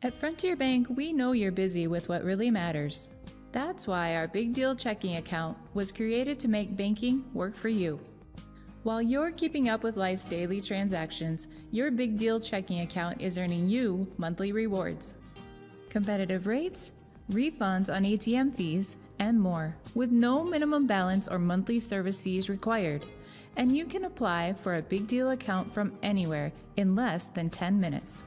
At Frontier Bank, we know you're busy with what really matters. That's why our Big Deal checking account was created to make banking work for you. While you're keeping up with life's daily transactions, your Big Deal checking account is earning you monthly rewards. Competitive rates, refunds on ATM fees, and more, with no minimum balance or monthly service fees required. And you can apply for a Big Deal account from anywhere in less than 10 minutes.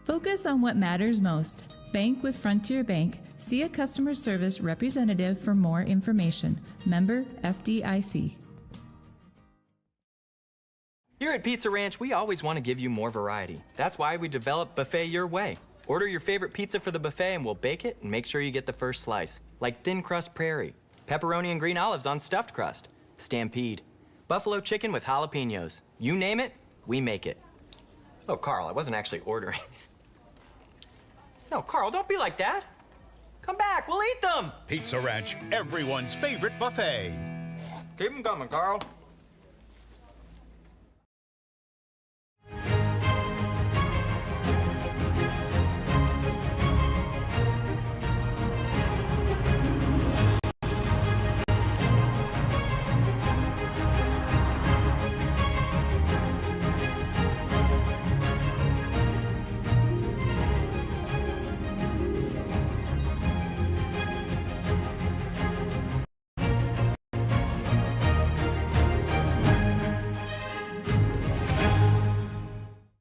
Focus on what matters most. Bank with Frontier Bank. See a customer service representative for more information. Member FDIC. Here at Pizza Ranch, we always want to give you more variety. That's why we developed Buffet Your Way. Order your favorite pizza for the buffet and we'll bake it and make sure you get the first slice. Like thin crust prairie, pepperoni and green olives on stuffed crust, stampede, buffalo chicken with jalapenos. You name it, we make it. Oh, Carl, I wasn't actually ordering. No, Carl, don't be like that. Come back, we'll eat them. Pizza Ranch, everyone's favorite buffet. Keep them coming, Carl.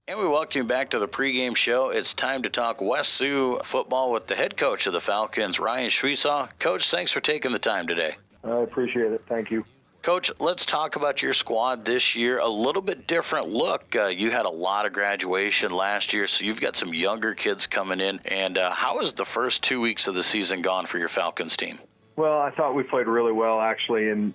And we welcome you back to the pregame show. It's time to talk West Sioux football with the head coach of the Falcons, Ryan Schweisaw. Coach, thanks for taking the time today. I appreciate it. Thank you. Coach, let's talk about your squad this year. A little bit different look. You had a lot of graduation last year, so you've got some younger kids coming in. And how has the first 2 weeks of the season gone for your Falcons team? Well, I thought we played really well, actually, in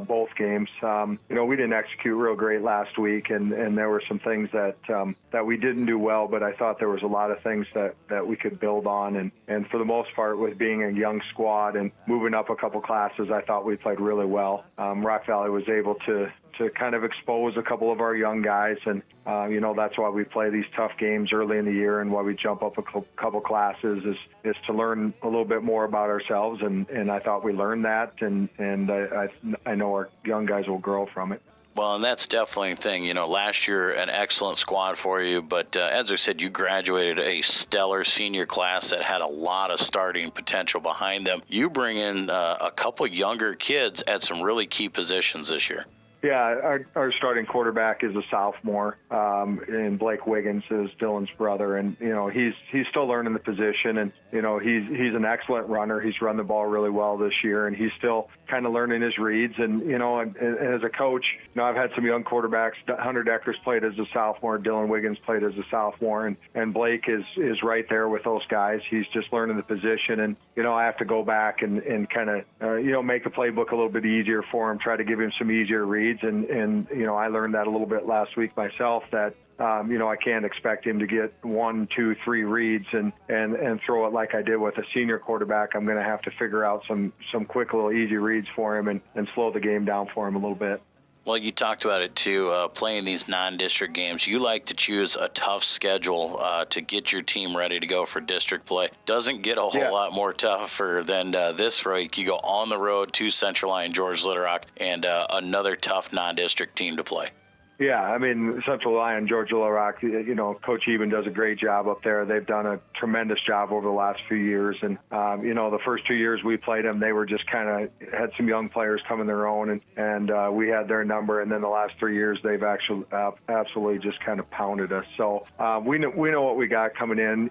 both games. We didn't execute real great last week, and there were some things that we didn't do well, but I thought there was a lot of things that we could build on. And for the most part, with being a young squad and moving up a couple classes, I thought we played really well. Rock Valley was able to kind of expose a couple of our young guys, and that's why we play these tough games early in the year, and why we jump up a couple classes is to learn a little bit more about ourselves, and I thought we learned that, and I know our young guys will grow from it. Well, and that's definitely a thing. Last year, an excellent squad for you, but as I said, you graduated a stellar senior class that had a lot of starting potential behind them. You bring in a couple younger kids at some really key positions this year. Yeah, our starting quarterback is a sophomore, and Blake Wiggins is Dylan's brother, and he's still learning the position, and he's an excellent runner. He's run the ball really well this year, and he's still kind of learning his reads. And and as a coach, I've had some young quarterbacks. Hunter Deckers played as a sophomore, Dylan Wiggins played as a sophomore, and Blake is right there with those guys. He's just learning the position, and I have to go back and kind of make the playbook a little bit easier for him, try to give him some easier reads. And I learned that a little bit last week myself, that I can't expect him to get 1, 2, 3 reads and throw it like I did with a senior quarterback. I'm going to have to figure out some quick little easy reads for him and slow the game down for him a little bit. Well, you talked about it too, playing these non-district games. You like to choose a tough schedule to get your team ready to go for district play. Doesn't get a whole lot more tougher than this week. You go on the road to Central Lyon, George Little Rock, and another tough non-district team to play. Yeah, I mean, Central Lyon, George Little Rock, Coach Eben does a great job up there. They've done a tremendous job over the last few years. And, the first 2 years we played them, they were just kind of had some young players coming their own, and we had their number. And then the last 3 years, they've actually absolutely just kind of pounded us. So we know what we got coming in.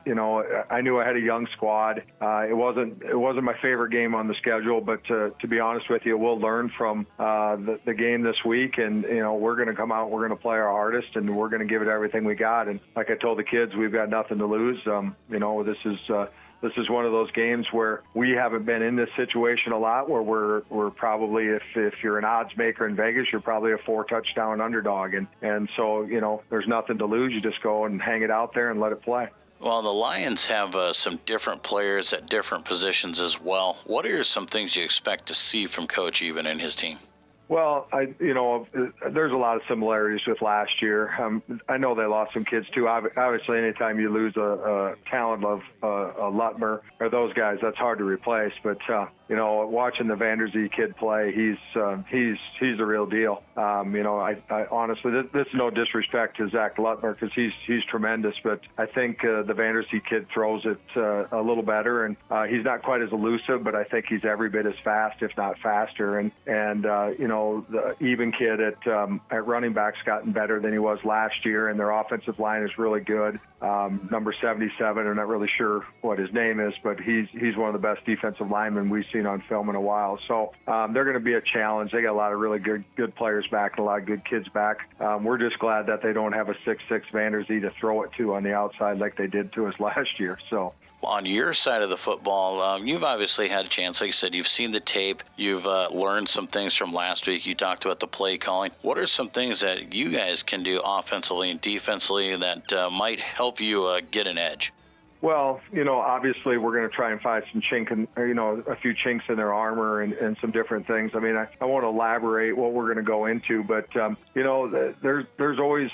I knew I had a young squad. It wasn't my favorite game on the schedule, but to be honest with you, we'll learn from the game this week, and, we're going to come out. We're going to play our hardest, and we're going to give it everything we got. And like I told the kids, we've got nothing to lose. This is one of those games where we haven't been in this situation a lot, where we're probably, if you're an odds maker in Vegas, you're probably a 4-touchdown underdog. And so, there's nothing to lose. You just go and hang it out there and let it play. Well, the Lions have some different players at different positions as well. What are some things you expect to see from Coach Eben and his team? Well, there's a lot of similarities with last year. I know they lost some kids too. Obviously, anytime you lose a talent of a Lutmer or those guys, that's hard to replace. But watching the Vanderzee kid play, he's the real deal. I honestly, this is no disrespect to Zach Lutmer because he's tremendous, but I think the Vanderzee kid throws it a little better, and he's not quite as elusive, but I think he's every bit as fast, if not faster. And the Even kid at running back's gotten better than he was last year, and their offensive line is really good. Number 77, I'm not really sure what his name is, but he's one of the best defensive linemen we've seen on film in a while. So they're going to be a challenge. They got a lot of really good players back and a lot of good kids back. We're just glad that they don't have a 6'6" Vanderzee to throw it to on the outside like they did to us last year. So. On your side of the football, you've obviously had a chance. Like I said, you've seen the tape. You've learned some things from last week. You talked about the play calling. What are some things that you guys can do offensively and defensively that might help you get an edge? Well, obviously we're going to try and find some a few chinks in their armor and some different things. I mean, I won't elaborate what we're going to go into, but there's always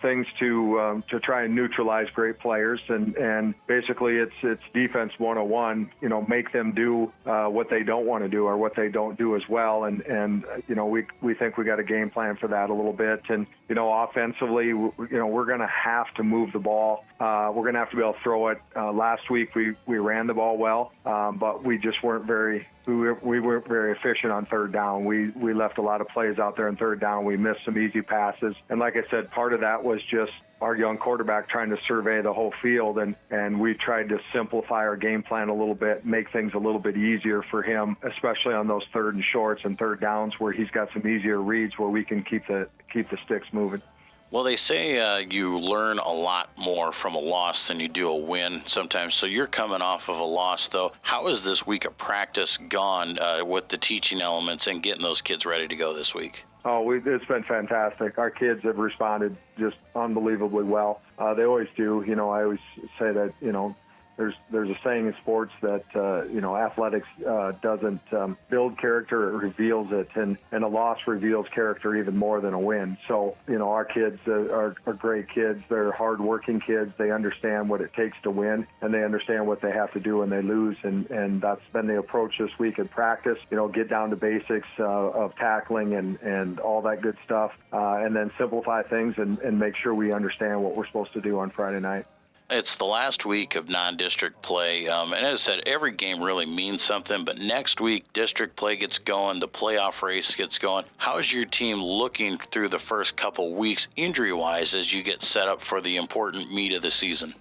things to try and neutralize great players, and basically it's defense 101. Make them do what they don't want to do or what they don't do as well, and we think we got a game plan for that a little bit, and offensively, we're going to have to move the ball. We're going to have to be able to throw it. Last week we ran the ball well, but we just weren't very efficient on third down. We left a lot of plays out there in third down. We missed some easy passes, and like I said, part of that was just our young quarterback trying to survey the whole field, and we tried to simplify our game plan a little bit, make things a little bit easier for him, especially on those third and shorts and third downs where he's got some easier reads where we can keep the sticks moving. Well, they say you learn a lot more from a loss than you do a win sometimes. So you're coming off of a loss, though. How has this week of practice gone with the teaching elements and getting those kids ready to go this week? Oh, it's been fantastic. Our kids have responded just unbelievably well. They always do. I always say that, there's a saying in sports that, athletics doesn't build character, it reveals it. And a loss reveals character even more than a win. So, our kids are great kids. They're hardworking kids. They understand what it takes to win, and they understand what they have to do when they lose. And that's been the approach this week in practice. Get down to basics of tackling and all that good stuff, and then simplify things and make sure we understand what we're supposed to do on Friday night. It's the last week of non-district play, and as I said, every game really means something, but next week, district play gets going, the playoff race gets going. How is your team looking through the first couple weeks, injury-wise, as you get set up for the important meat of the season?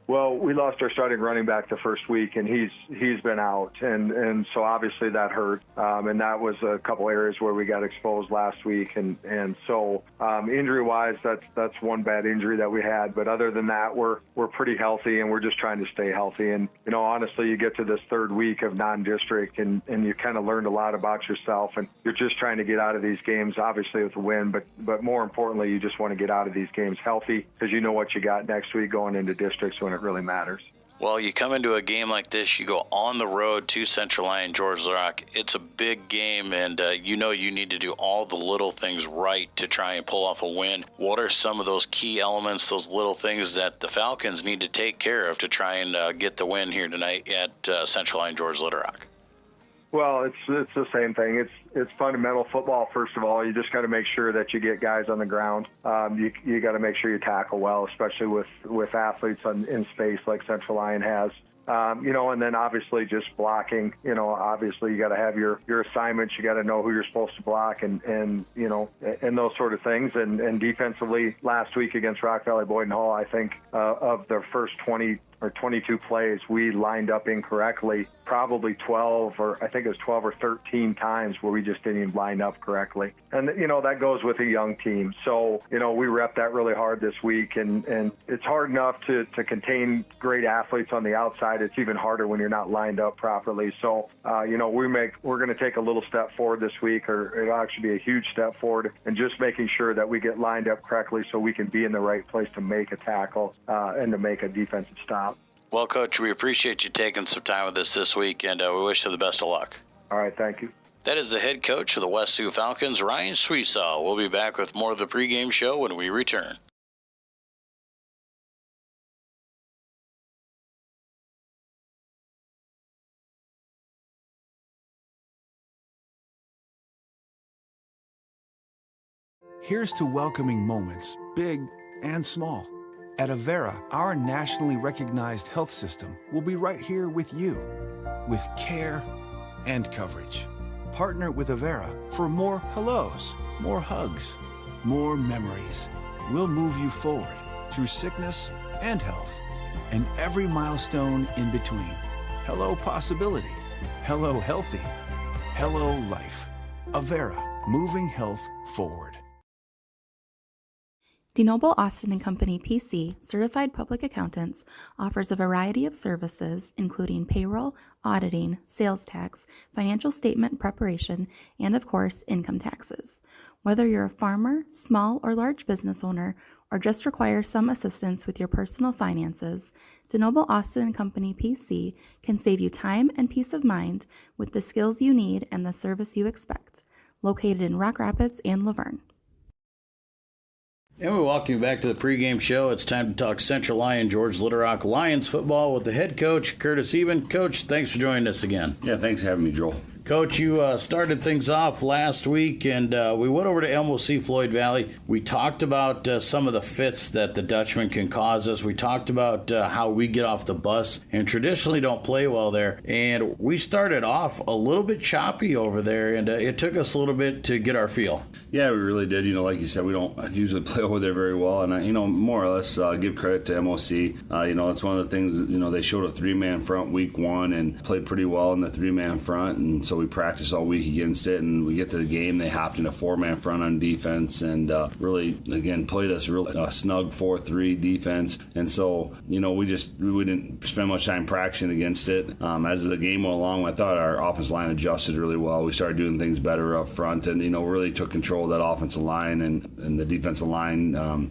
Well, we lost our starting running back the first week, and he's been out, and so obviously that hurt, and that was a couple areas where we got exposed last week, and so injury-wise, that's one bad injury that we had, but other than that, we're pretty healthy, and we're just trying to stay healthy, and honestly, you get to this third week of non-district, and you kind of learned a lot about yourself, and you're just trying to get out of these games, obviously with a win, but more importantly, you just want to get out of these games healthy because you know what you got next week going into districts when it really matters. Well, you come into a game like this, you go on the road to Central Lyon, George Rock. It's a big game, and you need to do all the little things right to try and pull off a win. What are some of those key elements, those little things that the Falcons need to take care of to try and get the win here tonight at Central Lyon, George Little Rock? Well, it's the same thing. It's fundamental football. First of all, you just got to make sure that you get guys on the ground. You got to make sure you tackle well, especially with athletes in space like Central Lyon has. And then obviously just blocking. Obviously you got to have your assignments. You got to know who you're supposed to block, and those sort of things. And defensively, last week against Rock Valley Boyden Hall, I think of the first 20 or 22 plays, we lined up incorrectly, probably 12 or 13 times where we just didn't even line up correctly. And, that goes with a young team. So, we rep that really hard this week, and it's hard enough to contain great athletes on the outside. It's even harder when you're not lined up properly. So, we're going to take a little step forward this week, or it'll actually be a huge step forward, and just making sure that we get lined up correctly so we can be in the right place to make a tackle and to make a defensive stop. Well, Coach, we appreciate you taking some time with us this week, and we wish you the best of luck. All right, thank you. That is the head coach of the West Sioux Falcons, Ryan Sweesaw. We'll be back with more of the pregame show when we return. Here's to welcoming moments, big and small. At Avera, our nationally recognized health system will be right here with you, with care and coverage. Partner with Avera for more hellos, more hugs, more memories. We'll move you forward through sickness and health, and every milestone in between. Hello possibility, hello healthy, hello life. Avera, moving health forward. DeNoble Austin & Company PC, Certified Public Accountants, offers a variety of services including payroll, auditing, sales tax, financial statement preparation, and of course, income taxes. Whether you're a farmer, small or large business owner, or just require some assistance with your personal finances, DeNoble Austin & Company PC can save you time and peace of mind with the skills you need and the service you expect. Located in Rock Rapids and Laverne. And we welcome you back to the pregame show. It's time to talk Central Lyon, George Little Rock Lions football with the head coach, Curtis Eben. Coach, thanks for joining us again. Yeah, thanks for having me, Joel. Coach, you started things off last week, and we went over to MOC Floyd Valley. We talked about some of the fits that the Dutchman can cause us. We talked about how we get off the bus and traditionally don't play well there. And we started off a little bit choppy over there, and it took us a little bit to get our feel. Yeah, we really did. Like you said, we don't usually play over there very well. And, more or less give credit to MOC. It's one of the things, they showed a three-man front week one and played pretty well in the three-man front. And so we practiced all week against it. And we get to the game, they hopped in a four-man front on defense and really, again, played us real snug 4-3 defense. And so, we didn't spend much time practicing against it. As the game went along, I thought our offensive line adjusted really well. We started doing things better up front and, really took control of that offensive line and the defensive line.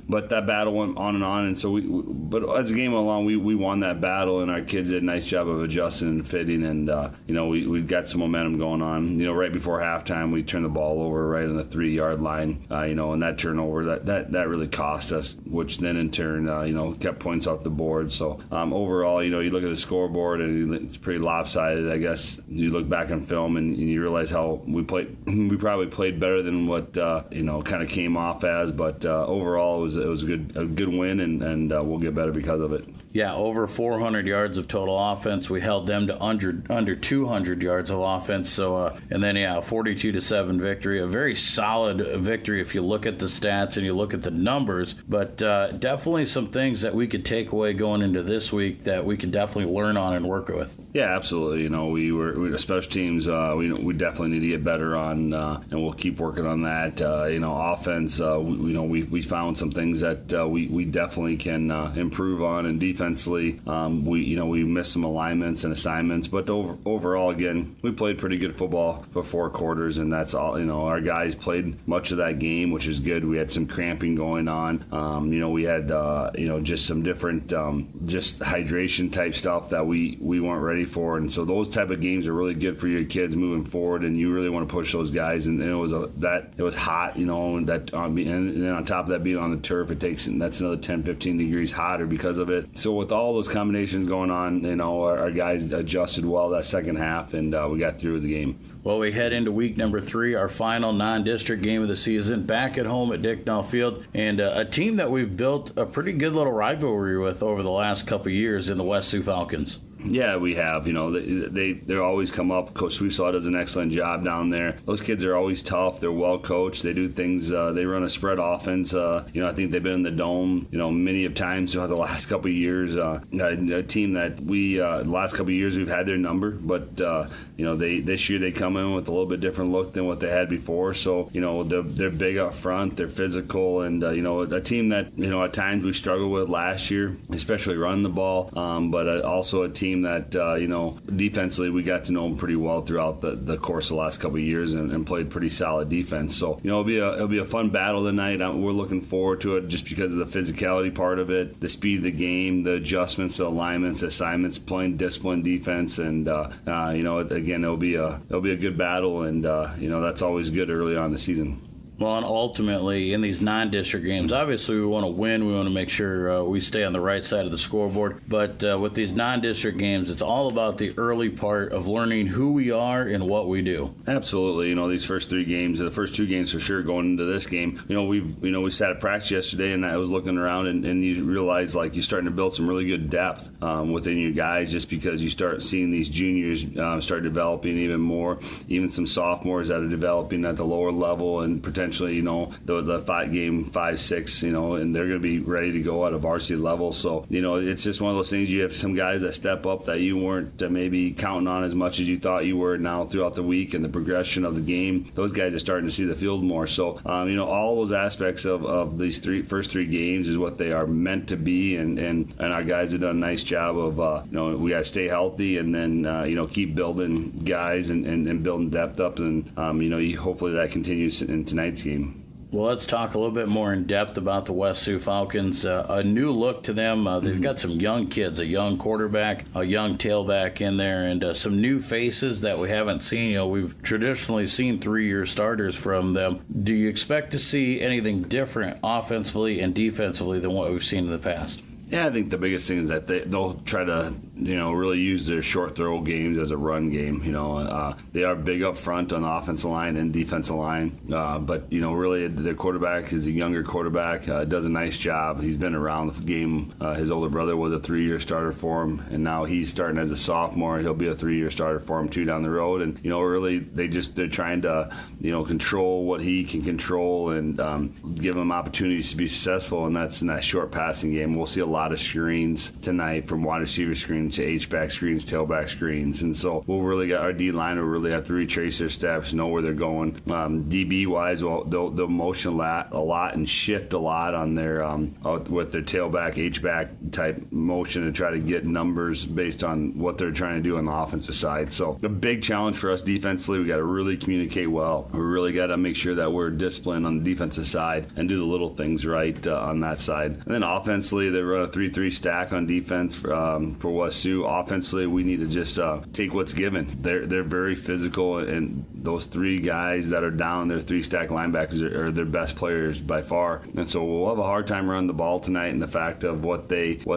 But that battle went on. And so but as the game went along, we won that battle, and our kids did a nice job of adjusting and fitting. And, we got some momentum going on. Right before halftime, we turned the ball over right on the 3-yard line, and that turnover, that really cost us, which then in turn, kept points off the board. So overall, you look at the scoreboard and it's pretty lopsided. I guess you look back on film and you realize how we probably played better than what, kind of came off as. But overall, it was a good win, and we'll get better because of it. Yeah, over 400 yards of total offense. We held them to under 200 yards of offense. So, and then, 42-7 victory. A very solid victory if you look at the stats and you look at the numbers. But definitely some things that we could take away going into this week that we could definitely learn on and work with. Yeah, absolutely. We were special teams. We definitely need to get better on, and we'll keep working on that. Offense. We found some things that we definitely can improve on, and defensively, we missed some alignments and assignments, but overall, again, we played pretty good football for 4 quarters, and that's all. Our guys played much of that game, which is good. We had some cramping going on. We had just some different just hydration type stuff that we weren't ready for, and so those type of games are really good for your kids moving forward, and you really want to push those guys. And it was hot, and that and then on top of that, being on the turf, that's another 10-15 degrees hotter because of it. So with all those combinations going on, our guys adjusted well that second half, and we got through the game. Well, we head into week number 3, our final non-district game of the season, back at home at Dicknall Field, and a team that we've built a pretty good little rivalry with over the last couple of years in the West Sioux Falcons. Yeah, we have. They always come up. Coach Sweesaw does an excellent job down there. Those kids are always tough. They're well coached. They do things. They run a spread offense. I think they've been in the dome, many of times throughout the last couple of years. A team that the last couple of years we've had their number, but this year they come in with a little bit different look than what they had before. So they're big up front. They're physical, and a team that at times we struggled with last year, especially running the ball. But also a team team that, defensively we got to know them pretty well throughout the course of the last couple of years and played pretty solid defense. So, it'll be a fun battle tonight. We're looking forward to it just because of the physicality part of it, the speed of the game, the adjustments, the alignments, assignments, playing disciplined defense, and again, it'll be a good battle, and that's always good early on in the season. Well, and ultimately, in these non-district games, obviously we want to win. We want to make sure we stay on the right side of the scoreboard. But with these non-district games, it's all about the early part of learning who we are and what we do. Absolutely. These first 3 games, the first 2 games for sure going into this game, we sat at practice yesterday, and I was looking around, and you realize, like, you're starting to build some really good depth within your guys, just because you start seeing these juniors start developing even more, even some sophomores that are developing at the lower level, and potentially, the 5-game 5-6, and they're going to be ready to go at a varsity level. So, it's just one of those things. You have some guys that step up that you weren't maybe counting on as much as you thought you were now throughout the week, and the progression of the game. Those guys are starting to see the field more. So, all those aspects of these first 3 games is what they are meant to be, and our guys have done a nice job of, we got to stay healthy, and then, keep building guys and building depth up, and, hopefully that continues in tonight's game. Well, let's talk a little bit more in depth about the West Sioux Falcons. A new look to them. They've got some young kids, a young quarterback, a young tailback in there, and some new faces that we haven't seen. We've traditionally seen 3-year starters from them. Do you expect to see anything different offensively and defensively than what we've seen in the past? Yeah, I think the biggest thing is that they'll try to, really use their short throw games as a run game. They are big up front on the offensive line and defensive line, but really their quarterback is a younger quarterback. Does a nice job. He's been around the game. His older brother was a 3-year starter for him, and now he's starting as a sophomore. He'll be a 3-year starter for him too down the road. And really they're trying to control what he can control and give him opportunities to be successful, and that's in that short passing game. We'll see a lot of screens tonight, from wide receiver screens to H-back screens, tailback screens, and so we'll really got our D-line will really have to retrace their steps, know where they're going. DB-wise, they'll motion a lot and shift a lot on their with their tailback, H-back type motion to try to get numbers based on what they're trying to do on the offensive side. So a big challenge for us defensively. We got to really communicate well. We really got to make sure that we're disciplined on the defensive side and do the little things right on that side. And then offensively, they run a 3-3 stack on defense for West Sioux. Offensively, we need to just take what's given. They're very physical, and those 3 guys that are down, their 3 stack linebackers are their best players by far. And so we'll have a hard time running the ball tonight, and the fact of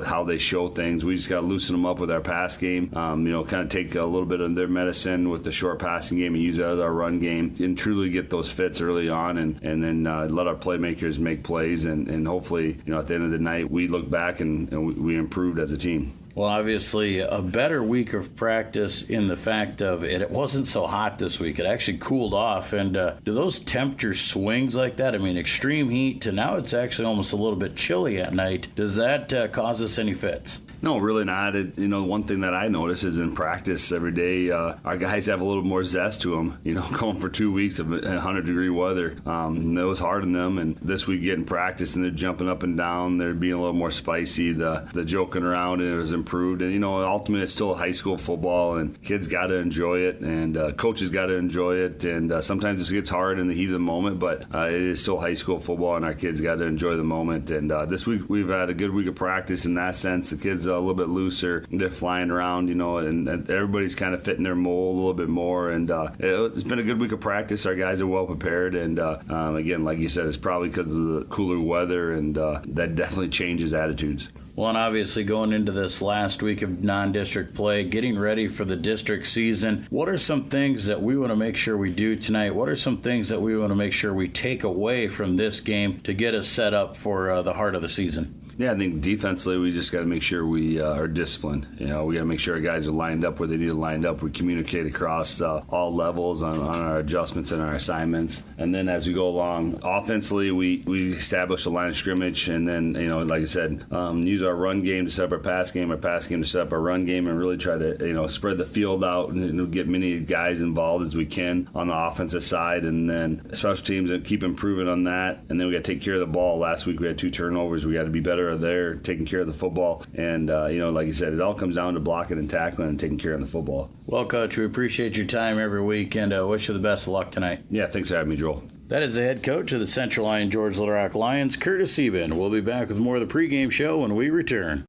how they show things. We just got to loosen them up with our pass game. Kind of take a little bit of their medicine with the short passing game and use that as our run game, and truly get those fits early on, and then let our playmakers make plays, and hopefully at the end of the night we look back and we improved as a team. Well, obviously, a better week of practice in the fact of it wasn't so hot this week. It actually cooled off. And do those temperature swings like that, extreme heat to now it's actually almost a little bit chilly at night, does that cause us any fits? No, really not. One thing that I notice is in practice every day, our guys have a little more zest to them. Going for 2 weeks of 100-degree weather, it was hard on them. And this week getting practice, and they're jumping up and down, they're being a little more spicy. The joking around, and it was improved. And ultimately, it's still high school football, and kids got to enjoy it, and coaches got to enjoy it. And sometimes it gets hard in the heat of the moment, but it is still high school football, and our kids got to enjoy the moment. And this week we've had a good week of practice in that sense. The kids a little bit looser. They're flying around, and everybody's kind of fitting their mold a little bit more. And it's been a good week of practice. Our guys are well prepared. And again, like you said, it's probably because of the cooler weather, and that definitely changes attitudes. Well, and obviously going into this last week of non-district play, getting ready for the district season, what are some things that we want to make sure we do tonight? What are some things that we want to make sure we take away from this game to get us set up for the heart of the season? Yeah, I think defensively we just got to make sure we are disciplined. We got to make sure our guys are lined up where they need to line up. We communicate across all levels on our adjustments and our assignments. And then as we go along, offensively we establish a line of scrimmage, and then like I said, use our run game to set up our pass game to set up our run game, and really try to spread the field out and get many guys involved as we can on the offensive side. And then special teams keep improving on that. And then we got to take care of the ball. Last week we had 2 turnovers. We got to be better are there taking care of the football. And, like you said, it all comes down to blocking and tackling and taking care of the football. Well, Coach, we appreciate your time every week and wish you the best of luck tonight. Yeah, thanks for having me, Joel. That is the head coach of the Central Lyon George Little Rock Lions, Curtis Eben. We'll be back with more of the pregame show when we return.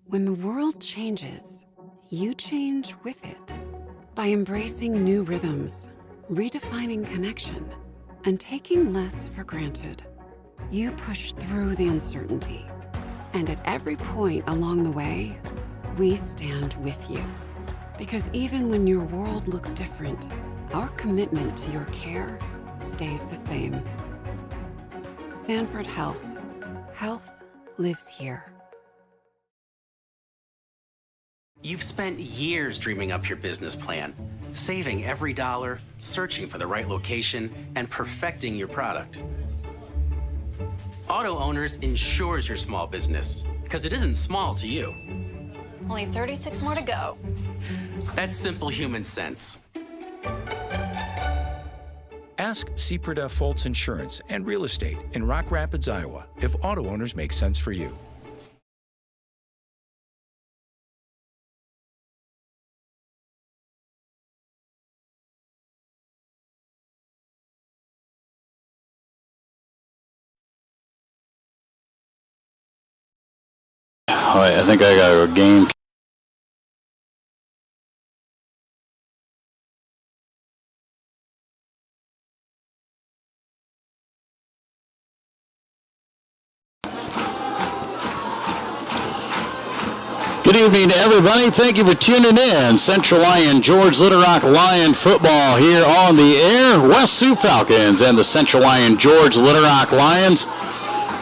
When the world changes, you change with it. By embracing new rhythms, redefining connection, and taking less for granted, you push through the uncertainty. And at every point along the way, we stand with you. Because even when your world looks different, our commitment to your care stays the same. Sanford Health. Health lives here. You've spent years dreaming up your business plan, saving every dollar, searching for the right location, and perfecting your product. Auto Owners insures your small business, because it isn't small to you. Only 36 more to go. That's simple human sense. Ask Seaperda Foltz Insurance and Real Estate in Rock Rapids, Iowa, if Auto Owners make sense for you. All right, I think I got a game. Good evening to everybody. Thank you for tuning in. Central Lyon George Little Rock Lion football here on the air. West Sioux Falcons and the Central Lyon George Little Rock Lions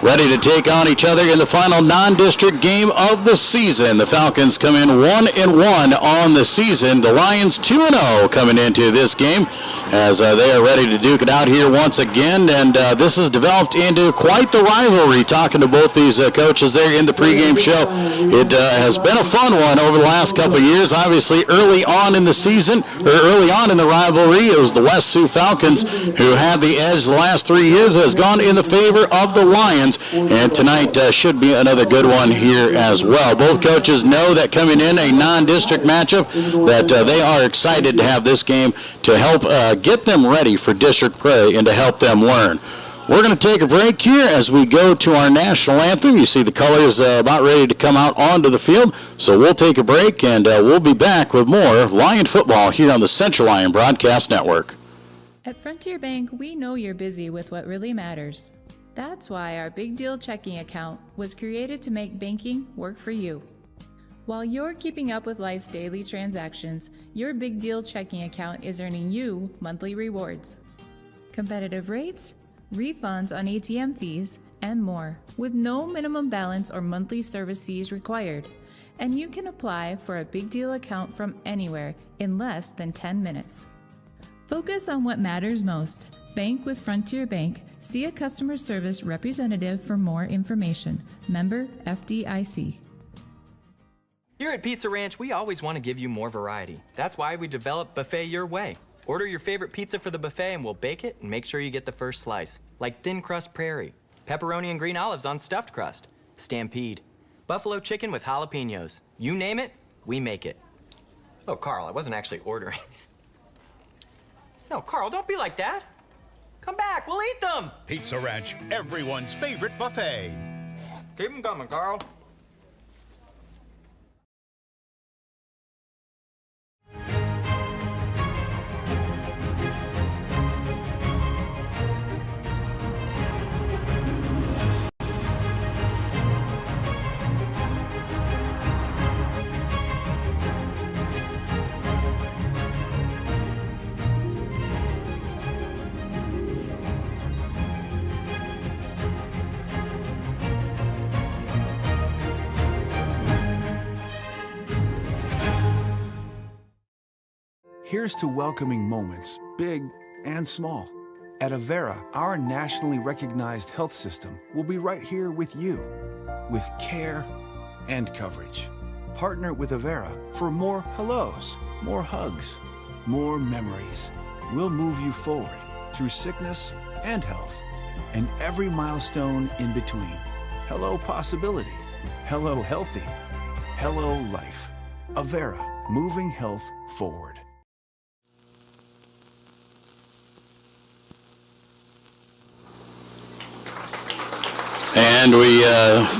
ready to take on each other in the final non-district game of the season. The Falcons come in 1-1 on the season. The Lions 2-0 coming into this game as they are ready to duke it out here once again. And this has developed into quite the rivalry. Talking to both these coaches there in the pregame show, it has been a fun one over the last couple of years. Obviously, early on in the season, or early on in the rivalry, it was the West Sioux Falcons who had the edge the last 3 years. Has gone in the favor of the Lions. And tonight should be another good one here as well. Both coaches know that coming in a non-district matchup that they are excited to have this game to help get them ready for district play and to help them learn. We're going to take a break here as we go to our national anthem. You see the colors about ready to come out onto the field. So we'll take a break and we'll be back with more Lion football here on the Central Lyon Broadcast Network. At Frontier Bank, we know you're busy with what really matters. That's why our Big Deal checking account was created to make banking work for you. While you're keeping up with life's daily transactions, your Big Deal checking account is earning you monthly rewards. Competitive rates, refunds on ATM fees, and more, with no minimum balance or monthly service fees required. And you can apply for a Big Deal account from anywhere in less than 10 minutes. Focus on what matters most. Bank with Frontier Bank. See a customer service representative for more information. Member FDIC. Here at Pizza Ranch, we always want to give you more variety. That's why we developed Buffet Your Way. Order your favorite pizza for the buffet and we'll bake it and make sure you get the first slice. Like thin crust prairie, pepperoni and green olives on stuffed crust, stampede, buffalo chicken with jalapenos. You name it, we make it. Oh, Carl, I wasn't actually ordering. No, Carl, don't be like that. Come back, we'll eat them! Pizza Ranch, everyone's favorite buffet. Keep them coming, Carl. Here's to welcoming moments, big and small. At Avera, our nationally recognized health system will be right here with you, with care and coverage. Partner with Avera for more hellos, more hugs, more memories. we'll move you forward through sickness and health, and every milestone in between. Hello possibility. Hello healthy. Hello life. Avera, moving health forward. And we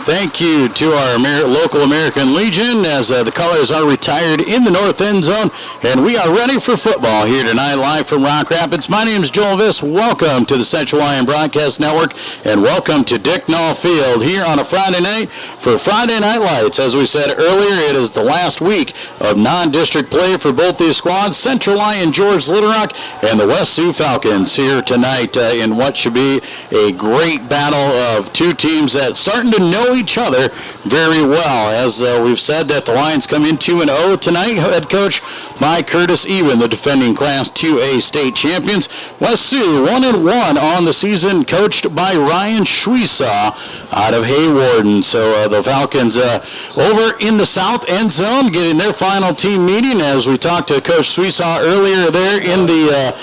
thank you to our local American Legion as the colors are retired in the north end zone. And we are ready for football here tonight, live from Rock Rapids. My name is Joel Viss. Welcome to the Central Lyon Broadcast Network, and welcome to Dick Knoll Field here on a Friday night for Friday Night Lights. As we said earlier, it is the last week of non-district play for both these squads, Central Lyon, George Little Rock, and the West Sioux Falcons here tonight in what should be a great battle of two teams that starting to know each other very well. As we've said that the Lions come in 2-0 tonight, head coach by Curtis Eben, the defending Class 2A state champions. West Sioux 1-1 on the season, coached by Ryan Schweisaw out of Haywarden. So the Falcons over in the south end zone getting their final team meeting. As we talked to Coach Schweisaw earlier there in the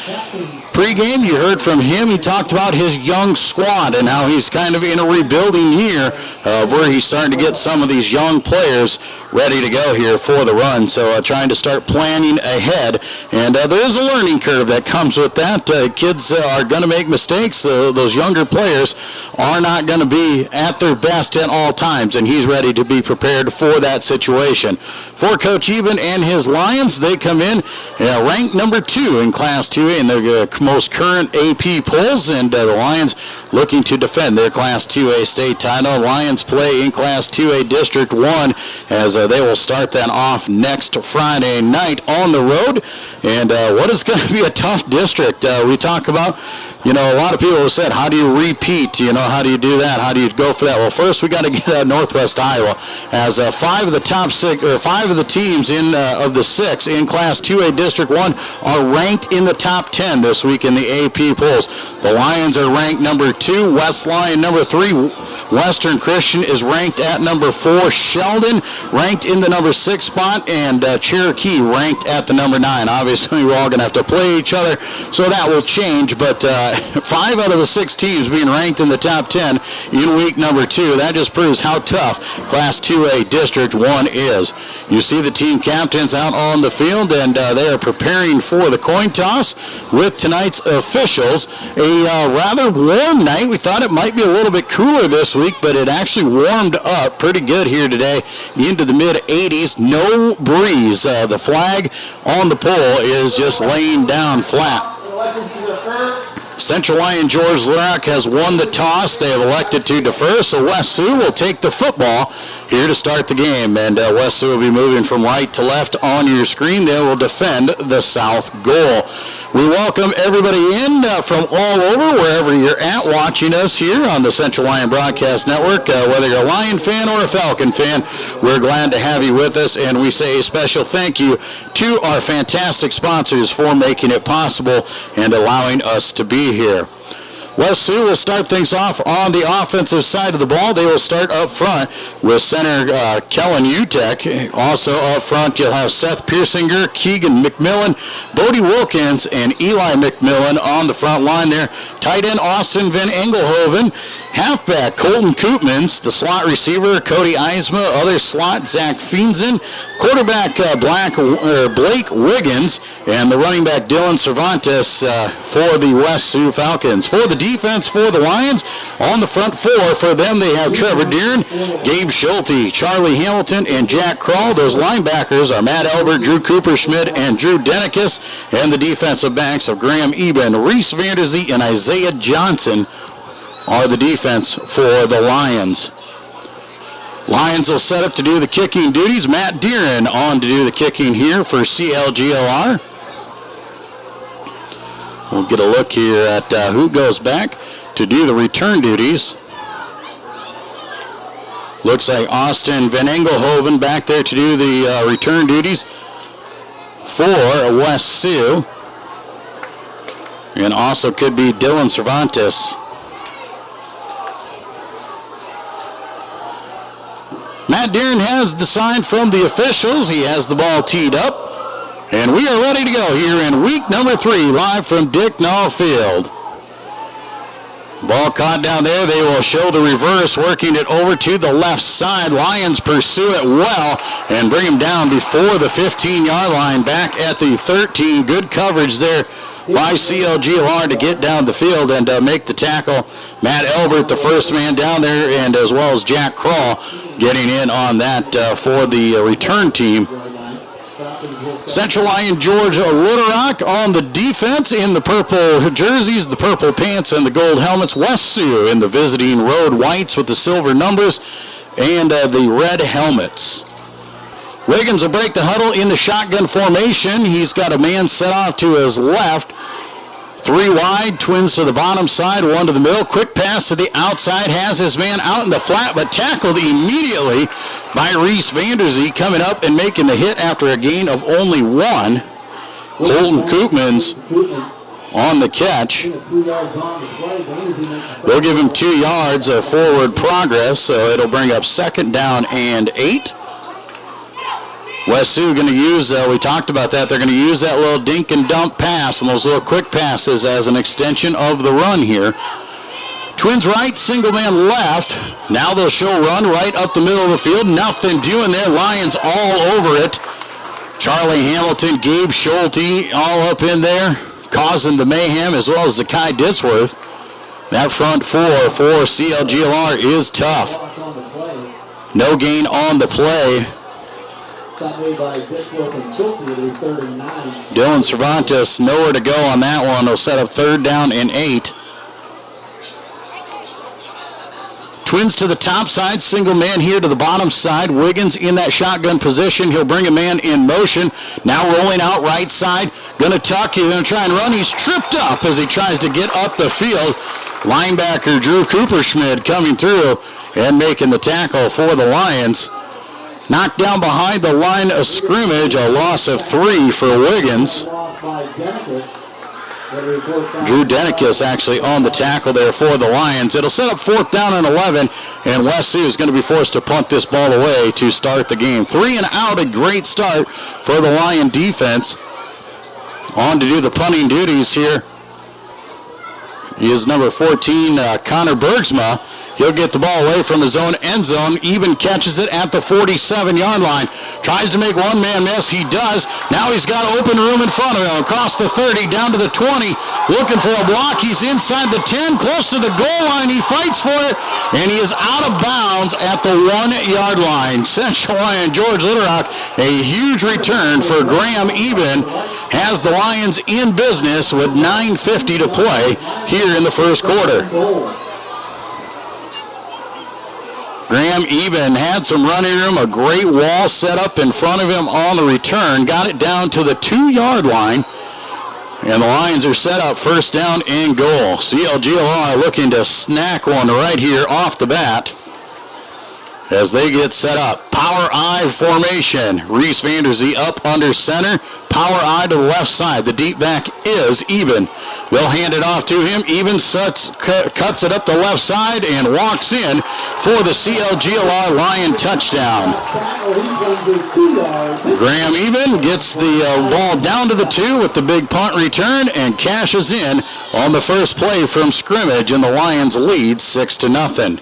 pregame, you heard from him. He talked about his young squad and how he's kind of in a rebuilding year of where he's starting to get some of these young players ready to go here for the run. So trying to start planning ahead. And there is a learning curve that comes with that. Kids are going to make mistakes. Those younger players are not going to be at their best at all times, and he's ready to be prepared for that situation. For Coach Eben and his Lions, they come in ranked number 2 in Class 2A in the most current AP polls, and the Lions looking to defend their Class 2A state title. Lions play in Class 2A District 1 as they will start that off next Friday night on the road. And what is going to be a tough district? We talk about, a lot of people have said, how do you repeat? How do you do that? How do you go for that? Well, first we got to get Northwest Iowa, as 5 of the top 6, or 5 of the teams of the 6 in Class 2A District 1 are ranked in the top 10 this week in the AP polls. The Lions are ranked number 2, West Lyon number 3, Western Christian is ranked at number 4, Sheldon ranked in the number 6 spot, and Cherokee ranked at the number 9. Obviously, we're all going to have to play each other, so that will change, but 5 out of the 6 teams being ranked in the top 10 in week number 2. That just proves how tough Class 2A District 1 is. You see the team captains out on the field, and they are preparing for the coin toss with tonight's officials. A rather warm night. We thought it might be a little bit cooler this week, but it actually warmed up pretty good here today into the mid-80s. No breeze. The flag on the pole is just laying down flat. Central Lyon George Little Rock has won the toss. They have elected to defer, so West Sioux will take the football here to start the game. And West Sioux will be moving from right to left on your screen. They will defend the south goal. We welcome everybody in from all over, wherever you're at, watching us here on the Central Lyon Broadcast Network. Whether you're a Lion fan or a Falcon fan, we're glad to have you with us, and we say a special thank you to our fantastic sponsors for making it possible and allowing us to be here. West Sioux will start things off on the offensive side of the ball. They will start up front with center Kellen Utek. Also up front, you'll have Seth Piersinger, Keegan McMillan, Bodie Wilkins, and Eli McMillan on the front line there. Tight end Austin Van Engelhoven. Halfback Colton Koopmans, the slot receiver Cody Eisma, other slot Zach Fienzen, quarterback Blake Wiggins, and the running back Dylan Cervantes for the West Sioux Falcons. For the defense for the Lions, on the front 4 for them they have Trevor Deeren, Gabe Schulte, Charlie Hamilton, and Jack Kroll. Those linebackers are Matt Albert, Drew Cooperschmidt, and Drew Denikis, and the defensive backs of Graham Eben, Reese Vanderzee, and Isaiah Johnson are the defense for the Lions. Lions will set up to do the kicking duties. Matt Deeren on to do the kicking here for CLGLR. We'll get a look here at who goes back to do the return duties. Looks like Austin Van Engelhoven back there to do the return duties for West Sioux. And also could be Dylan Cervantes. Matt Deeren has the sign from the officials. He has the ball teed up. And we are ready to go here in week number 3, live from Dick Nall Field. Ball caught down there. They will show the reverse, working it over to the left side. Lions pursue it well and bring him down before the 15-yard line, back at the 13. Good coverage there by CLGLR to get down the field and make the tackle. Matt Elbert, the first man down there, and as well as Jack Crawl getting in on that for the return team. Central Lyon, Georgia Little Rock on the defense in the purple jerseys, the purple pants, and the gold helmets. West Sioux in the visiting road whites with the silver numbers and the red helmets. Wiggins will break the huddle in the shotgun formation. He's got a man set off to his left. 3 wide, twins to the bottom side, 1 to the middle. Quick pass to the outside, has his man out in the flat, but tackled immediately by Reese Vanderzee, coming up and making the hit after a gain of only 1. Colton Koopmans on the catch. They'll give him 2 yards of forward progress, so it'll bring up 2nd down and 8. West Sioux going to use, we talked about that, they're going to use that little dink and dump pass and those little quick passes as an extension of the run here. Twins right, single man left. Now they'll show run right up the middle of the field. Nothing doing there. Lions all over it. Charlie Hamilton, Gabe Schulte all up in there, causing the mayhem, as well as the Kai Ditzworth. That front 4 for CLGLR is tough. No gain on the play. Dylan Cervantes nowhere to go on that one. They'll set up 3rd down and 8. Twins to the top side, single man here to the bottom side. Wiggins in that shotgun position. He'll bring a man in motion. Now rolling out right side. Gonna tuck, he's gonna try and run. He's tripped up as he tries to get up the field. Linebacker Drew Cooperschmidt coming through and making the tackle for the Lions. Knocked down behind the line of scrimmage, a loss of 3 for Wiggins. Drew Denikis actually on the tackle there for the Lions. It'll set up 4th down and 11, and West Sioux is going to be forced to punt this ball away to start the game. 3 and out, a great start for the Lion defense. On to do the punting duties here is number 14, Connor Bergsma. He'll get the ball away from his own end zone. Eben catches it at the 47-yard line. Tries to make one man miss. He does. Now he's got open room in front of him. Across the 30, down to the 20. Looking for a block. He's inside the 10, close to the goal line. He fights for it, and he is out of bounds at the 1-yard line. Central Lyon, George Little Rock, a huge return for Graham Eben. Has the Lions in business with 9:50 to play here in the first quarter. Graham Eben had some running room, a great wall set up in front of him on the return, got it down to the 2-yard line, and the Lions are set up 1st down and goal. CLGLR looking to snack one right here off the bat as they get set up. Power I formation. Reese Vanderzee up under center. Power I to the left side. The deep back is Eben. They'll hand it off to him. Eben cuts it up the left side and walks in for the CLGLR Lion touchdown. Graham Eben gets the ball down to the 2 with the big punt return and cashes in on the first play from scrimmage, and the Lions lead 6-0.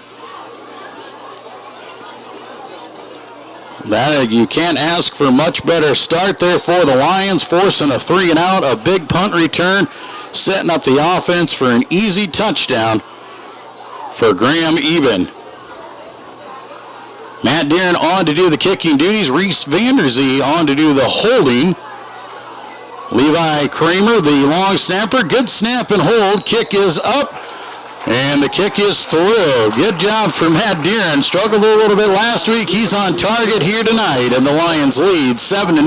That you can't ask for much better start there for the Lions, forcing a 3 and out, a big punt return, setting up the offense for an easy touchdown for Graham Eben. Matt Deeren on to do the kicking duties. Reese Vanderzee on to do the holding. Levi Kramer, the long snapper. Good snap and hold. Kick is up. And the kick is through. Good job for Matt Deeren. Struggled a little bit last week. He's on target here tonight, and the Lions lead 7-0.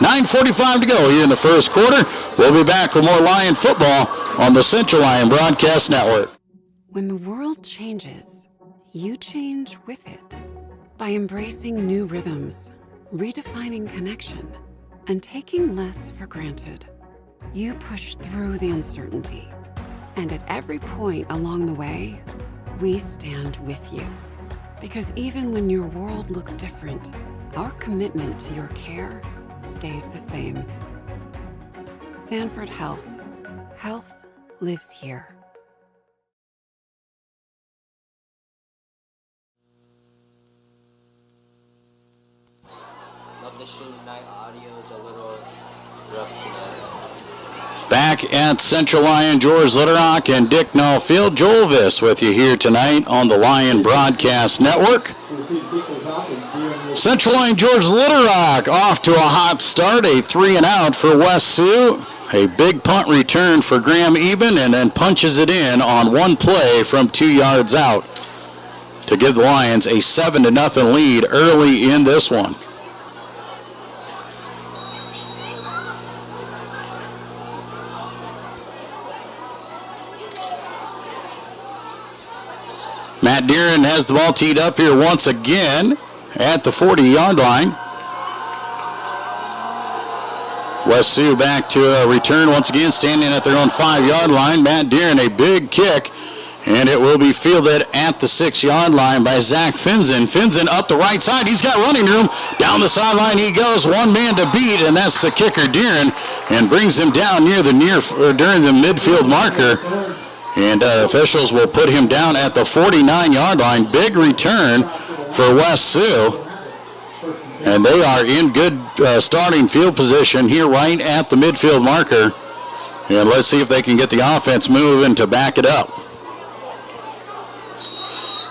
9:45 to go here in the first quarter. We'll be back with more Lion football on the Central Lyon Broadcast Network. When the world changes, you change with it. By embracing new rhythms, redefining connection, and taking less for granted, you push through the uncertainty. And at every point along the way, we stand with you. Because even when your world looks different, our commitment to your care stays the same. Sanford Health. Health lives here. Love the show tonight. Audio is a little rough tonight. Back at Central Lyon, George Litterock and Dick Nallfield. Joel Viss with you here tonight on the Lyon Broadcast Network. Central Lyon, George Litterock off to a hot start, a 3-and-out for West Sioux. A big punt return for Graham Eben, and then punches it in on one play from 2 yards out to give the Lions a 7-0 lead early in this one. Matt Deeren has the ball teed up here once again at the 40-yard line. West Sioux back to a return once again, standing at their own 5-yard line. Matt Deeren, a big kick, and it will be fielded at the 6-yard line by Zach Finzen. Finzen up the right side. He's got running room. Down the sideline he goes. One man to beat, and that's the kicker, Deeren, and brings him down during the midfield marker. And officials will put him down at the 49-yard line. Big return for West Sioux. And they are in good starting field position here right at the midfield marker. And let's see if they can get the offense moving to back it up.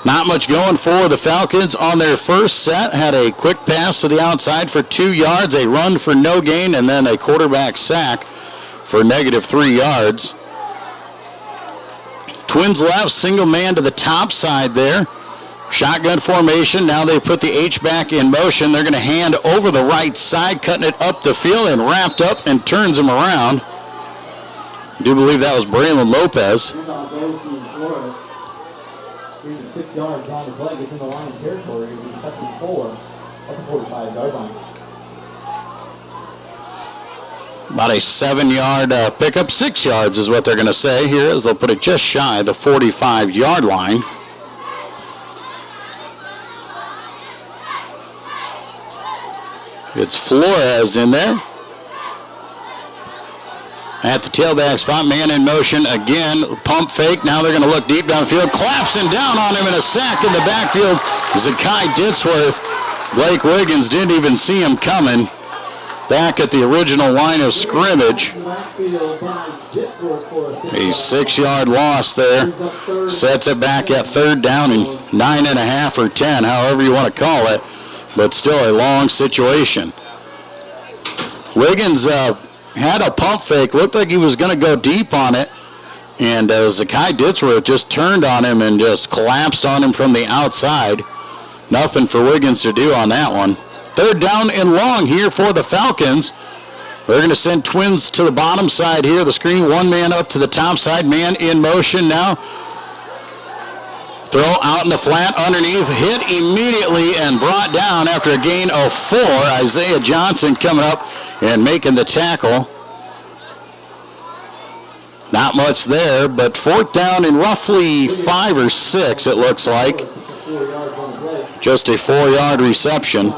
Not much going for the Falcons on their first set. Had a quick pass to the outside for 2 yards, a run for no gain, and then a quarterback sack for -3 yards. Twins left, single man to the top side there. Shotgun formation. Now they put the H-back in motion. They're going to hand over the right side, cutting it up the field and wrapped up and turns him around. I do believe that was Braylon Lopez. 6 yards on the play, gets in the line territory. It'll be 2nd and 4 at the 45-yard line. About a 7-yard pickup. 6 yards is what they're going to say here, as they'll put it just shy of the 45-yard line. It's Flores in there. At the tailback spot, man in motion again, pump fake. Now they're going to look deep downfield, collapsing down on him in a sack in the backfield. Zakai Ditzworth. Blake Wiggins didn't even see him coming. Back at the original line of scrimmage. A 6-yard loss there. Sets it back at 3rd down and 9.5 or 10, however you want to call it. But still a long situation. Wiggins had a pump fake. Looked like he was going to go deep on it. And Zakai Ditzworth just turned on him and just collapsed on him from the outside. Nothing for Wiggins to do on that one. 3rd down and long here for the Falcons. They're going to send Twins to the bottom side here. The screen, one man up to the top side. Man in motion now. Throw out in the flat underneath. Hit immediately and brought down after a gain of 4. Isaiah Johnson coming up and making the tackle. Not much there, but 4th down and roughly 5 or 6, it looks like. Just a 4-yard reception.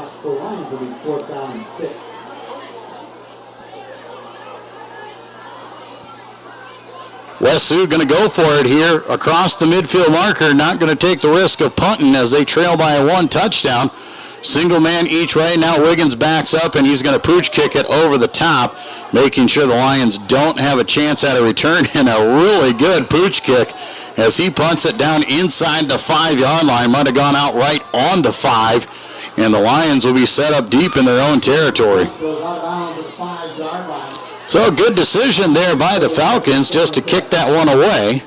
West Sioux going to go for it here across the midfield marker, not going to take the risk of punting as they trail by 1 touchdown. Single man each way. Now Wiggins backs up and he's going to pooch kick it over the top, making sure the Lions don't have a chance at a return, and a really good pooch kick as he punts it down inside the 5-yard line. Might have gone out right on the 5, and the Lions will be set up deep in their own territory. So a good decision there by the Falcons just to kick that one away.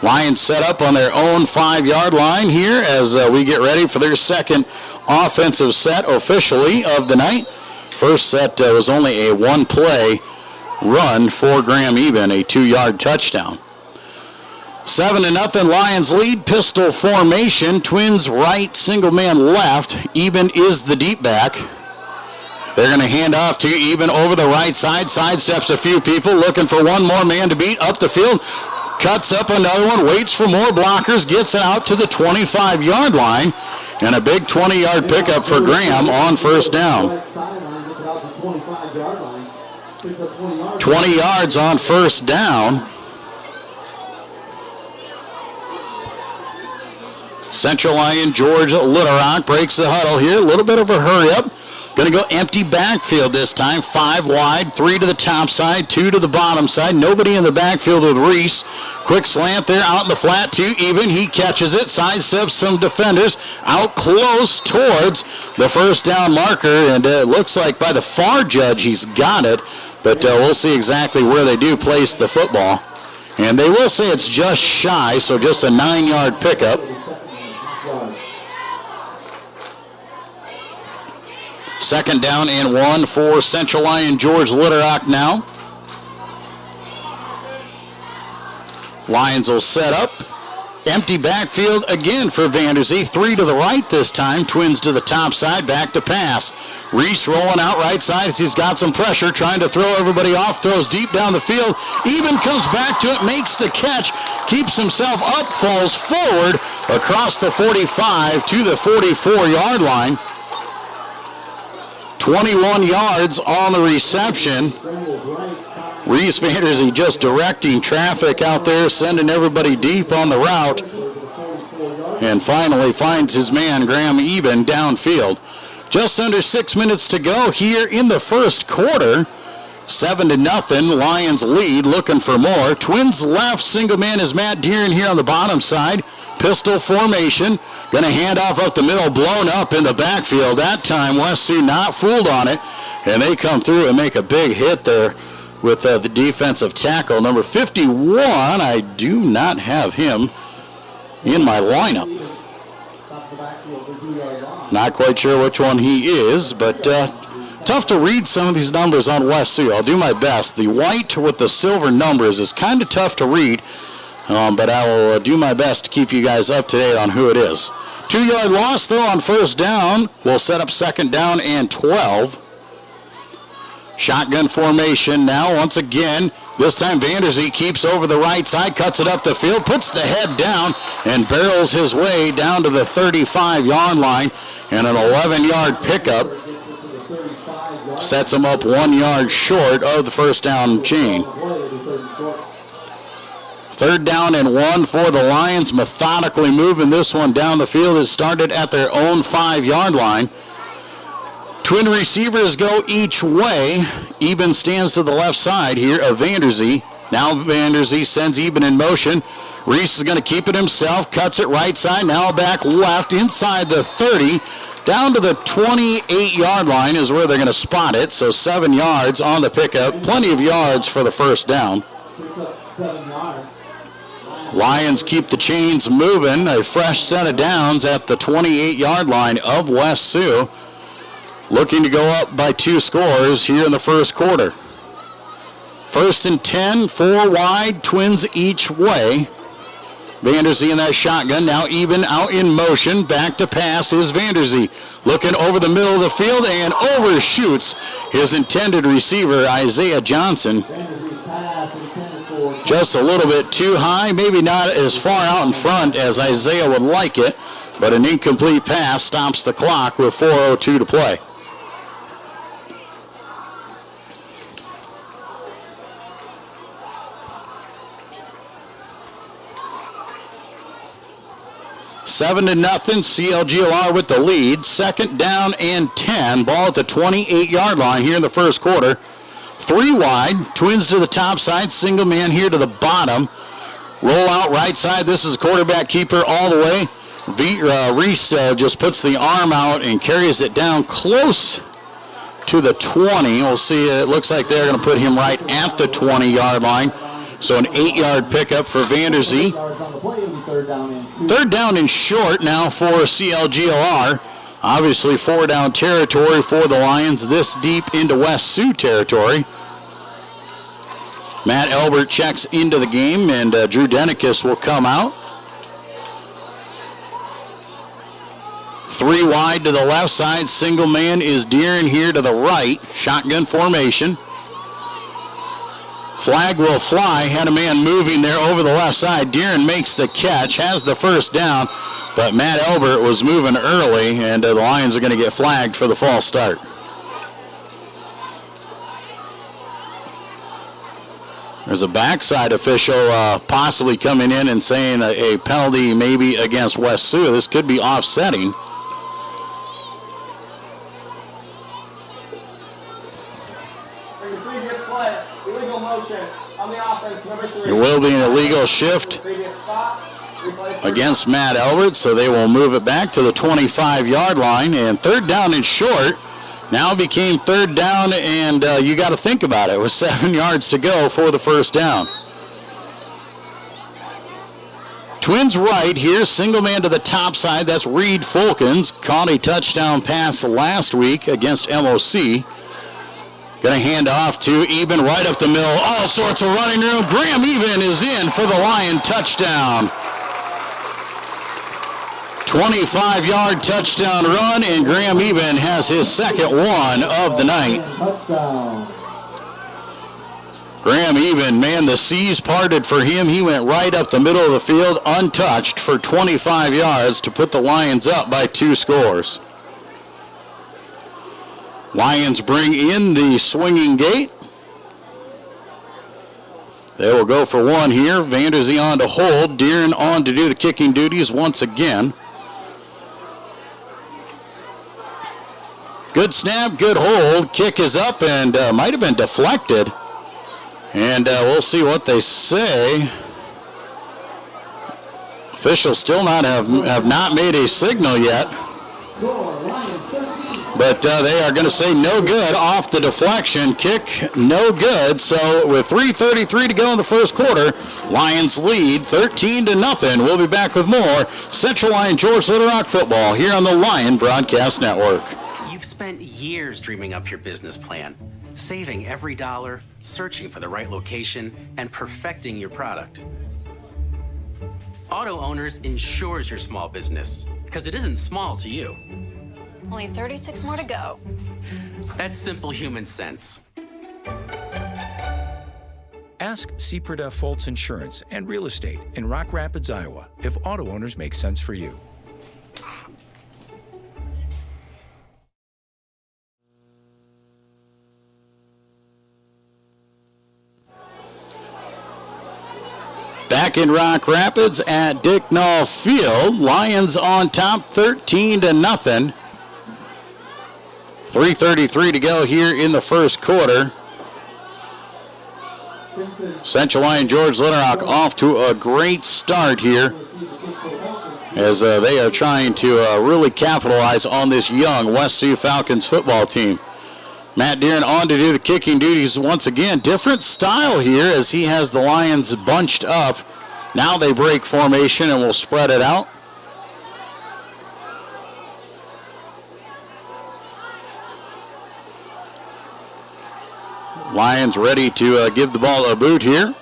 Lions set up on their own 5-yard line here as we get ready for their second offensive set officially of the night. First set was only a 1-play run for Graham Eben, a 2-yard touchdown. 7-0 Lions lead. Pistol formation. Twins right, single man left. Eben is the deep back. They're going to hand off to Eben over the right side. Sidesteps a few people, looking for one more man to beat up the field. cuts up another one, waits for more blockers, gets it out to the 25-yard line, and a big 20-yard pickup for Graham on first down. 20 yards on first down. Central Lyon George Littlerock breaks the huddle here. A little bit of a hurry up. Going to go empty backfield this time. 5 wide, 3 to the top side, 2 to the bottom side. Nobody in the backfield with Reese. Quick slant there out in the flat, 2 even. He catches it, sidesteps some defenders out close towards the first down marker. And it looks like by the far judge he's got it. But we'll see exactly where they do place the football. And they will say it's just shy, so just a 9-yard pickup. Second down and 1 for Central Lyon George Littlerock now. Lions will set up. Empty backfield again for Vanderzee. 3 to the right this time. Twins to the top side. Back to pass. Reese rolling out right side as he's got some pressure. Trying to throw everybody off. Throws deep down the field. Even comes back to it. Makes the catch. Keeps himself up. Falls forward across the 45 to the 44-yard line. 21 yards on the reception. Reese Vanderzee just directing traffic out there, sending everybody deep on the route. And finally finds his man, Graham Eben, downfield. Just under 6 minutes to go here in the first quarter. 7-0, Lions lead, looking for more. Twins left, single man is Matt Deeren here on the bottom side. Pistol formation. Going to hand off up the middle, blown up in the backfield. That time, West Sioux not fooled on it, and they come through and make a big hit there with the defensive tackle. Number 51, I do not have him in my lineup. Not quite sure which one he is, but tough to read some of these numbers on West Sioux. I'll do my best. The white with the silver numbers is kind of tough to read. But I will do my best to keep you guys up to date on who it is. 2-yard loss, though, on first down. We'll set up second down and 12. Shotgun formation now once again. This time Vanderzee keeps over the right side, cuts it up the field, puts the head down, and barrels his way down to the 35-yard line. And an 11-yard pickup sets him up 1 yard short of the first down chain. Third down and 1 for the Lions, methodically moving this one down the field. It started at their own 5-yard line. Twin receivers go each way. Eben stands to the left side here of Vanderzee. Now Vanderzee sends Eben in motion. Reese is going to keep it himself, cuts it right side, now back left, inside the 30, down to the 28-yard line is where they're going to spot it. So 7 yards on the pickup, plenty of yards for the first down. Lions keep the chains moving. A fresh set of downs at the 28-yard line of West Sioux. Looking to go up by 2 scores here in the first quarter. First and 10, 4 wide, Twins each way. Vanderzee in that shotgun. Now Eben out in motion. Back to pass is Vanderzee. Looking over the middle of the field and overshoots his intended receiver, Isaiah Johnson. Just a little bit too high, maybe not as far out in front as Isaiah would like it, but an incomplete pass stops the clock with 4:02 to play. Seven to nothing, CLGLR with the lead. Second down and 10, ball at the 28-yard line here in the first quarter. 3 wide, Twins to the top side, single man here to the bottom. Roll out right side, this is quarterback keeper all the way. Reese just puts the arm out and carries it down close to the 20. We'll see, it looks like they're going to put him right at the 20-yard line. So an 8-yard pickup for Vanderzee. Third down and short now for CLGLR. Obviously 4-down territory for the Lions this deep into West Sioux territory. Matt Elbert checks into the game, and Drew Denikis will come out. 3 wide to the left side. Single man is Deeren here to the right. Shotgun formation. Flag will fly. Had a man moving there over the left side. Deeren makes the catch, has the first down, but Matt Elbert was moving early, and the Lions are going to get flagged for the false start. There's a backside official possibly coming in and saying a penalty maybe against West Sioux. This could be offsetting. There will be an illegal shift against Matt Elbert, so they will move it back to the 25-yard line. And third down and short now became third down, and you got to think about it. It was 7 yards to go for the first down. Twins right here, single man to the top side. That's Reed Fulkins. Caught a touchdown pass last week against MOC. Going to hand off to Eben right up the middle. All sorts of running room. Graham Eben is in for the Lion touchdown. 25-yard touchdown run, and Graham Eben has his second one of the night. Graham Eben, man, the seas parted for him. He went right up the middle of the field untouched for 25 yards to put the Lions up by 2 scores. Lions bring in the swinging gate. They will go for one here. Vanderzee on to hold. Deeren on to do the kicking duties once again. Good snap, good hold. Kick is up and might have been deflected. And we'll see what they say. Officials still have not made a signal yet. But they are going to say no good off the deflection. Kick no good. So with 3:33 to go in the first quarter, Lions lead 13-0. We'll be back with more Central Lyon George Little Rock football here on the Lion Broadcast Network. You've spent years dreaming up your business plan, saving every dollar, searching for the right location, and perfecting your product. Auto Owners insures your small business, because it isn't small to you. Only 36 more to go. That's simple human sense. Ask Seaperda Foltz Insurance and Real Estate in Rock Rapids, Iowa, if Auto Owners make sense for you. Back in Rock Rapids at Dicknall Field, Lions on top 13-0. 3:33 to go here in the first quarter. Central Lyon George Little Rock off to a great start here as they are trying to really capitalize on this young West Sioux Falcons football team. Matt Deeren on to do the kicking duties once again. Different style here as he has the Lions bunched up. Now they break formation and will spread it out. Lions ready to give the ball a boot here.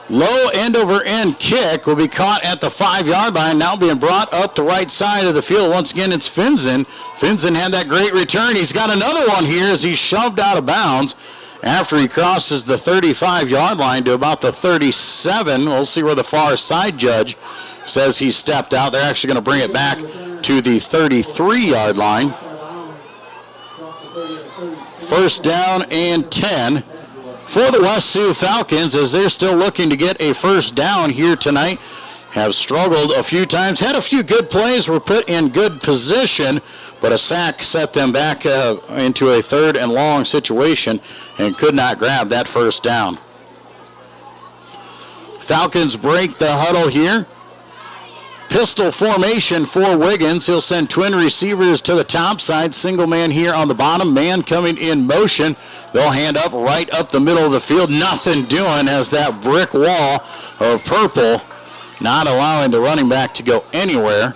Low end-over-end kick will be caught at the 5-yard line. Now being brought up the right side of the field. Once again, it's Finzen. Finzen had that great return. He's got another one here as he's shoved out of bounds after he crosses the 35-yard line to about the 37. We'll see where the far side judge says he stepped out. They're actually going to bring it back to the 33-yard line. First down and 10 for the West Sioux Falcons as they're still looking to get a first down here tonight. Have struggled a few times, had a few good plays, were put in good position, but a sack set them back into a third and long situation and could not grab that first down. Falcons break the huddle here. Pistol formation for Wiggins. He'll send twin receivers to the top side. Single man here on the bottom. Man coming in motion. They'll hand up right up the middle of the field. Nothing doing as that brick wall of purple not allowing the running back to go anywhere.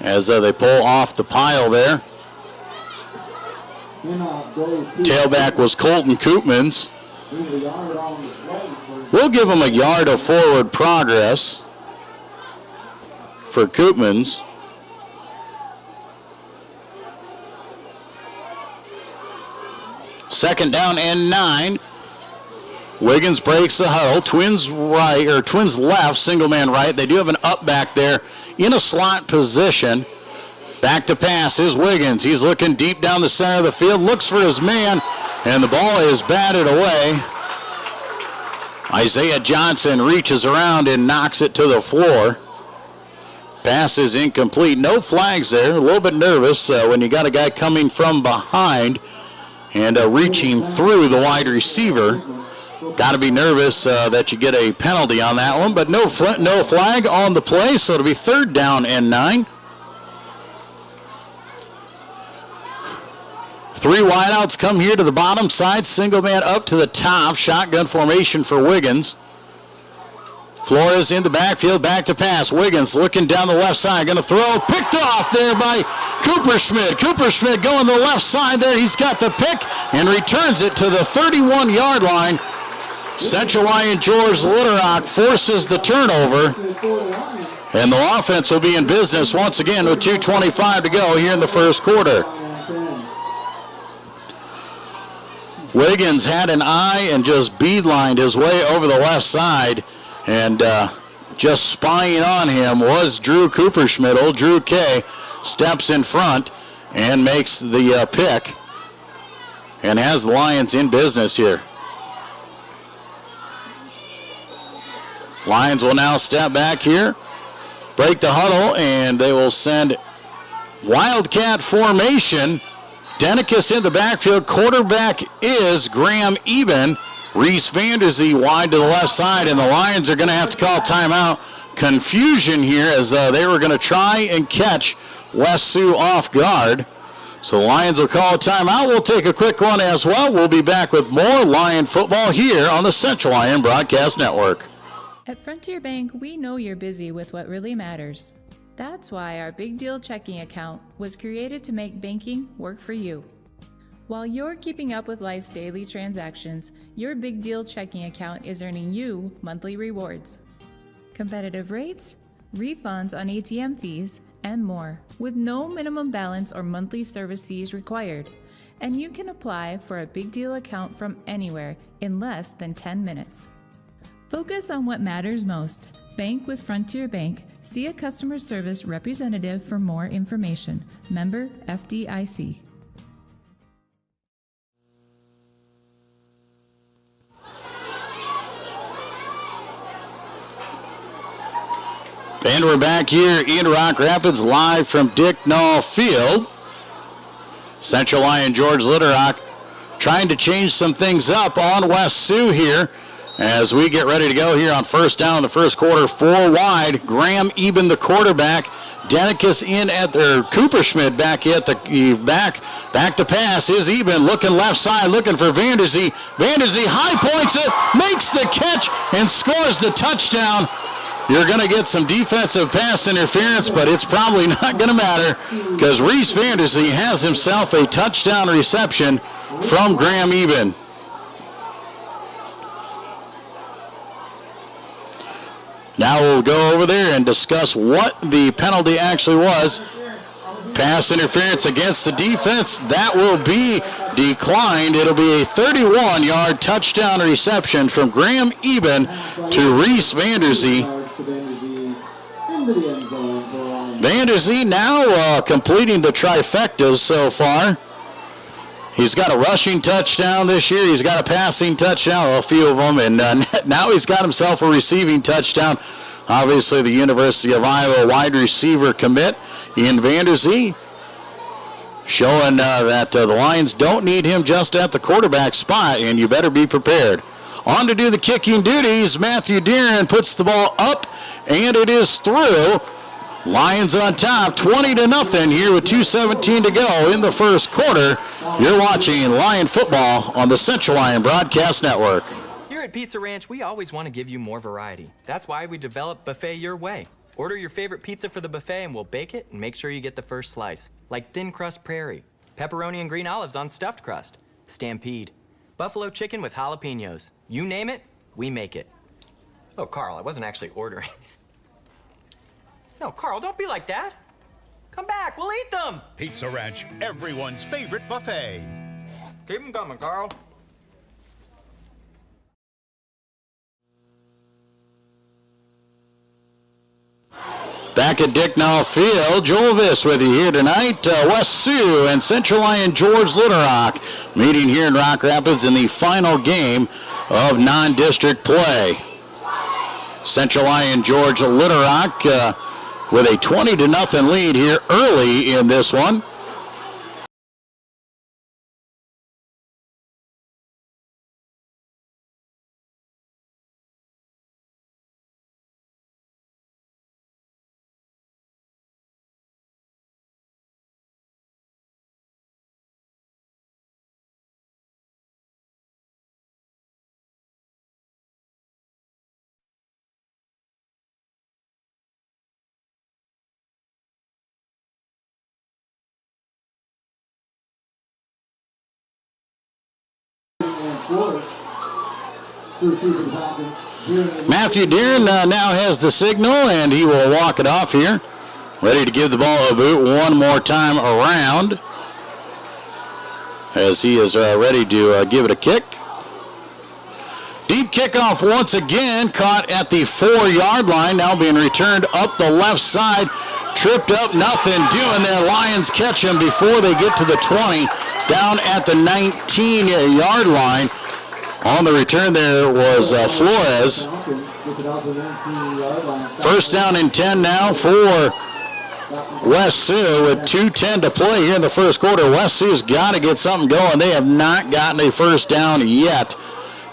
As they pull off the pile there. Tailback was Colton Koopmans. We'll give him a yard of forward progress for Koopmans. 2nd down and 9. Wiggins breaks the huddle. Twins left, single man right. They do have an up back there in a slot position. Back to pass is Wiggins. He's looking deep down the center of the field, looks for his man, and the ball is batted away. Isaiah Johnson reaches around and knocks it to the floor. Pass is incomplete. No flags there. A little bit nervous when you got a guy coming from behind and reaching through the wide receiver. Got to be nervous that you get a penalty on that one, but no flag on the play, so it'll be 3rd down and 9. 3 wideouts come here to the bottom side. Single man up to the top. Shotgun formation for Wiggins. Flores in the backfield, back to pass. Wiggins looking down the left side, going to throw. Picked off there by Cooper Schmidt. Cooper Schmidt going to the left side there. He's got the pick and returns it to the 31-yard line. Central Lyon George Litterock forces the turnover. And the offense will be in business once again with 2:25 to go here in the first quarter. Wiggins had an eye and just beelined his way over the left side, and just spying on him was Drew Cooperschmidt. Old Drew K steps in front and makes the pick and has the Lions in business here. Lions will now step back here, break the huddle, and they will send Wildcat formation. Denikus in the backfield. Quarterback is Graham Eben. Reese Vanderzee wide to the left side, and the Lions are going to have to call timeout. Confusion here as they were going to try and catch West Sioux off guard. So the Lions will call a timeout. We'll take a quick one as well. We'll be back with more Lion football here on the Central Lyon Broadcast Network. At Frontier Bank, we know you're busy with what really matters. That's why our Big Deal checking account was created to make banking work for you. While you're keeping up with life's daily transactions, your Big Deal checking account is earning you monthly rewards. Competitive rates, refunds on ATM fees, and more, with no minimum balance or monthly service fees required. And you can apply for a Big Deal account from anywhere in less than 10 minutes. Focus on what matters most. Bank with Frontier Bank. See a customer service representative for more information. Member FDIC. And we're back here in Rock Rapids, live from Dick Knoll Field. Central Lyon George Litterock trying to change some things up on West Sioux here as we get ready to go here on first down in the first quarter. 4 wide. Graham Eben, the quarterback. Denikus in at the Cooperschmidt back at the back to pass is Eben looking left side, looking for Vanderzee. Vanderzee high points it, makes the catch, and scores the touchdown. You're going to get some defensive pass interference, but it's probably not going to matter because Reese Vanderzee has himself a touchdown reception from Graham Eben. Now we'll go over there and discuss what the penalty actually was. Pass interference against the defense. That will be declined. It'll be a 31-yard touchdown reception from Graham Eben to Reese Vanderzee. Vanderzee now completing the trifectas so far. He's got a rushing touchdown this year. He's got a passing touchdown, a few of them, and now he's got himself a receiving touchdown. Obviously, the University of Iowa wide receiver commit in Vanderzee, showing that the Lions don't need him just at the quarterback spot, and you better be prepared. On to do the kicking duties, Matthew Deeren puts the ball up, and it is through. Lions on top, 20-0 here with 2:17 to go in the first quarter. You're watching Lion football on the Central Lyon Broadcast Network. Here at Pizza Ranch, we always want to give you more variety. That's why we developed Buffet Your Way. Order your favorite pizza for the buffet and we'll bake it and make sure you get the first slice. Like thin crust prairie, pepperoni and green olives on stuffed crust, stampede, buffalo chicken with jalapenos. You name it, we make it. Oh, Carl, I wasn't actually ordering. No, Carl, don't be like that. Come back, we'll eat them. Pizza Ranch, everyone's favorite buffet. Keep them coming, Carl. Back at Dicknall Field, Joel Viss with you here tonight. West Sioux and Central Lyon George Little Rock meeting here in Rock Rapids in the final game of non-district play. Central Lyon George Little Rock with a 20-0 lead here early in this one. Matthew Deeren now has the signal, and he will walk it off here. Ready to give the ball a boot one more time around as he is ready to give it a kick. Deep kickoff once again, caught at the 4-yard line, now being returned up the left side. Tripped up, nothing doing there. Lions catch him before they get to the 20, down at the 19-yard line. On the return there was Flores. First down and 10 now for West Sioux with 2:10 to play here in the first quarter. West Sioux's got to get something going. They have not gotten a first down yet.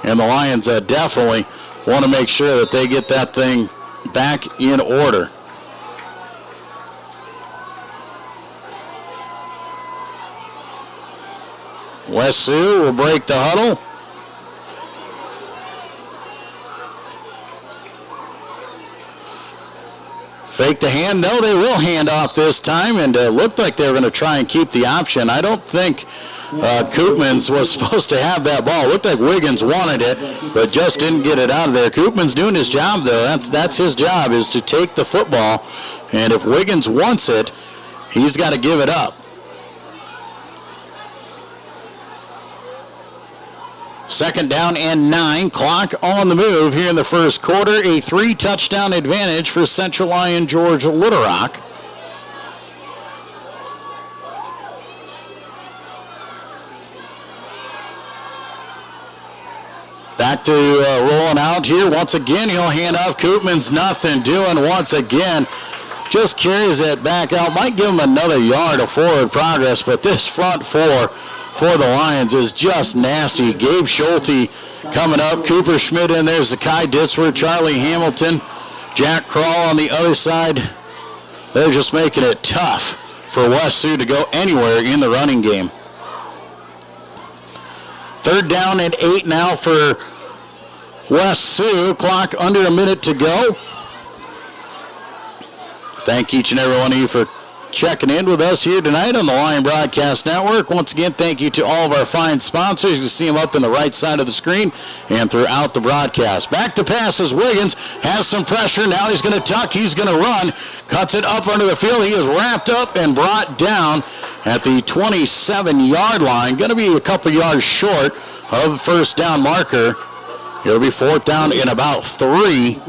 And the Lions definitely want to make sure that they get that thing back in order. West Sioux will break the huddle. Fake the hand. No, they will hand off this time, and looked like they were going to try and keep the option. I don't think Koopmans was supposed to have that ball. Looked like Wiggins wanted it, but just didn't get it out of there. Koopmans doing his job, though. That's his job, is to take the football, and if Wiggins wants it, he's got to give it up. Second down and 9. Clock on the move here in the first quarter. A 3-touchdown advantage for Central Lyon George Little Rock. Back to rolling out here. Once again, he'll hand off. Koopmans nothing doing once again. Just carries it back out. Might give him another yard of forward progress, but this front four for the Lions is just nasty. Gabe Schulte coming up. Cooper Schmidt in there. Zakai Ditzwer, Charlie Hamilton, Jack Krall on the other side. They're just making it tough for West Sioux to go anywhere in the running game. Third down and 8 now for West Sioux. Clock under a minute to go. Thank each and every one of you for checking in with us here tonight on the Lion Broadcast Network. Once again, thank you to all of our fine sponsors. You can see them up in the right side of the screen and throughout the broadcast. Back to pass as Wiggins has some pressure. Now he's going to tuck. He's going to run. Cuts it up under the field. He is wrapped up and brought down at the 27-yard line. Going to be a couple yards short of the first down marker. It'll be fourth down in about 3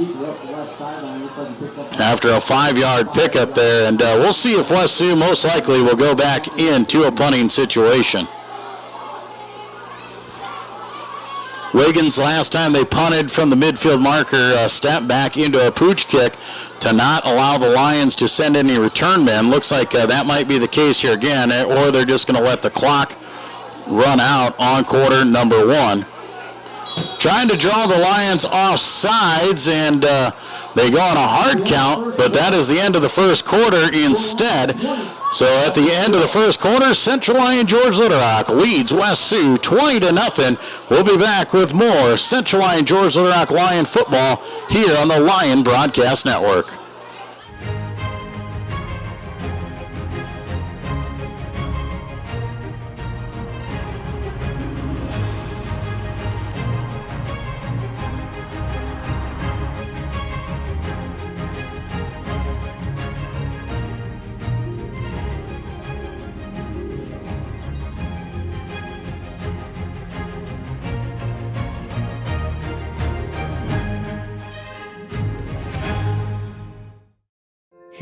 after a 5-yard pickup there. And we'll see if West Sioux most likely will go back into a punting situation. Wiggins, last time they punted from the midfield marker, stepped back into a pooch kick to not allow the Lions to send any return men. Looks like that might be the case here again, or they're just going to let the clock run out on quarter number 1. Trying to draw the Lions off sides, and they go on a hard count, but that is the end of the first quarter instead. So at the end of the first quarter, Central Lyon George Little Rock leads West Sioux 20-0. We'll be back with more Central Lyon George Little Rock Lion football here on the Lion Broadcast Network.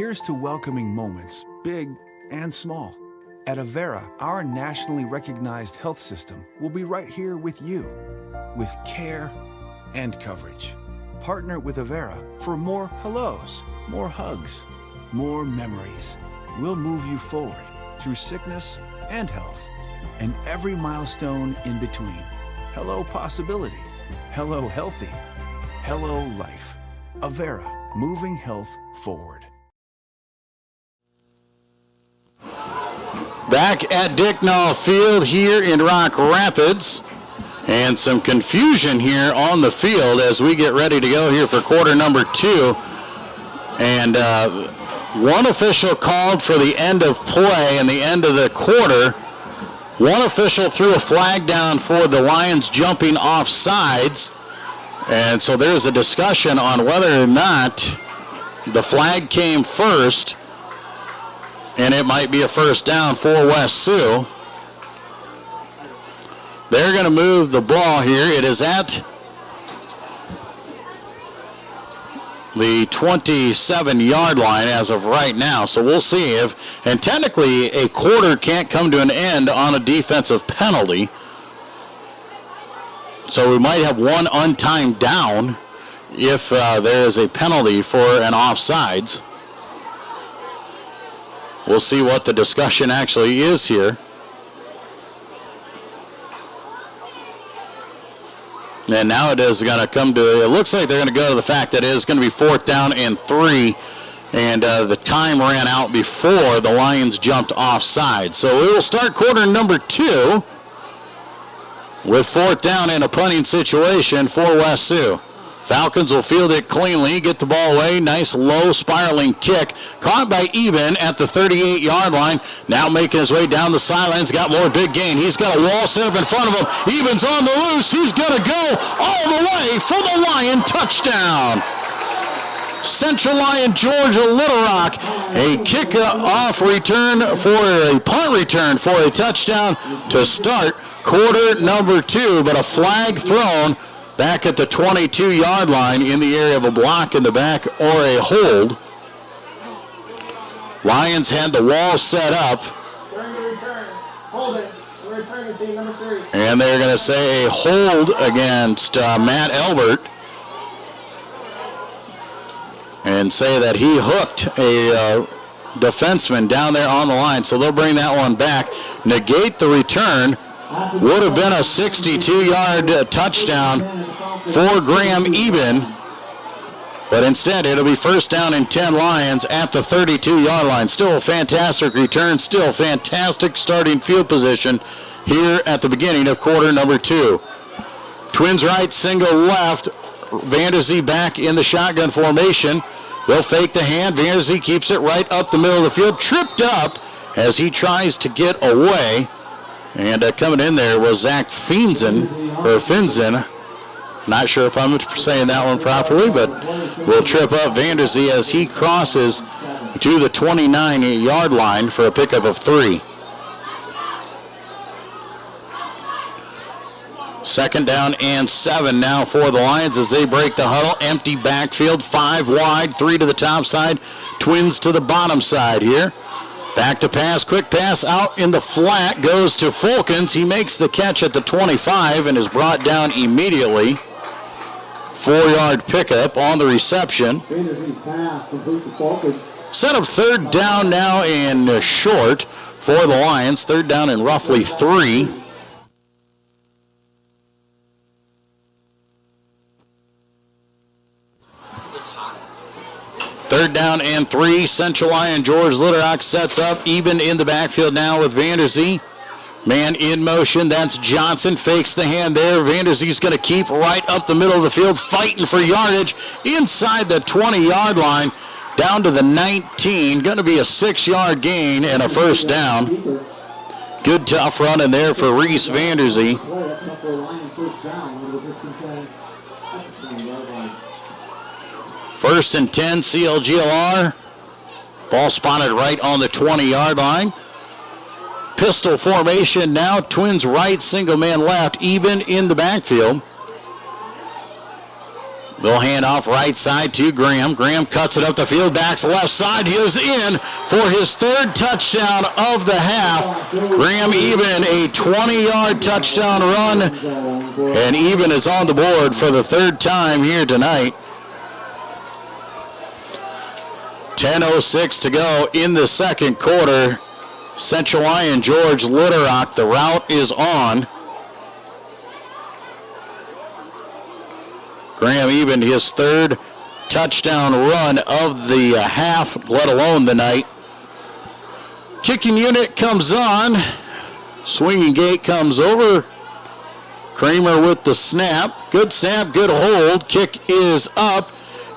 Here's to welcoming moments, big and small. At Avera, our nationally recognized health system will be right here with you, with care and coverage. Partner with Avera for more hellos, more hugs, more memories. We'll move you forward through sickness and health, and every milestone in between. Hello possibility, hello healthy, hello life. Avera, moving health forward. Back at Dicknall Field here in Rock Rapids, and some confusion here on the field as we get ready to go here for quarter number 2. And one official called for the end of play and the end of the quarter. One official threw a flag down for the Lions jumping off sides. And so there's a discussion on whether or not the flag came first, and it might be a first down for West Sioux. They're going to move the ball here. It is at the 27-yard line as of right now. So we'll see if, and technically a quarter can't come to an end on a defensive penalty. So we might have one untimed down if there is a penalty for an offsides. We'll see what the discussion actually is here. And now it is going to come to, it looks like they're going to go to the fact that it is going to be 4th down and 3. And the time ran out before the Lions jumped offside. So we will start quarter number 2 with 4th down in a punting situation for West Sioux. Falcons will field it cleanly, get the ball away. Nice low spiraling kick. Caught by Eben at the 38-yard line. Now making his way down the sidelines. Got more big gain. He's got a wall set up in front of him. Eben's on the loose. He's going to go all the way for the Lion touchdown. Central Lyon, Georgia, Little Rock. A kick-off return for a punt return for a touchdown to start quarter number 2, but a flag thrown back at the 22-yard line in the area of a block in the back or a hold. Lions had the wall set up. And they're going to say a hold against Matt Elbert. And say that he hooked a defenseman down there on the line. So they'll bring that one back. Negate the return. Would have been a 62-yard touchdown for Graham Eben, but instead it'll be 1st down and 10 Lions at the 32-yard line. Still a fantastic return, still fantastic starting field position here at the beginning of quarter number 2. Twins right, single left. Vanderzee back in the shotgun formation. They'll fake the hand. Vanderzee keeps it right up the middle of the field. Tripped up as he tries to get away. And coming in there was Zach Finzen. Not sure if I'm saying that one properly, but will trip up Vanderzee as he crosses to the 29-yard line for a pickup of 3. 2nd down and 7 now for the Lions as they break the huddle. Empty backfield, 5 wide, 3 to the top side, Twins to the bottom side here. Back to pass, quick pass out in the flat, goes to Fulkins. He makes the catch at the 25 and is brought down immediately. 4-yard pickup on the reception. Set up 3rd down now and short for the Lions. 3rd down and roughly 3. Third down and 3. Central Lyon, George Little Rock sets up. Eben in the backfield now with Vanderzee. Man in motion. That's Johnson. Fakes the hand there. Vanderzee's going to keep right up the middle of the field, fighting for yardage inside the 20-yard line, down to the 19. Going to be a 6-yard gain and a 1st down. Good tough run in there for Reese Vanderzee. 1st and 10, CLGLR. Ball spotted right on the 20-yard line. Pistol formation now. Twins right, single man left. Eben in the backfield. They'll hand off right side to Graham. Graham cuts it up the field, backs left side. He is in for his third touchdown of the half. Graham Eben, a 20-yard touchdown run, and Eben is on the board for the third time here tonight. 10:06 to go in the second quarter. Central Lyon, George Litterock, the route is on. Graham Eben, his third touchdown run of the half, let alone the night. Kicking unit comes on. Swinging gate comes over. Kramer with the snap. Good snap, good hold. Kick is up,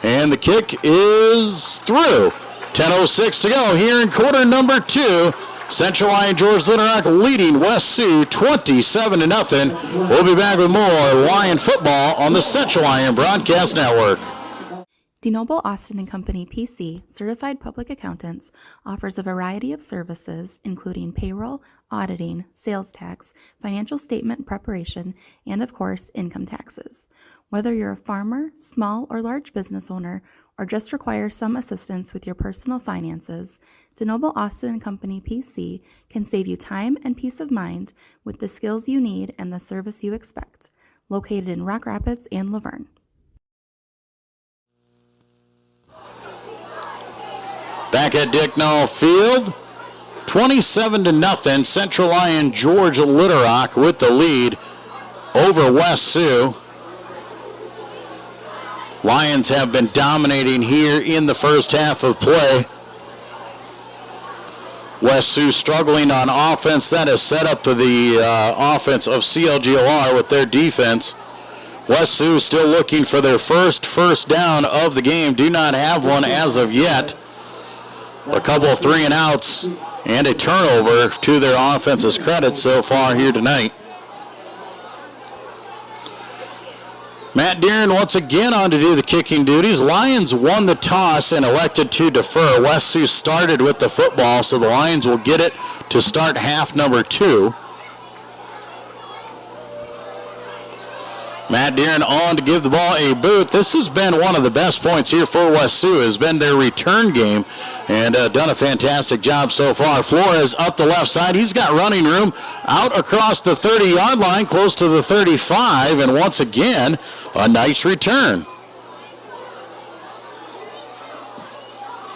and the kick is through. 10:06 to go here in quarter number 2. Central Lyon, George Litterock leading West Sioux 27-0. We'll be back with more Lion football on the Central Lyon Broadcast Network. DeNoble Austin & Company PC, certified public accountants, offers a variety of services including payroll, auditing, sales tax, financial statement preparation, and of course, income taxes. Whether you're a farmer, small or large business owner, or just require some assistance with your personal finances, DeNoble Austin & Company PC can save you time and peace of mind with the skills you need and the service you expect. Located in Rock Rapids and Laverne. Back at Dicknall Field, 27-0. Central Lyon, George Litterock with the lead over West Sioux. Lions have been dominating here in the first half of play. West Sioux struggling on offense. That is set up to the offense of CLGLR with their defense. West Sioux still looking for their first down of the game. Do not have one as of yet. A couple of 3-and-outs and a turnover to their offense's credit so far here tonight. Matt Deeren once again on to do the kicking duties. Lions won the toss and elected to defer. West Sioux started with the football, so the Lions will get it to start half number 2. Matt Deeren on to give the ball a boot. This has been one of the best points here for West Sioux, has been their return game, and done a fantastic job so far. Flores up the left side. He's got running room out across the 30-yard line, close to the 35, and once again, a nice return.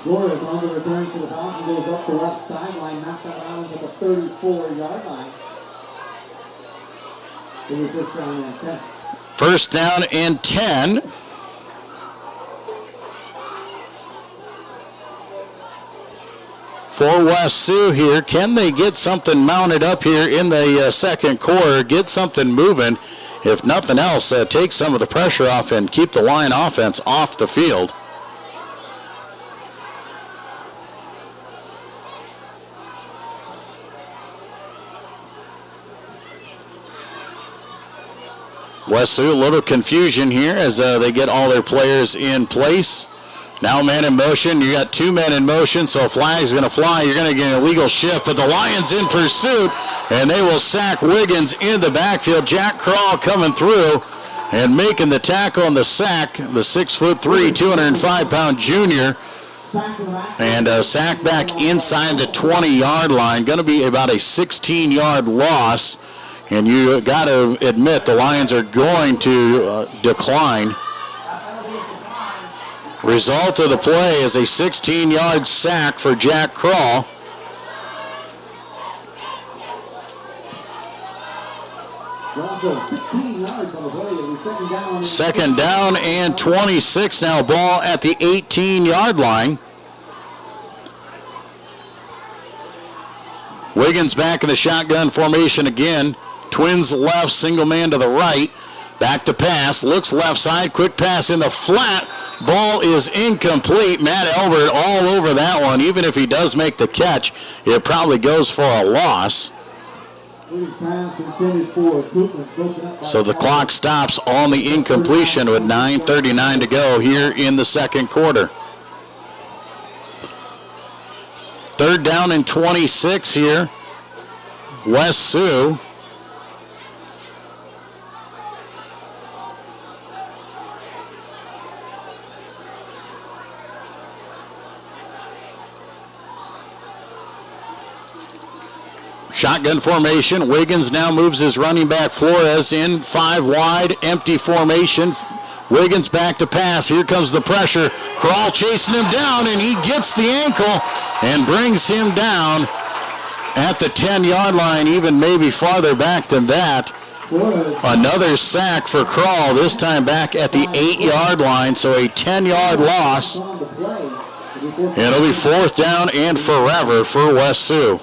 Flores on the return to the fountain, goes up the left sideline, knocked that out at the 34-yard line. It was just down at 10. First down and 10. For West Sioux here, can they get something mounted up here in the second quarter, get something moving? If nothing else, take some of the pressure off and keep the Lion offense off the field. West Sioux, a little confusion here as they get all their players in place. Now man in motion. You got 2 men in motion, so a flag's going to fly. You're going to get an illegal shift, but the Lions in pursuit, and they will sack Wiggins in the backfield. Jack Crawl coming through and making the tackle on the sack, the 6'3", 205-pound junior. And a sack back inside the 20-yard line. Going to be about a 16-yard loss. And you got to admit the Lions are going to decline. Result of the play is a 16-yard sack for Jack Crawl. Second down and 26 now. Ball at the 18-yard line. Wiggins back in the shotgun formation again. Twins left, single man to the right. Back to pass, looks left side, quick pass in the flat. Ball is incomplete. Matt Elbert all over that one. Even if he does make the catch, it probably goes for a loss. So the clock stops on the incompletion with 9:39 to go here in the second quarter. Third down and 26 here. West Sioux. Shotgun formation. Wiggins now moves his running back Flores in 5 wide, empty formation. Wiggins back to pass. Here comes the pressure. Crawl chasing him down, and he gets the ankle and brings him down at the 10-yard line, even maybe farther back than that. Another sack for Crawl, this time back at the 8-yard line, so a 10-yard loss. It'll be 4th down and forever for West Sioux.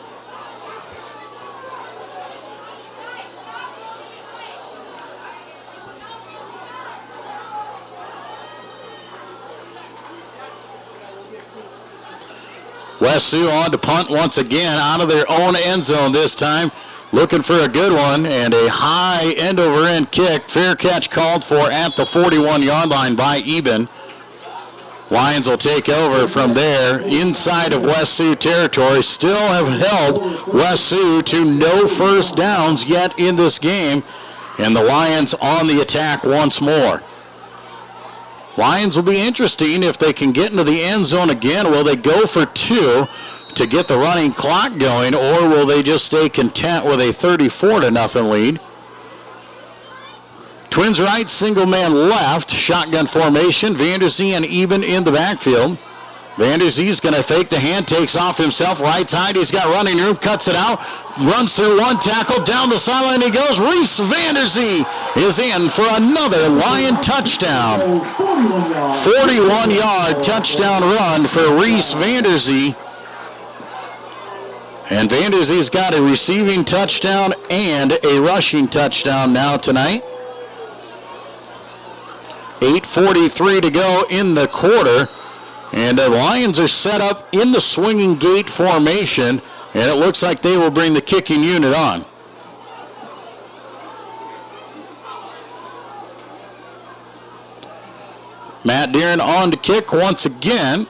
West Sioux on to punt once again out of their own end zone this time. Looking for a good one and a high end-over-end kick. Fair catch called for at the 41-yard line by Eben. Lions will take over from there inside of West Sioux territory. Still have held West Sioux to no first downs yet in this game. And the Lions on the attack once more. Lions will be interesting if they can get into the end zone again. Will they go for 2 to get the running clock going, or will they just stay content with a 34-0 lead? Twins right, single man left, shotgun formation. Vanderzee and Eben in the backfield. Vanderzee's going to fake the hand, takes off himself, right side. He's got running room, cuts it out, runs through one tackle, down the sideline he goes. Reese Vanderzee is in for another Lion touchdown. 41-yard touchdown run for Reese Vanderzee. And Vanderzee's got a receiving touchdown and a rushing touchdown now tonight. 8:43 to go in the quarter. And the Lions are set up in the swinging gate formation, and it looks like they will bring the kicking unit on. Matt Deeren on to kick once again.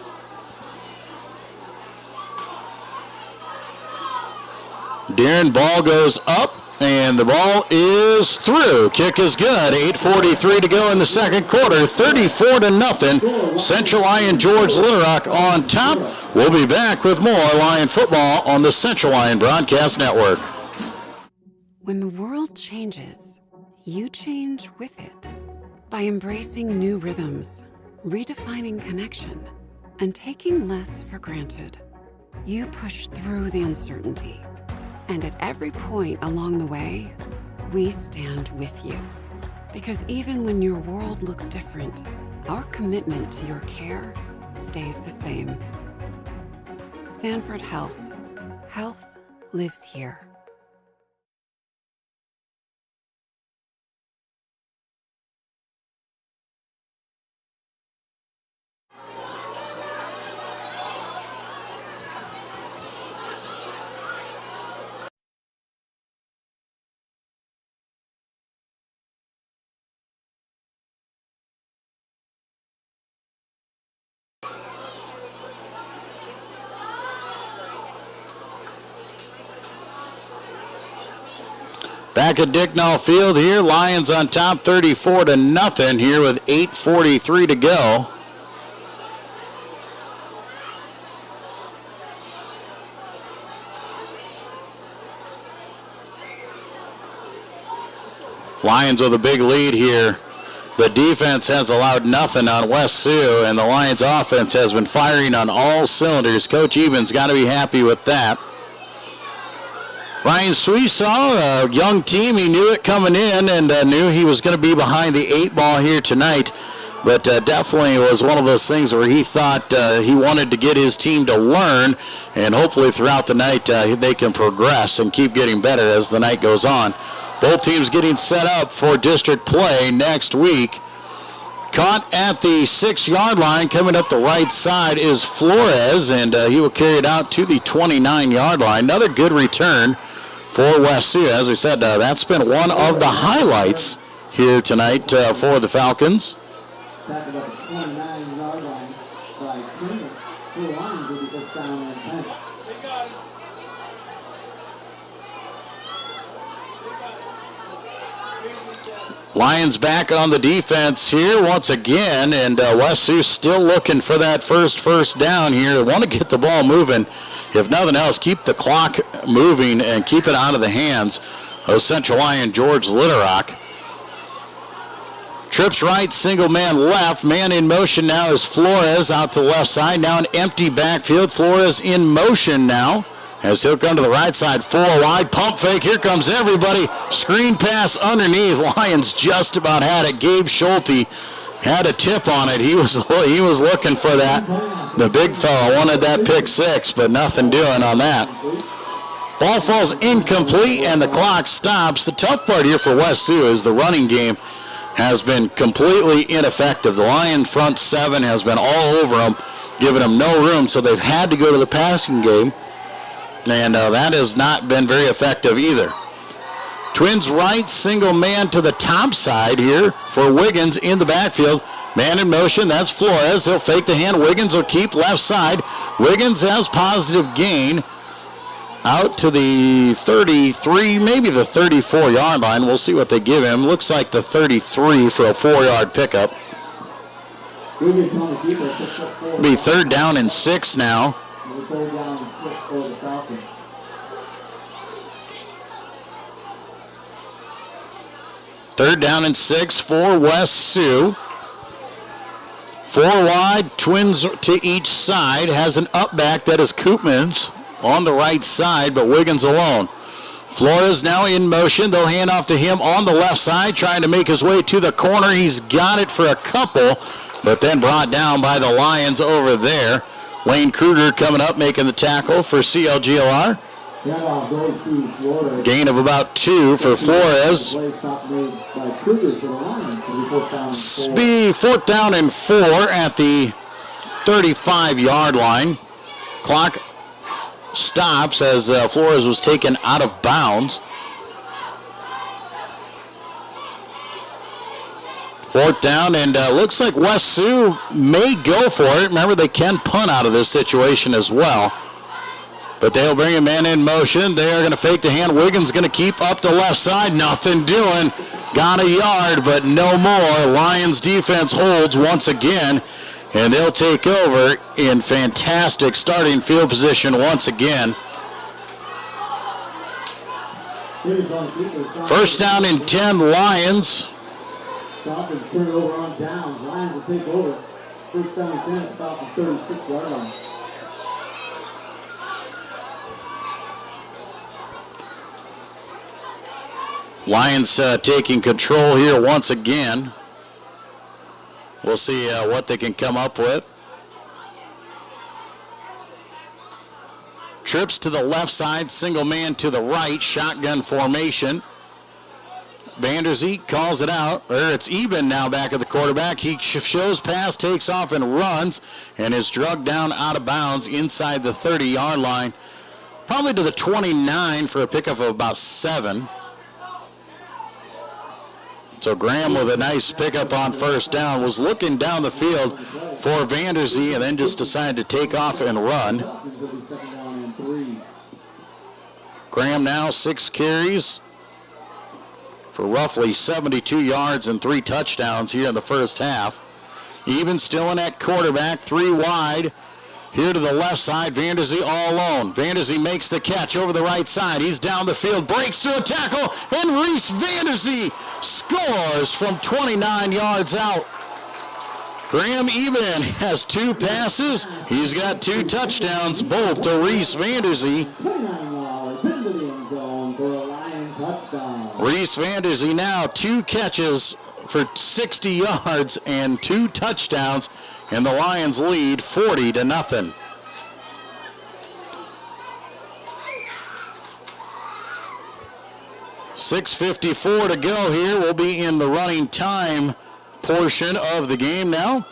Deeren, ball goes up, and the ball is through. Kick is good. 8:43 to go in the second quarter. 34-0. Central Lyon George Little Rock on top. We'll be back with more Lion football on the Central Lyon Broadcast Network. When the world changes, you change with it. By embracing new rhythms, redefining connection, and taking less for granted, you push through the uncertainty. And at every point along the way, we stand with you. Because even when your world looks different, our commitment to your care stays the same. Sanford Health. Health lives here. Back at Dicknall Field here, Lions on top 34-0 here with 8:43 to go. Lions with a big lead here. The defense has allowed nothing on West Sioux, and the Lions offense has been firing on all cylinders. Coach Eben's got to be happy with that. Ryan Sweet saw a young team. He knew it coming in and knew he was going to be behind the 8-ball here tonight. But definitely was one of those things where he thought he wanted to get his team to learn, and hopefully throughout the night they can progress and keep getting better as the night goes on. Both teams getting set up for district play next week. Caught at the 6-yard line, coming up the right side is Flores, and he will carry it out to the 29-yard line. Another good return for West Sioux. As we said, that's been one of the highlights here tonight for the Falcons. Back up the 29-yard line by Kramer. The Lions will be first down and 10. Lions back on the defense here once again, and West Sioux still looking for that first down here. They want to get the ball moving if nothing else, keep the clock moving and keep it out of the hands of Central Lyon George Litterock. Trips right, single man left. Man in motion now is Flores out to the left side. Now an empty backfield. Flores in motion now as he'll come to the right side. 4 wide. Pump fake. Here comes everybody. Screen pass underneath. Lions just about had it. Gabe Schulte had a tip on it. He was looking for that. The big fella wanted that pick 6, but nothing doing on that. Ball falls incomplete, and the clock stops. The tough part here for West Sioux is the running game has been completely ineffective. The Lion front 7 has been all over them, giving them no room, so they've had to go to the passing game, and that has not been very effective either. Twins right, single man to the top side here for Wiggins in the backfield. Man in motion, that's Flores. He'll fake the hand. Wiggins will keep left side. Wiggins has positive gain out to the 33, maybe the 34-yard line. We'll see what they give him. Looks like the 33 for a 4-yard pickup. Be 3rd down and 6 now. Third down and 6 for West Sioux. 4 wide, Twins to each side. Has an up back that is Koopmans on the right side, but Wiggins alone. Flores now in motion. They'll hand off to him on the left side, trying to make his way to the corner. He's got it for a couple, but then brought down by the Lions over there. Wayne Kruger coming up, making the tackle for CLGLR. Gain of about 2 for Flores. Be 4th down and 4 at the 35-yard line. Clock stops as Flores was taken out of bounds. 4th down, and looks like West Sioux may go for it. Remember, they can punt out of this situation as well. But they'll bring a man in motion. They are going to fake the hand. Wiggins going to keep up the left side. Nothing doing. Got a yard, but no more. Lions defense holds once again, and they'll take over in fantastic starting field position once again. 1st down and 10, Lions. Dolphins turn it over on downs. Lions will take over. 1st down and 10 at the Dolphins 36-yard line. Lions taking control here once again. We'll see what they can come up with. Trips to the left side, single man to the right, shotgun formation. Vanderzee calls it out. It's Eben now back at the quarterback. He shows pass, takes off, and runs, and is drugged down out of bounds inside the 30-yard line. Probably to the 29 for a pickup of about 7. So Graham with a nice pickup on 1st down. Was looking down the field for Vanderzee and then just decided to take off and run. Graham now 6 carries for roughly 72 yards and 3 touchdowns here in the first half. Even still in at quarterback, 3 wide. Here to the left side, Vanderzee all alone. Vanderzee makes the catch over the right side. He's down the field, breaks to a tackle, and Reese Vanderzee scores from 29 yards out. Graham Eben has 2 passes. He's got 2 touchdowns, both to Reese Vanderzee. Reese Vanderzee now 2 catches for 60 yards and 2 touchdowns. And the Lions lead 40-0. .6:54 to go here. We'll be in the running time portion of the game now.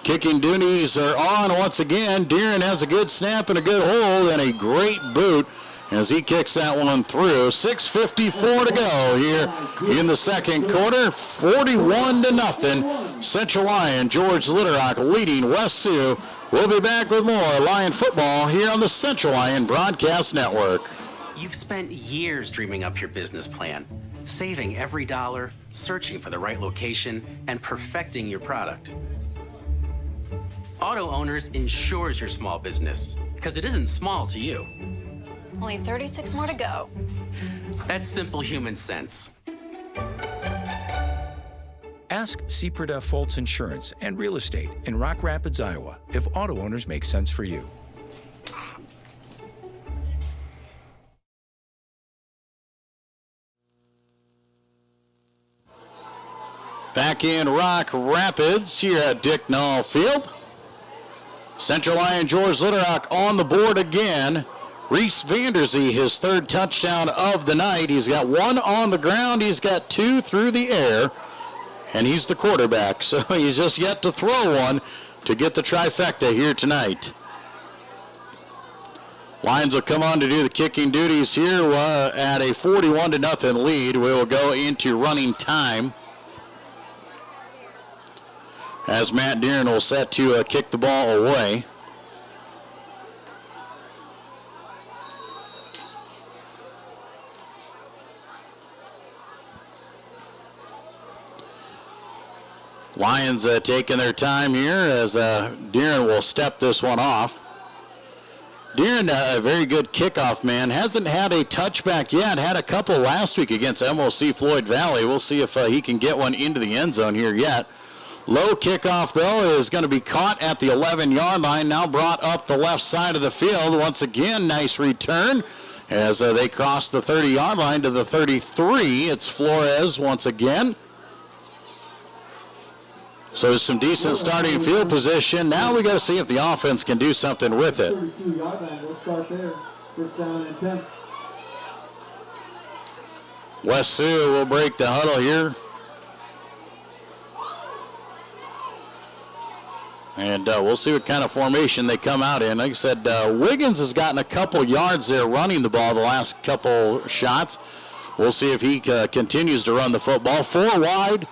Kicking duties are on once again. Deeren has a good snap and a good hold and a great boot as he kicks that one through. 6:54 to go here in the second quarter. 41-0. Central Lyon George Litterock leading West Sioux. We'll be back with more Lion football here on the Central Lyon Broadcast Network. You've spent years dreaming up your business plan, saving every dollar, searching for the right location, and perfecting your product. Auto Owners insures your small business because it isn't small to you. Only 36 more to go. That's simple human sense. Ask Seaperda Foltz Insurance and Real Estate in Rock Rapids, Iowa, if auto owners make sense for you. Back in Rock Rapids here at Dick Nall Field. Central Lyon George Litterock on the board again. Reese Vanderzee, his third touchdown of the night. He's got one on the ground. He's got two through the air. And he's the quarterback, so he's just yet to throw one to get the trifecta here tonight. Lions will come on to do the kicking duties here at a 41-0 lead. We will go into running time as Matt Deeren will set to kick the ball away. Lions taking their time here as Deeren will step this one off. Deeren, a very good kickoff man, hasn't had a touchback yet. Had a couple last week against MOC Floyd Valley. We'll see if he can get one into the end zone here yet. Low kickoff, though, is going to be caught at the 11-yard line, now brought up the left side of the field. Once again, nice return as they cross the 30-yard line to the 33. It's Flores once again. So some decent starting field position. Now we got to see if the offense can do something with it. 32-yard line, we'll start there. First down and 10. West Sioux will break the huddle here. And we'll see what kind of formation they come out in. Like I said, Wiggins has gotten a couple yards there running the ball the last couple shots. We'll see if he continues to run the football. 4 wide,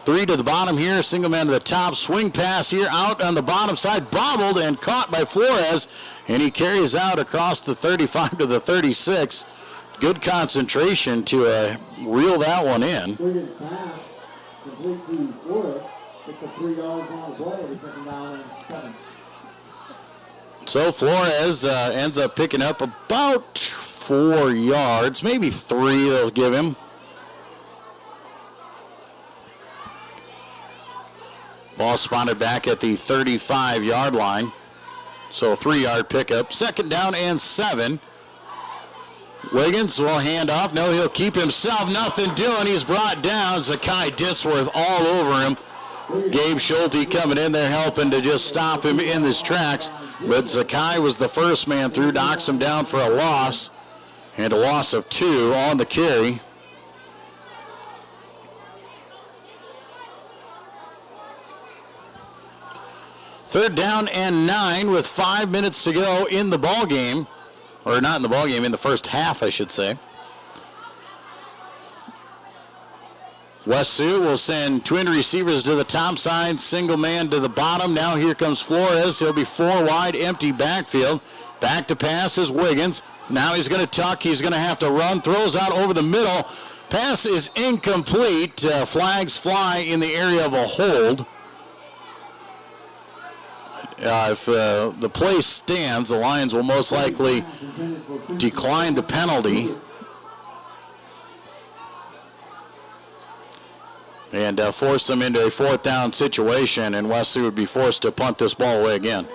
3 to the bottom here. Single man to the top. Swing pass here out on the bottom side. Bobbled and caught by Flores. And he carries out across the 35 to the 36. Good concentration to reel that one in. Wiggins pass, complete to Flores. It's a 3-yard on the play. It's second down and 7. So Flores ends up picking up about 4 yards, maybe 3 they'll give him. Ball spotted back at the 35-yard line. So a 3-yard pickup. Second down and 7. Wiggins will hand off. No, he'll keep himself. Nothing doing. He's brought down. Zakai Ditzworth all over him. Gabe Schulte coming in there helping to just stop him in his tracks. But Zakai was the first man through, knocks him down for a loss. And a loss of 2 on the carry. Third down and 9 with 5 minutes to go in the ball game. Or not in the ball game, in the first half, I should say. West Sioux will send twin receivers to the top side, single man to the bottom. Now here comes Flores. He'll be 4 wide, empty backfield. Back to pass is Wiggins. Now he's going to tuck. He's going to have to run. Throws out over the middle. Pass is incomplete. Flags fly in the area of a hold. If the play stands, the Lions will most likely decline the penalty. And force them into a 4th down situation, and West Sioux would be forced to punt this ball away again.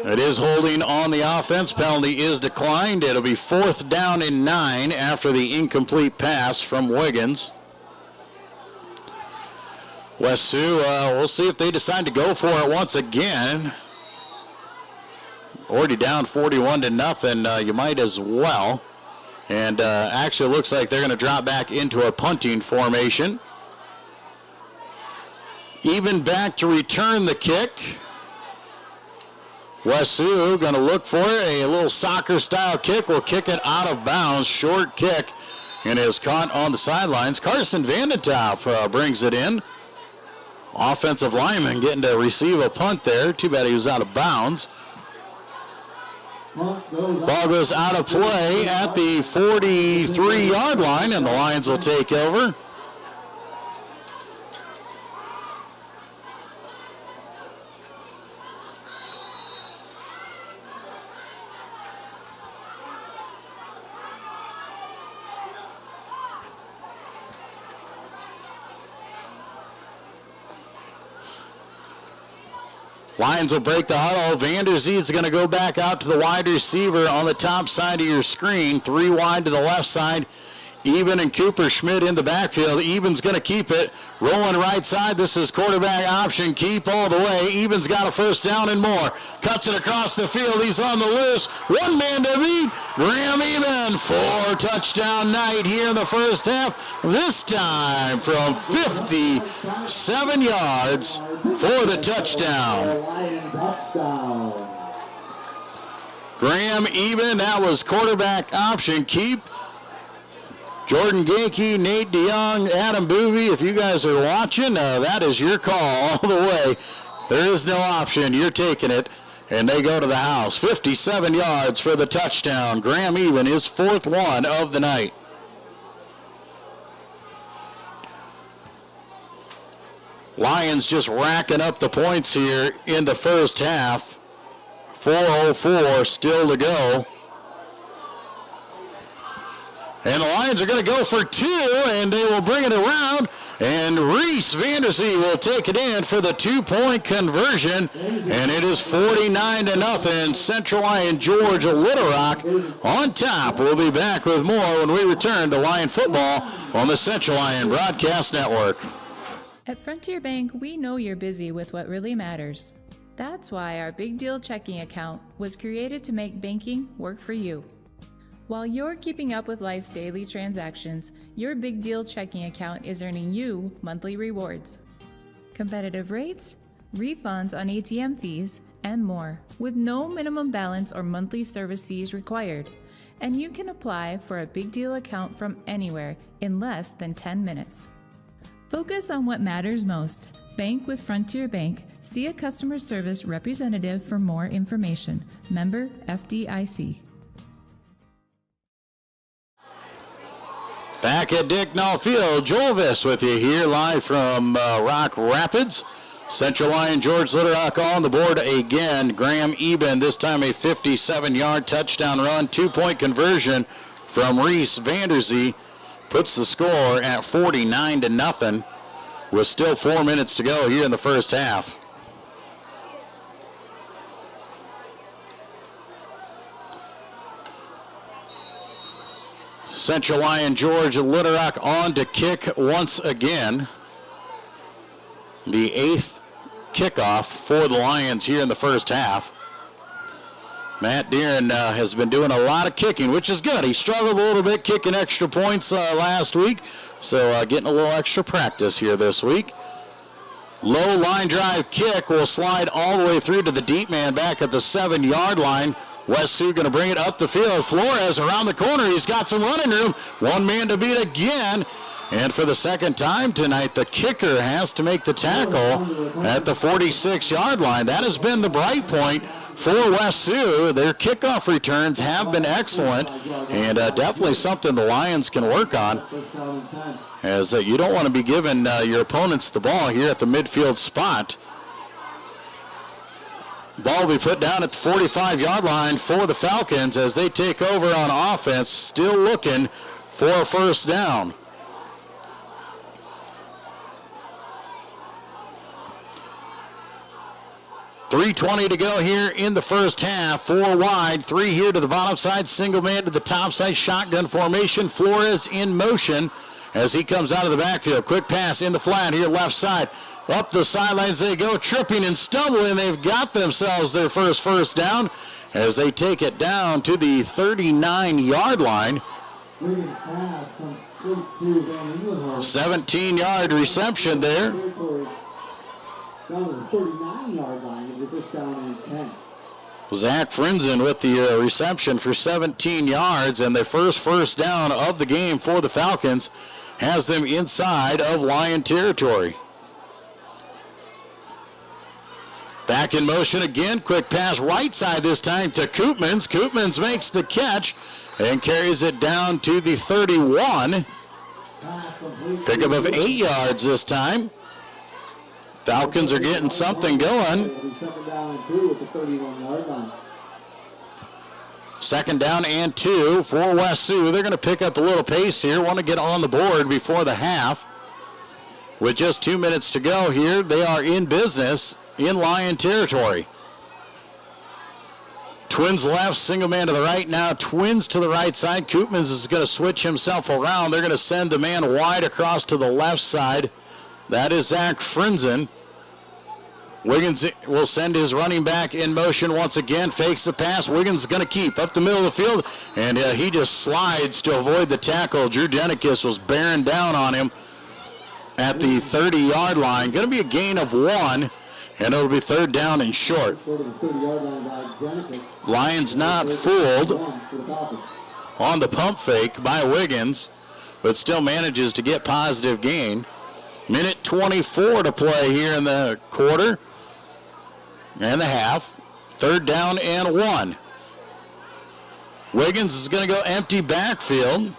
It is holding on the offense. Penalty is declined. It'll be 4th down and 9 after the incomplete pass from Wiggins. West Sioux, we'll see if they decide to go for it once again. Already down 41-0. You might as well. And actually looks like they're going to drop back into a punting formation. Even back to return the kick. West Sioux going to look for it. A little soccer-style kick. Will kick it out of bounds. Short kick. And is caught on the sidelines. Carson Vandentop brings it in. Offensive lineman getting to receive a punt there. Too bad he was out of bounds. Ball goes out of play at the 43-yard line, and the Lions will take over. Lions will break the huddle. Vanderzeed's going to go back out to the wide receiver on the top side of your screen. 3 wide to the left side. Eben and Cooper Schmidt in the backfield. Eben's going to keep it. Rolling right side. This is quarterback option. Keep all the way. Eben's got a first down and more. Cuts it across the field. He's on the loose. 1 man to beat. Graham Eben. 4 touchdown night here in the first half. This time from 57 yards for the touchdown. Graham Eben. That was quarterback option. Keep. Jordan Gankey, Nate DeYoung, Adam Boovey, if you guys are watching, that is your call all the way. There is no option. You're taking it, and they go to the house. 57 yards for the touchdown. Graham Eben, his 4th one of the night. Lions just racking up the points here in the first half. 4:04 still to go. And the Lions are going to go for 2, and they will bring it around. And Reese Vanderzee will take it in for the 2-point conversion. And it is 49-0. Central Lyon George Little Rock on top. We'll be back with more when we return to Lion football on the Central Lyon Broadcast Network. At Frontier Bank, we know you're busy with what really matters. That's why our Big Deal checking account was created to make banking work for you. While you're keeping up with life's daily transactions, your Big Deal checking account is earning you monthly rewards. Competitive rates, refunds on ATM fees, and more, with no minimum balance or monthly service fees required. And you can apply for a Big Deal account from anywhere in less than 10 minutes. Focus on what matters most. Bank with Frontier Bank. See a customer service representative for more information. Member FDIC. Back at Dicknall Field, Joel Viss with you here live from Rock Rapids. Central Lyon George Little Rock on the board again. Graham Eben, this time a 57-yard touchdown run. 2-point conversion from Reese Vanderzee puts the score at 49-0 with still 4 minutes to go here in the first half. Central Lyon George Little Rock on to kick once again. The 8th kickoff for the Lions here in the first half. Matt Deeren has been doing a lot of kicking, which is good. He struggled a little bit kicking extra points last week, so getting a little extra practice here this week. Low line drive kick will slide all the way through to the deep man back at the 7-yard line. West Sioux going to bring it up the field. Flores around the corner. He's got some running room. 1 man to beat again. And for the second time tonight, the kicker has to make the tackle at the 46-yard line. That has been the bright point for West Sioux. Their kickoff returns have been excellent, and definitely something the Lions can work on, as you don't want to be giving your opponents the ball here at the midfield spot. Ball will be put down at the 45-yard line for the Falcons as they take over on offense, still looking for a first down. .320 to go here in the first half. 4 wide, 3 here to the bottom side, single man to the top side, shotgun formation. Flores in motion as he comes out of the backfield. Quick pass in the flat here, left side. Up the sidelines they go, tripping and stumbling. They've got themselves their first down as they take it down to the 39-yard line. 17-yard reception there. Zach Frinzen with the reception for 17 yards, and their first down of the game for the Falcons has them inside of Lion territory. Back in motion again, quick pass right side this time to Koopmans. Koopmans makes the catch and carries it down to the 31. Pickup of 8 yards this time. Falcons are getting something going. Second down and 2 for West Sioux. They're going to pick up a little pace here. Want to get on the board before the half. With just 2 minutes to go here, they are in business in Lyon territory. Twins left, single man to the right now. Twins to the right side. Koopmans is going to switch himself around. They're going to send the man wide across to the left side. That is Zach Frinzen. Wiggins will send his running back in motion once again. Fakes the pass. Wiggins is going to keep up the middle of the field, and he just slides to avoid the tackle. Drew Denikis was bearing down on him at the 30-yard line. Going to be a gain of 1. And it'll be third down and short. Lions not fooled on the pump fake by Wiggins, but still manages to get positive gain. Minute 24 to play here in the quarter and the half. Third down and 1. Wiggins is going to go empty backfield.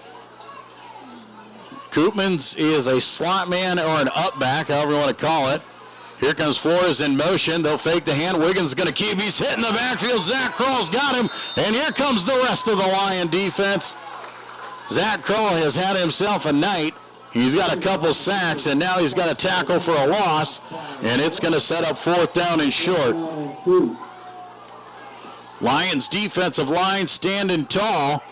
Koopmans is a slot man or an up back, however you want to call it. Here comes Flores in motion. They'll fake the hand. Wiggins is going to keep. He's hitting the backfield. Zach Kroll's got him. And here comes the rest of the Lion defense. Zach Kroll has had himself a night. He's got a couple sacks, and now he's got a tackle for a loss. And it's going to set up fourth down and short. Lions defensive line standing tall.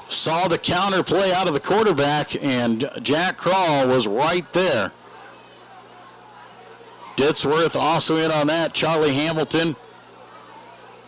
Saw the counter play out of the quarterback, and Jack Kroll was right there. Ditzworth also in on that. Charlie Hamilton.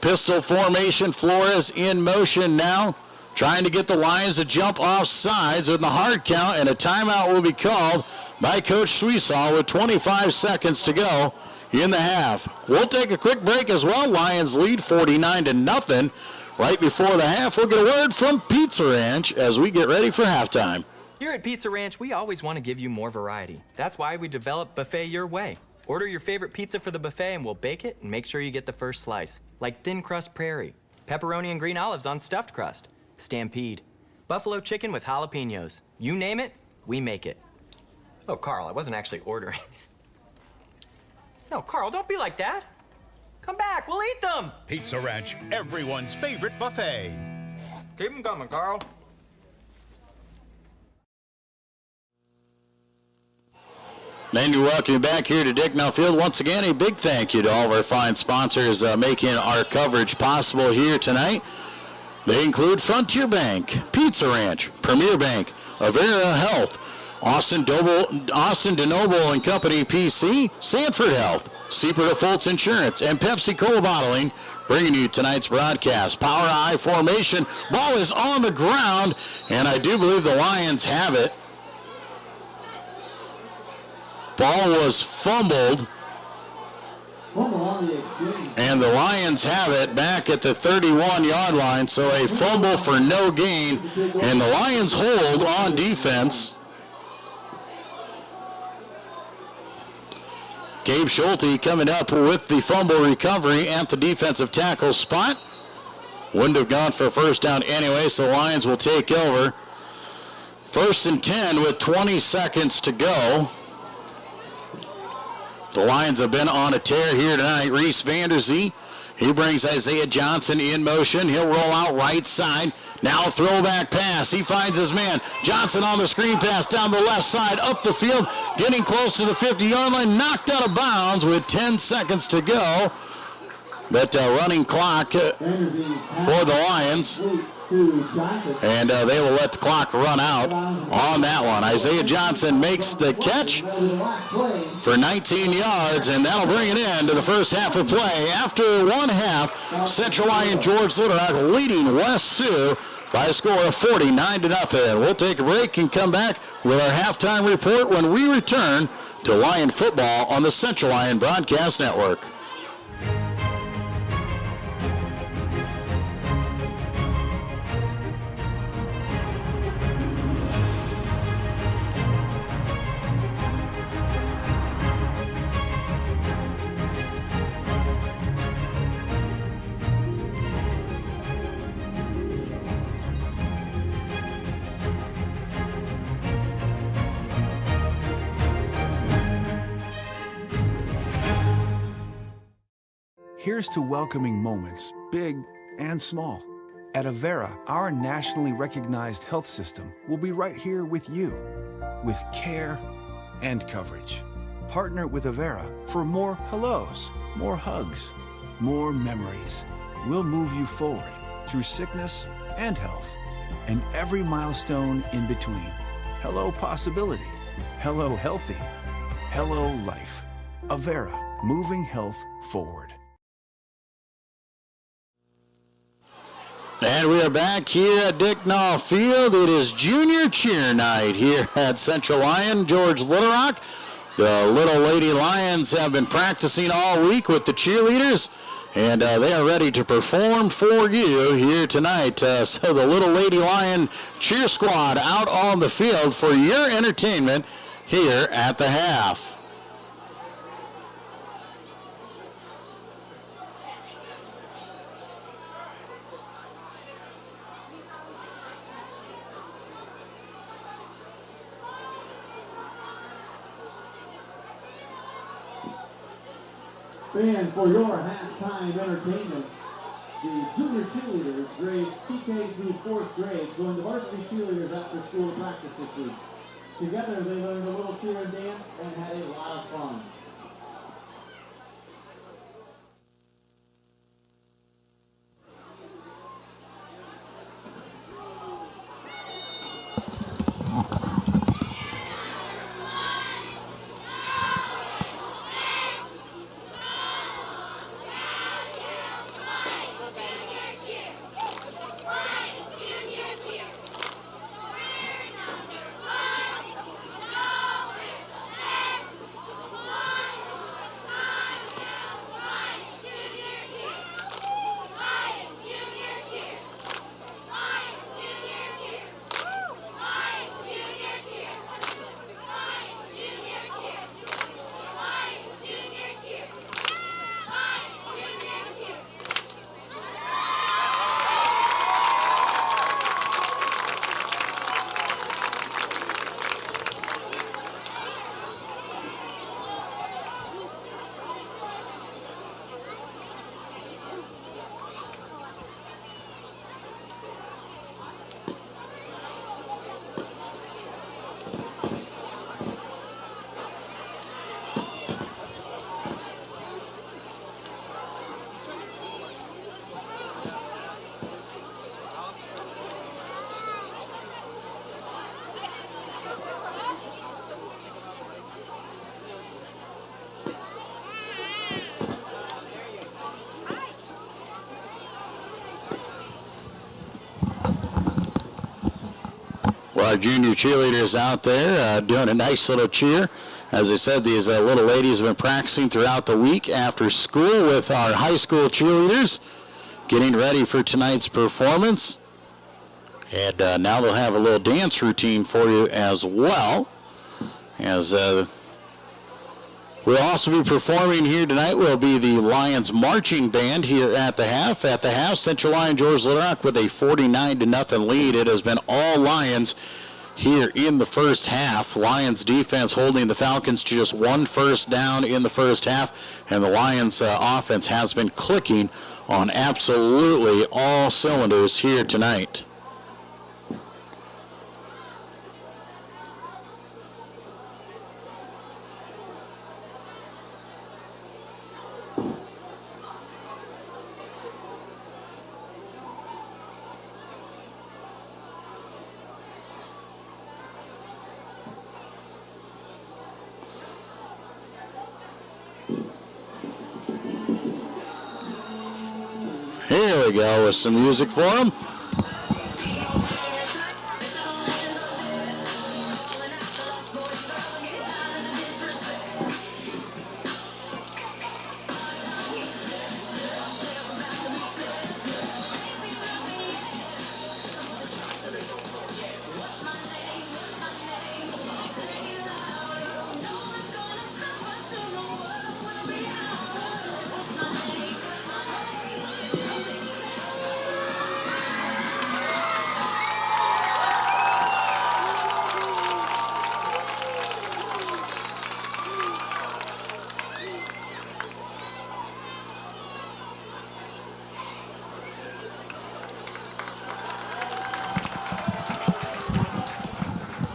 Pistol formation. Flores in motion now. Trying to get the Lions to jump off sides with the hard count, and a timeout will be called by Coach Suisaw with 25 seconds to go in the half. We'll take a quick break as well. Lions lead 49-0. Right before the half, we'll get a word from Pizza Ranch as we get ready for halftime. Here at Pizza Ranch, we always want to give you more variety. That's why we developed Buffet Your Way. Order your favorite pizza for the buffet and we'll bake it and make sure you get the first slice. Like thin crust prairie, pepperoni and green olives on stuffed crust, stampede, buffalo chicken with jalapenos. You name it, we make it. Oh, Carl, I wasn't actually ordering. No, Carl, don't be like that. Come back, we'll eat them. Pizza Ranch, everyone's favorite buffet. Keep them coming, Carl. And we welcome you back here to Dicknell Field. Once again, a big thank you to all of our fine sponsors making our coverage possible here tonight. They include Frontier Bank, Pizza Ranch, Premier Bank, Avera Health, Austin DeNoble and Company PC, Sanford Health, Seaper Fultz Insurance, and Pepsi Cola Bottling, bringing you tonight's broadcast. Power I formation. Ball is on the ground, and I do believe the Lions have it. Ball was fumbled, and the Lions have it back at the 31-yard line, so a fumble for no gain, and the Lions hold on defense. Gabe Schulte coming up with the fumble recovery at the defensive tackle spot. Wouldn't have gone for a first down anyway, so the Lions will take over. 1st and 10 with 20 seconds to go. The Lions have been on a tear here tonight. Reese Vanderzee, he brings Isaiah Johnson in motion. He'll roll out right side. Now throwback pass. He finds his man. Johnson on the screen pass down the left side, up the field, getting close to the 50-yard line, knocked out of bounds with 10 seconds to go. But running clock for the Lions. And they will let the clock run out on that one. Isaiah Johnson makes the catch for 19 yards, and that'll bring it in to the first half of play. After one half, Central Lyon George Little Rock leading West Sioux by a score of 49-0. We'll take a break and come back with our halftime report when we return to Lion football on the Central Lyon Broadcast Network. Here's to welcoming moments, big and small. At Avera, our nationally recognized health system will be right here with you, with care and coverage. Partner with Avera for more hellos, more hugs, more memories. We'll move you forward through sickness and health, and every milestone in between. Hello possibility. Hello healthy. Hello life. Avera, moving health forward. And we are back here at Dick Nall Field. It is junior cheer night here at Central Lyon. George Little Rock. The Little Lady Lions have been practicing all week with the cheerleaders, and they are ready to perform for you here tonight. So the Little Lady Lion cheer squad out on the field for your entertainment here at the half. Fans, for your halftime entertainment, the junior cheerleaders, grades CK through 4th grade, joined the varsity cheerleaders after school practice this week. Together, they learned a little cheer and dance and had a lot of fun. Our junior cheerleaders out there doing a nice little cheer. As I said, these little ladies have been practicing throughout the week after school with our high school cheerleaders, getting ready for tonight's performance. And now they'll have a little dance routine for you as well. As we'll also be performing here tonight will be the Lions marching band here at the half. At the half, Central Lyon George Little Rock with a 49-0 lead. It has been all Lions here in the first half. Lions defense holding the Falcons to just 1 first down in the first half, and the Lions offense has been clicking on absolutely all cylinders here tonight. Here we go with some music for them.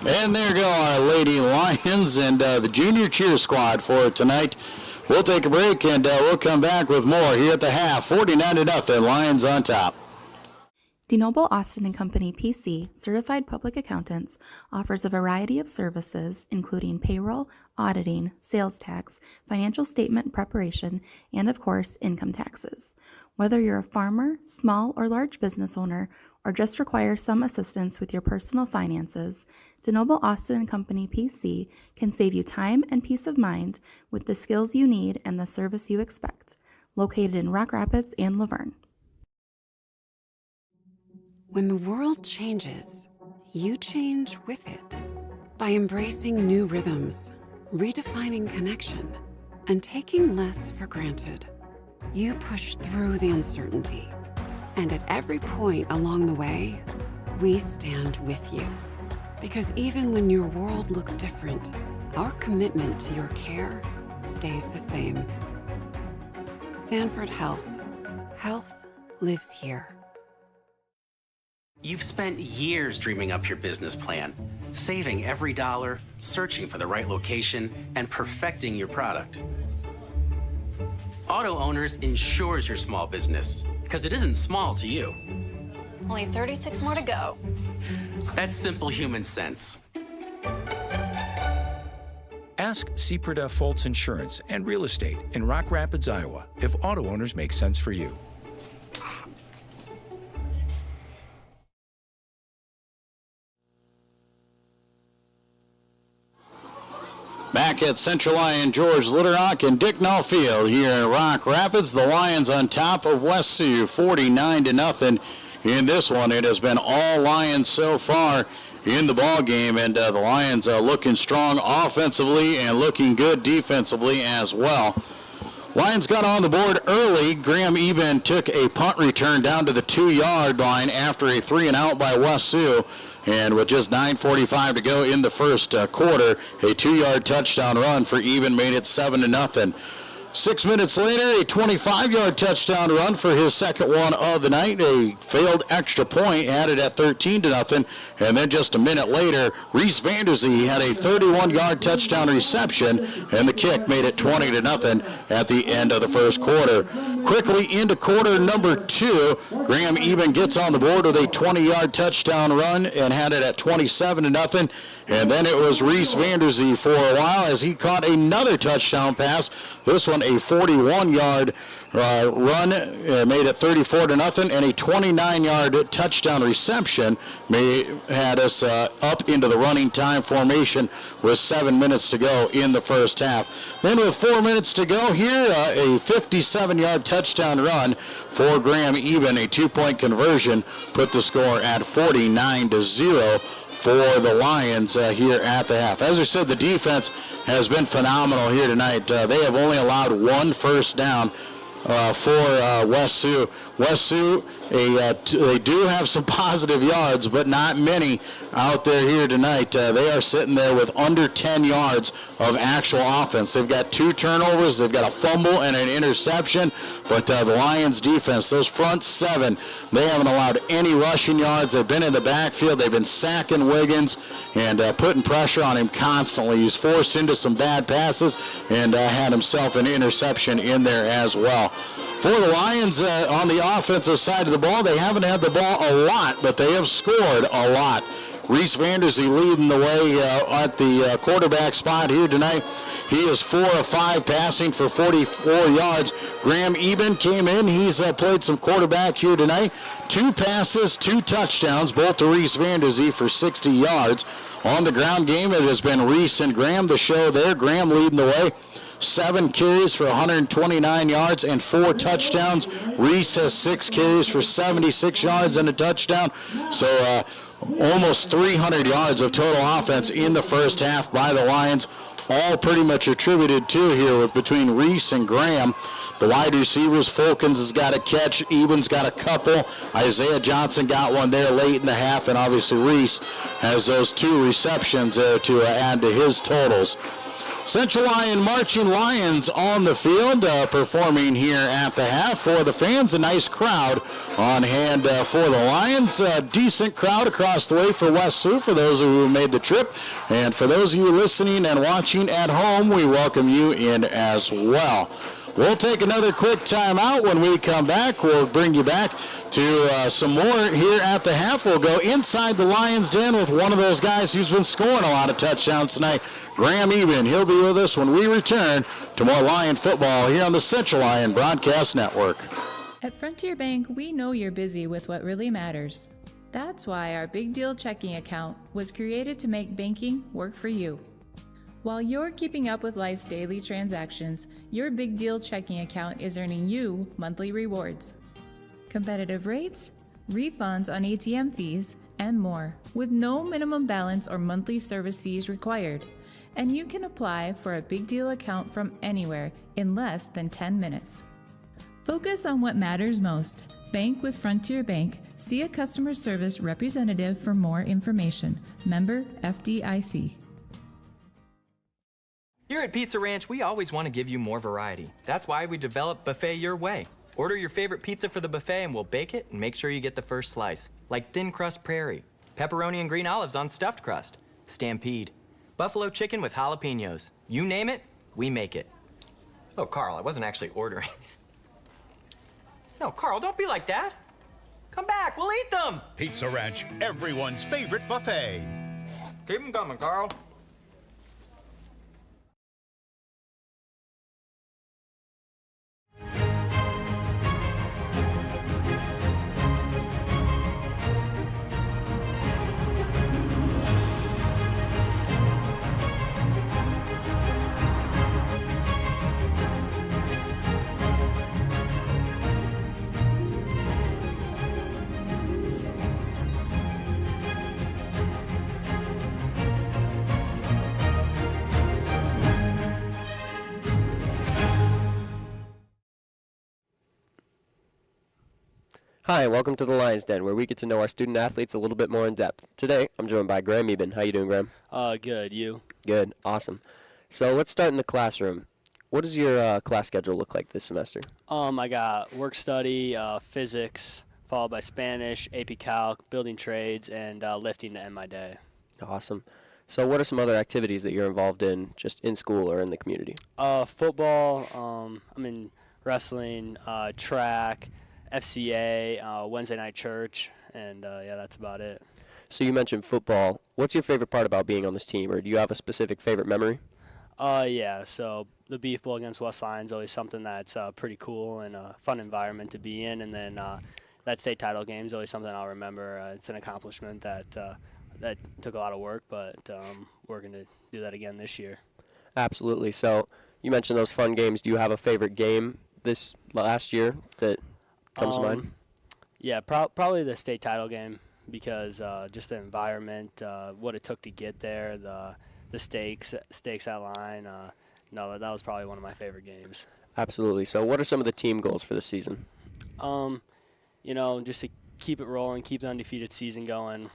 And there go our Lady Lions and the junior cheer squad for tonight. We'll take a break and we'll come back with more here at the half. 49-0, Lions on top. DeNoble Austin & Company PC, certified public accountants, offers a variety of services including payroll, auditing, sales tax, financial statement preparation, and of course, income taxes. Whether you're a farmer, small or large business owner, or just require some assistance with your personal finances, DeNoble Austin & Company PC can save you time and peace of mind with the skills you need and the service you expect. Located in Rock Rapids and Laverne. When the world changes, you change with it. By embracing new rhythms, redefining connection, and taking less for granted, you push through the uncertainty. And at every point along the way, we stand with you. Because even when your world looks different, our commitment to your care stays the same. Sanford Health. Health lives here. You've spent years dreaming up your business plan, saving every dollar, searching for the right location, and perfecting your product. Auto Owners insures your small business, because it isn't small to you. Only 36 more to go. That's simple human sense. Ask Seaperda Foltz Insurance and Real Estate in Rock Rapids, Iowa, if auto owners make sense for you. Back at Central Lyon, George Litterock and Dick Null Field here in Rock Rapids. The Lions on top of West Sioux, 49-0. In this one, it has been all Lions so far in the ball game, and the Lions are looking strong offensively and looking good defensively as well. Lions got on the board early. Graham Eben took a punt return down to the 2-yard line after a 3-and-out by West Sioux. And with just 9:45 to go in the first quarter, a 2-yard touchdown run for Eben made it 7-0. 6 minutes later, a 25-yard touchdown run for his second one of the night. A failed extra point added at 13-0. And then just a minute later, Reese Vanderzee had a 31-yard touchdown reception, and the kick made it 20-0 at the end of the first quarter. Quickly into quarter number 2, Graham Eben gets on the board with a 20-yard touchdown run and had it at 27-0. And then it was Reese Vanderzee for a while as he caught another touchdown pass. This one a 41-yard run, made it 34-0, and a 29-yard touchdown reception had us up into the running time formation with 7 minutes to go in the first half. Then with 4 minutes to go here, a 57-yard touchdown run for Graham Eben. A 2-point conversion put the score at 49-0 for the Lions here at the half. As we said, the defense has been phenomenal here tonight. They have only allowed one first down for West Sioux. West Sioux, they do have some positive yards, but not many out there here tonight. They are sitting there with under 10 yards of actual offense. They've got 2 turnovers, they've got a fumble and an interception, but the Lions defense, those front 7, they haven't allowed any rushing yards. They've been in the backfield, they've been sacking Wiggins and putting pressure on him constantly. He's forced into some bad passes and had himself an interception in there as well. For the Lions on the offensive side of the ball, they haven't had the ball a lot, but they have scored a lot. Reese Vanderzee leading the way at the quarterback spot here tonight. He is 4 of 5 passing for 44 yards. Graham Eben came in. He's played some quarterback here tonight. 2 passes, 2 touchdowns, both to Reese Vanderzee for 60 yards. On the ground game, it has been Reese and Graham the show there. Graham leading the way. 7 carries for 129 yards and 4 touchdowns. Reese has 6 carries for 76 yards and a touchdown. So almost 300 yards of total offense in the first half by the Lions, all pretty much attributed to here with between Reese and Graham. The wide receivers, Fulkins has got a catch, Eben's got a couple, Isaiah Johnson got one there late in the half, and obviously Reese has those 2 receptions there to add to his totals. Central Lyon Marching Lions on the field, performing here at the half for the fans. A nice crowd on hand for the Lions. A decent crowd across the way for West Sioux for those who made the trip. And for those of you listening and watching at home, we welcome you in as well. We'll take another quick timeout. When we come back, we'll bring you back to some more here at the half. We'll go inside the Lions' den with one of those guys who's been scoring a lot of touchdowns tonight, Graham Eben. He'll be with us when we return to more Lion football here on the Central Lyon Broadcast Network. At Frontier Bank, we know you're busy with what really matters. That's why our Big Deal checking account was created to make banking work for you. While you're keeping up with life's daily transactions, your Big Deal checking account is earning you monthly rewards. Competitive rates, refunds on ATM fees, and more, with no minimum balance or monthly service fees required. And you can apply for a Big Deal account from anywhere in less than 10 minutes. Focus on what matters most. Bank with Frontier Bank. See a customer service representative for more information. Member FDIC. Here at Pizza Ranch, we always want to give you more variety. That's why we developed Buffet Your Way. Order your favorite pizza for the buffet and we'll bake it and make sure you get the first slice. Like thin crust prairie, pepperoni and green olives on stuffed crust, stampede, buffalo chicken with jalapenos. You name it, we make it. Oh, Carl, I wasn't actually ordering. No, Carl, don't be like that. Come back, we'll eat them. Pizza Ranch, everyone's favorite buffet. Keep them coming, Carl. Hi, welcome to the Lions Den, where we get to know our student athletes a little bit more in depth. Today, I'm joined by Graham Eben. How you doing, Graham? Good. You? Good. Awesome. So let's start in the classroom. What does your class schedule look like this semester? I got work study, physics, followed by Spanish, AP Calc, building trades, and lifting to end my day. Awesome. So what are some other activities that you're involved in just in school or in the community? Football, I'm in wrestling, track, FCA, Wednesday night church, and yeah, that's about it. So you mentioned football. What's your favorite part about being on this team, or do you have a specific favorite memory? Yeah, so the Beef Bowl against West Lyon is always something that's pretty cool and a fun environment to be in, and then that state title game is always something I'll remember. It's an accomplishment that took a lot of work, but we're going to do that again this year. Absolutely. So you mentioned those fun games. Do you have a favorite game this last year that comes to mind? Yeah, probably the state title game, because just the environment, what it took to get there, the stakes at Lyon. No, that was probably one of my favorite games. Absolutely. So what are some of the team goals for the season? Just to keep it rolling, keep the undefeated season going.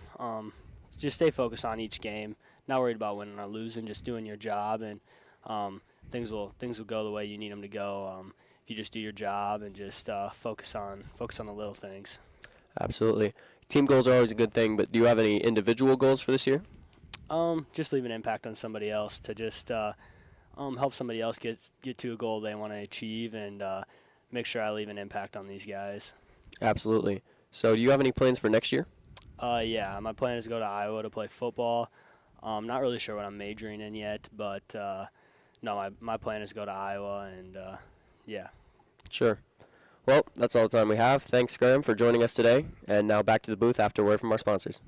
Just stay focused on each game. Not worried about winning or losing, just doing your job, and things will go the way you need them to go. If you just do your job and just focus on the little things. Absolutely. Team goals are always a good thing, but do you have any individual goals for this year? Just leave an impact on somebody else, to just help somebody else get to a goal they want to achieve, and make sure I leave an impact on these guys. Absolutely. So do you have any plans for next year? Yeah, my plan is to go to Iowa to play football. I'm not really sure what I'm majoring in yet, but no, my plan is to go to Iowa, and yeah. Sure. Well, that's all the time we have. Thanks, Graham, for joining us today. And now back to the booth after a word from our sponsors.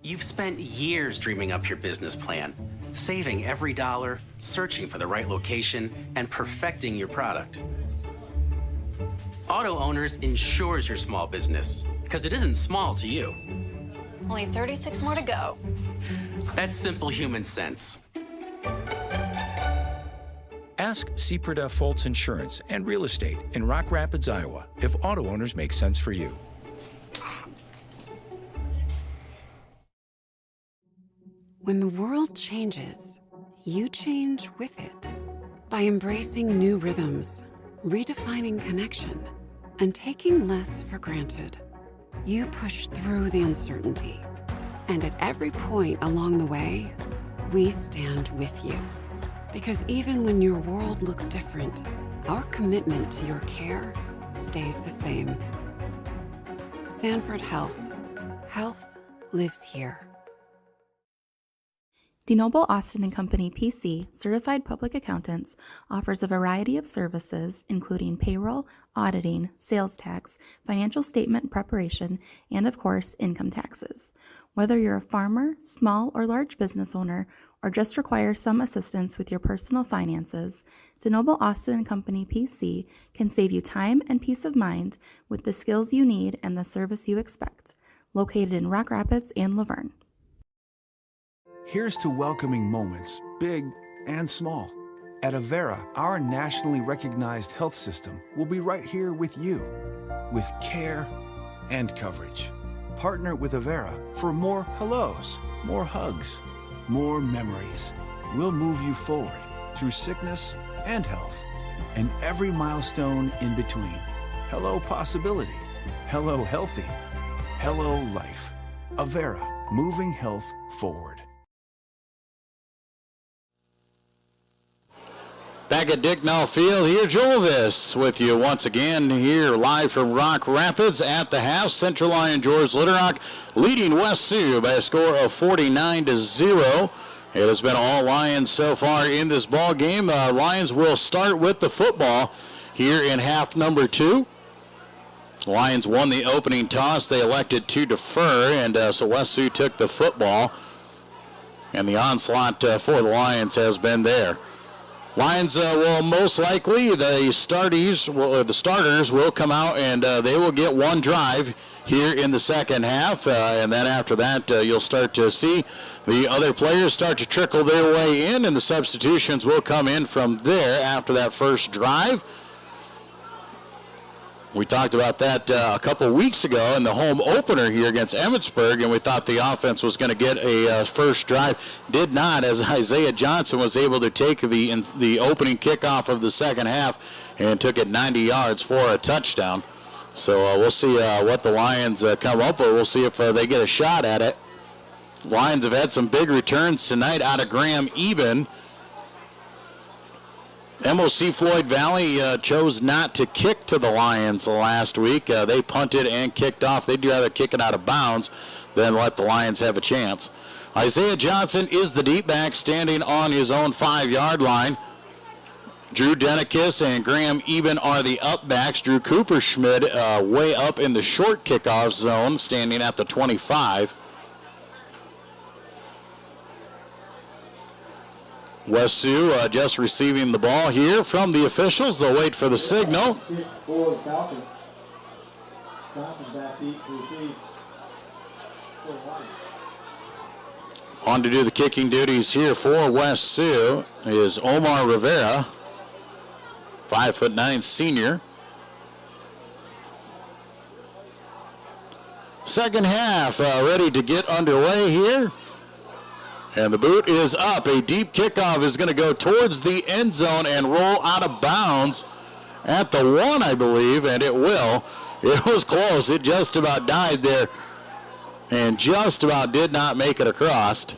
You've spent years dreaming up your business plan, saving every dollar, searching for the right location, and perfecting your product. Auto Owners insures your small business, because it isn't small to you. Only 36 more to go. That's simple human sense. Ask Seaperda Foltz Insurance and Real Estate in Rock Rapids, Iowa, if auto owners make sense for you. When the world changes, you change with it. By embracing new rhythms, redefining connection, and taking less for granted, you push through the uncertainty. And at every point along the way, we stand with you. Because even when your world looks different, our commitment to your care stays the same. Sanford Health. Health lives here. DeNoble Austin & Company PC, certified public accountants, offers a variety of services including payroll, auditing, sales tax, financial statement preparation, and of course, income taxes. Whether you're a farmer, small or large business owner, or just require some assistance with your personal finances, DeNoble Austin & Company PC can save you time and peace of mind with the skills you need and the service you expect. Located in Rock Rapids and Laverne. Here's to welcoming moments, big and small. At Avera, our nationally recognized health system will be right here with you, with care and coverage. Partner with Avera for more hellos, more hugs, more memories. We'll move you forward through sickness and health, and every milestone in between. Hello possibility, hello healthy, hello life. Avera, moving health forward. Back at Dicknall Field, here Jovis with you once again here live from Rock Rapids at the half. Central Lyon George Little leading West Sioux by a score of 49-0. It has been all Lions so far in this ball game. Lions will start with the football here in half number 2. Lions won the opening toss. They elected to defer, and so West Sioux took the football. And the onslaught for the Lions has been there. Lions will most likely, the starters will come out and they will get one drive here in the second half. And then after that, you'll start to see the other players start to trickle their way in, and the substitutions will come in from there after that first drive. We talked about that a couple weeks ago in the home opener here against Emmitsburg, and we thought the offense was going to get a first drive. Did not, as Isaiah Johnson was able to take the opening kickoff of the second half and took it 90 yards for a touchdown. So we'll see what the Lions come up with. We'll see if they get a shot at it. Lions have had some big returns tonight out of Graham Eben. MOC Floyd Valley chose not to kick to the Lions last week. They punted and kicked off. They'd rather kick it out of bounds than let the Lions have a chance. Isaiah Johnson is the deep back standing on his own 5-yard line. Drew Denikis and Graham Eben are the up backs. Drew Cooperschmidt way up in the short kickoff zone, standing at the 25. West Sioux just receiving the ball here from the officials. They'll wait for the signal. On to do the kicking duties here for West Sioux is Omar Rivera, 5'9" senior. Second half ready to get underway here. And the boot is up. A deep kickoff is going to go towards the end zone and roll out of bounds at the 1, I believe, and it will. It was close. It just about died there and just about did not make it across.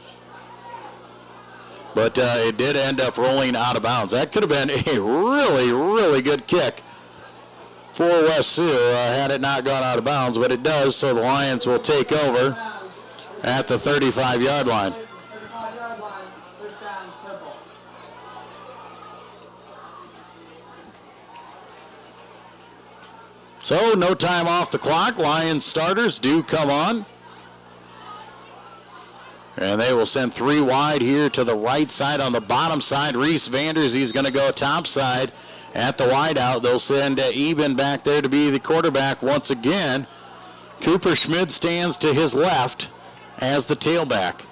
But it did end up rolling out of bounds. That could have been a really, really good kick for West Sioux had it not gone out of bounds, but it does, so the Lions will take over at the 35-yard line. So no time off the clock. Lions starters do come on. And they will send 3 wide here to the right side. On the bottom side, Reese Vanders, he's going to go top side at the wide out. They'll send Eben back there to be the quarterback once again. Cooper Schmidt stands to his left as the tailback.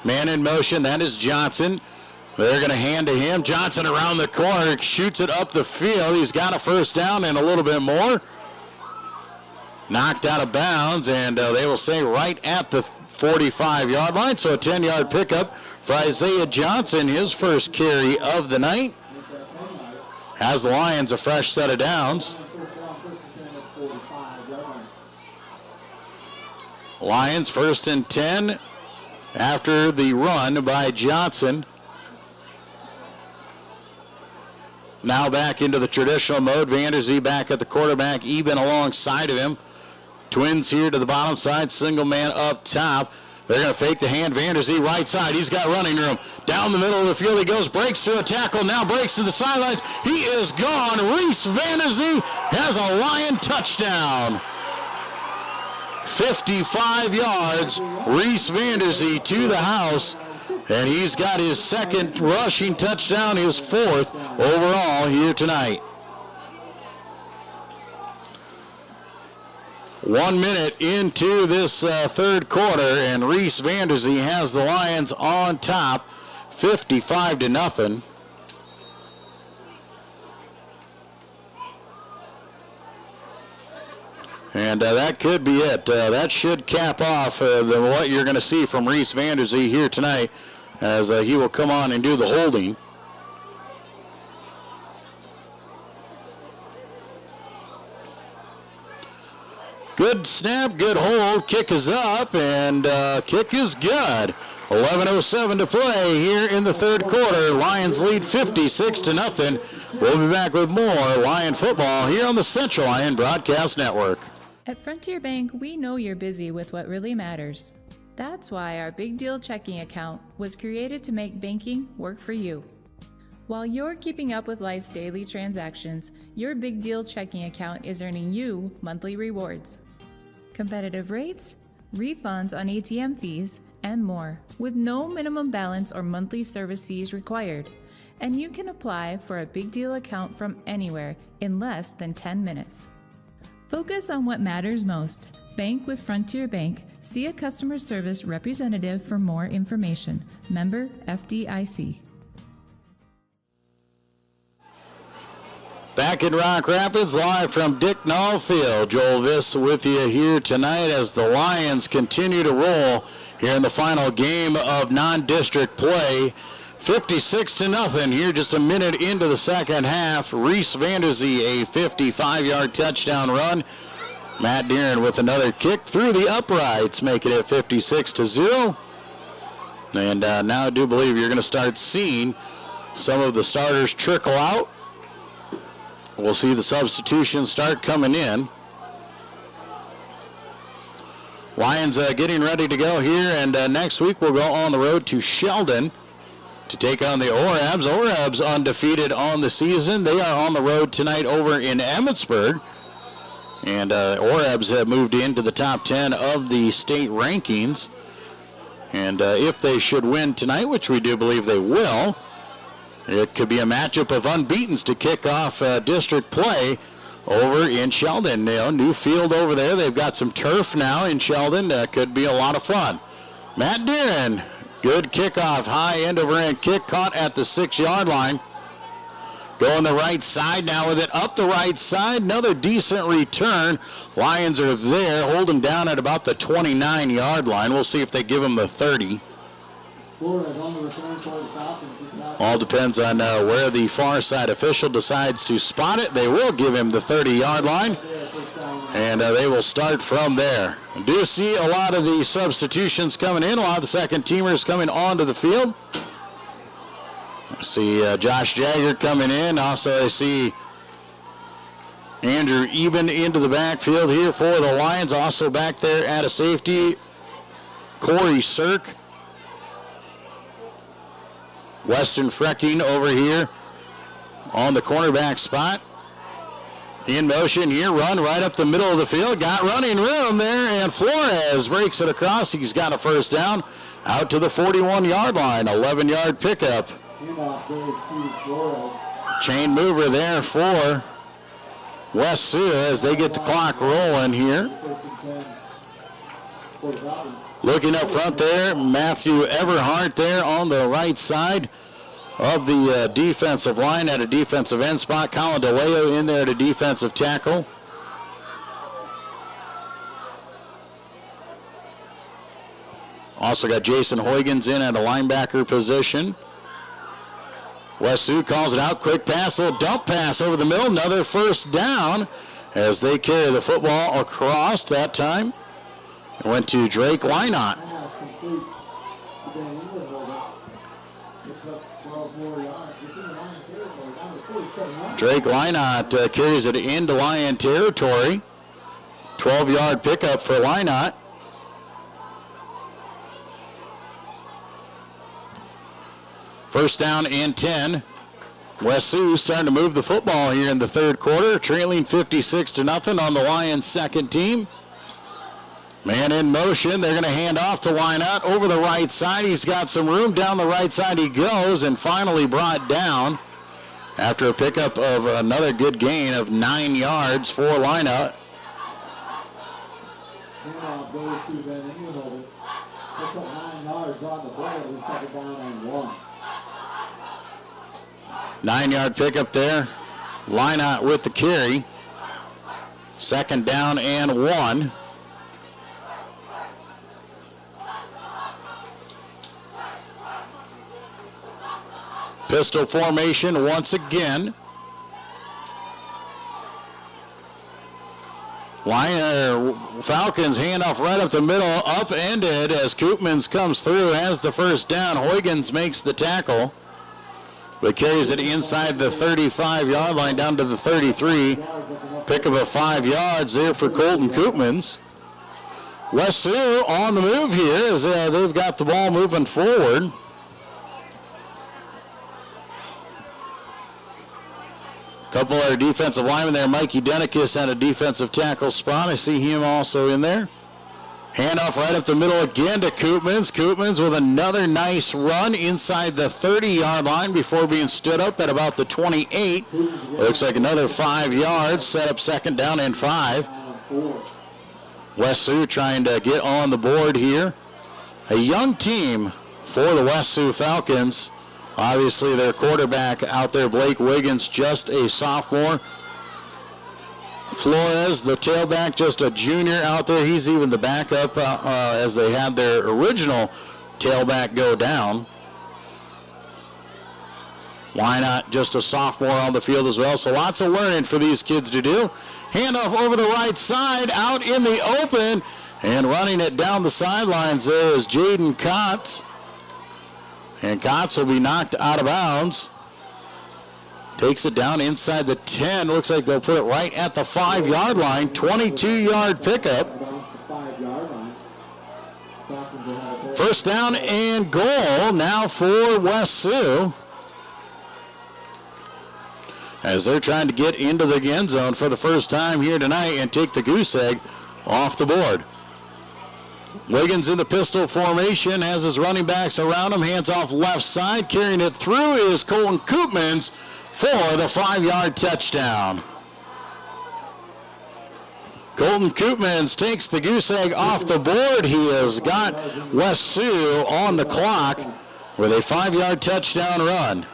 Man in motion, that is Johnson. They're going to hand to him. Johnson around the corner, shoots it up the field. He's got a first down and a little bit more. Knocked out of bounds, and they will say right at the 45-yard line, so a 10-yard pickup for Isaiah Johnson, his first carry of the night. Has the Lions a fresh set of downs. Lions 1st and 10 after the run by Johnson. Now back into the traditional mode. Vanderzee back at the quarterback, Eben alongside of him. Twins here to the bottom side, single man up top. They're going to fake the hand. Vanderzee right side. He's got running room. Down the middle of the field he goes. Breaks through a tackle. Now breaks to the sidelines. He is gone. Reese Vanderzee has a Lion touchdown. 55 yards. Reese Vanderzee to the house. And he's got his second rushing touchdown, his fourth overall here tonight. 1 minute into this third quarter, and Reese Vanderzee has the Lions on top, 55-0. And that could be it. That should cap off what you're going to see from Reese Vanderzee here tonight, as he will come on and do the holding. Good snap, good hold. Kick is up, and kick is good. 11:07 to play here in the third quarter. Lions lead 56-0. We'll be back with more Lion football here on the Central Lion Broadcast Network. At Frontier Bank, we know you're busy with what really matters. That's why our Big Deal checking account was created to make banking work for you. While you're keeping up with life's daily transactions, your Big Deal checking account is earning you monthly rewards. Competitive rates, refunds on ATM fees, and more, with no minimum balance or monthly service fees required. And you can apply for a Big Deal account from anywhere in less than 10 minutes. Focus on what matters most. Bank with Frontier Bank. See a customer service representative for more information. Member FDIC. Back in Rock Rapids, live from Dick Nall Field. Joel Viss with you here tonight as the Lions continue to roll here in the final game of non-district play. 56-0 here, just a minute into the second half. Reese Vanderzee, a 55-yard touchdown run. Matt Deeren with another kick through the uprights, making it 56-0. And now I do believe you're going to start seeing some of the starters trickle out. We'll see the substitutions start coming in. Lions getting ready to go here, and next week we'll go on the road to Sheldon to take on the Orabs. Orabs undefeated on the season. They are on the road tonight over in Emmitsburg. And Orabs have moved into the top 10 of the state rankings. And if they should win tonight, which we do believe they will, it could be a matchup of unbeatens to kick off district play over in Sheldon. You know, new field over there. They've got some turf now in Sheldon. Could be a lot of fun. Matt Deeren, good kickoff, high end-over-end kick, caught at the 6-yard line. Going the right side now with it up the right side. Another decent return. Lions are there, hold him down at about the 29-yard line. We'll see if they give him the 30. All depends on where the far side official decides to spot it. They will give him the 30-yard line, and they will start from there. I do see a lot of the substitutions coming in, a lot of the second teamers coming onto the field. I see Josh Jagger coming in. Also, I see Andrew Eben into the backfield here for the Lions. Also back there at a safety, Corey Sirk. Weston Frecking over here on the cornerback spot. In motion here, run right up the middle of the field. Got running room there, and Flores breaks it across. He's got a first down out to the 41-yard line. 11-yard pickup. Chain mover there for West Sioux as they get the clock rolling here. Looking up front there, Matthew Everhart there on the right side of the defensive line at a defensive end spot. Colin DeLeo in there at a defensive tackle. Also got Jason Huygens in at a linebacker position. West Sioux calls it out. Quick pass, little dump pass over the middle. Another first down as they carry the football across that time. It went to Drake Lynott. Drake Lynott carries it into Lion territory. 12-yard pickup for Lynott. First down and 10. West Sioux starting to move the football here in the third quarter, trailing 56-0 on the Lions' second team. Man in motion. They're going to hand off to Lynott over the right side. He's got some room. Down the right side he goes, and finally brought down after a pickup of another good gain of 9 yards for Lynott. Goes to Van Engelhoven. Picks up 9 yards on the play, and second down and 1. 9-yard pickup there. Lynott with the carry. Second down and 1. Pistol formation once again. Falcons handoff right up the middle, upended as Koopmans comes through, has the first down. Huygens makes the tackle, but carries it inside the 35-yard line down to the 33. Pickup of 5 yards there for Colton Koopmans. West Sioux on the move here as they've got the ball moving forward. Couple other defensive linemen there. Mikey Denikis at a defensive tackle spot. I see him also in there. Handoff right up the middle again to Koopmans. Koopmans with another nice run inside the 30-yard line before being stood up at about the 28. Looks like another 5 yards. Set up second down and 5. West Sioux trying to get on the board here. A young team for the West Sioux Falcons. Obviously, their quarterback out there, Blake Wiggins, just a sophomore. Flores, the tailback, just a junior out there. He's even the backup as they had their original tailback go down. Lynott, just a sophomore on the field as well. So lots of learning for these kids to do. Handoff over the right side, out in the open, and running it down the sidelines there is Jaden Kotz. And Kotz will be knocked out of bounds. Takes it down inside the 10. Looks like they'll put it right at the 5-yard line. 22-yard pickup. First down and goal now for West Sioux, as they're trying to get into the end zone for the first time here tonight and take the goose egg off the board. Wiggins in the pistol formation, has his running backs around him, hands off left side, carrying it through is Colton Koopmans for the 5-yard touchdown. Colton Koopmans takes the goose egg off the board. He has got West Sioux on the clock with a 5-yard touchdown run.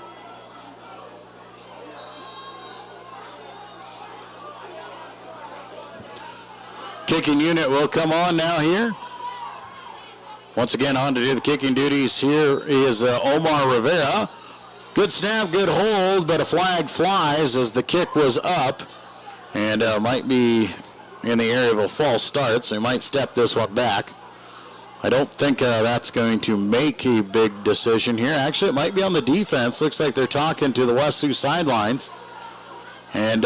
Kicking unit will come on now here. Once again, on to do the kicking duties here is Omar Rivera. Good snap, good hold, but a flag flies as the kick was up and might be in the area of a false start, so he might step this one back. I don't think that's going to make a big decision here. Actually, it might be on the defense. Looks like they're talking to the West Sioux sidelines. And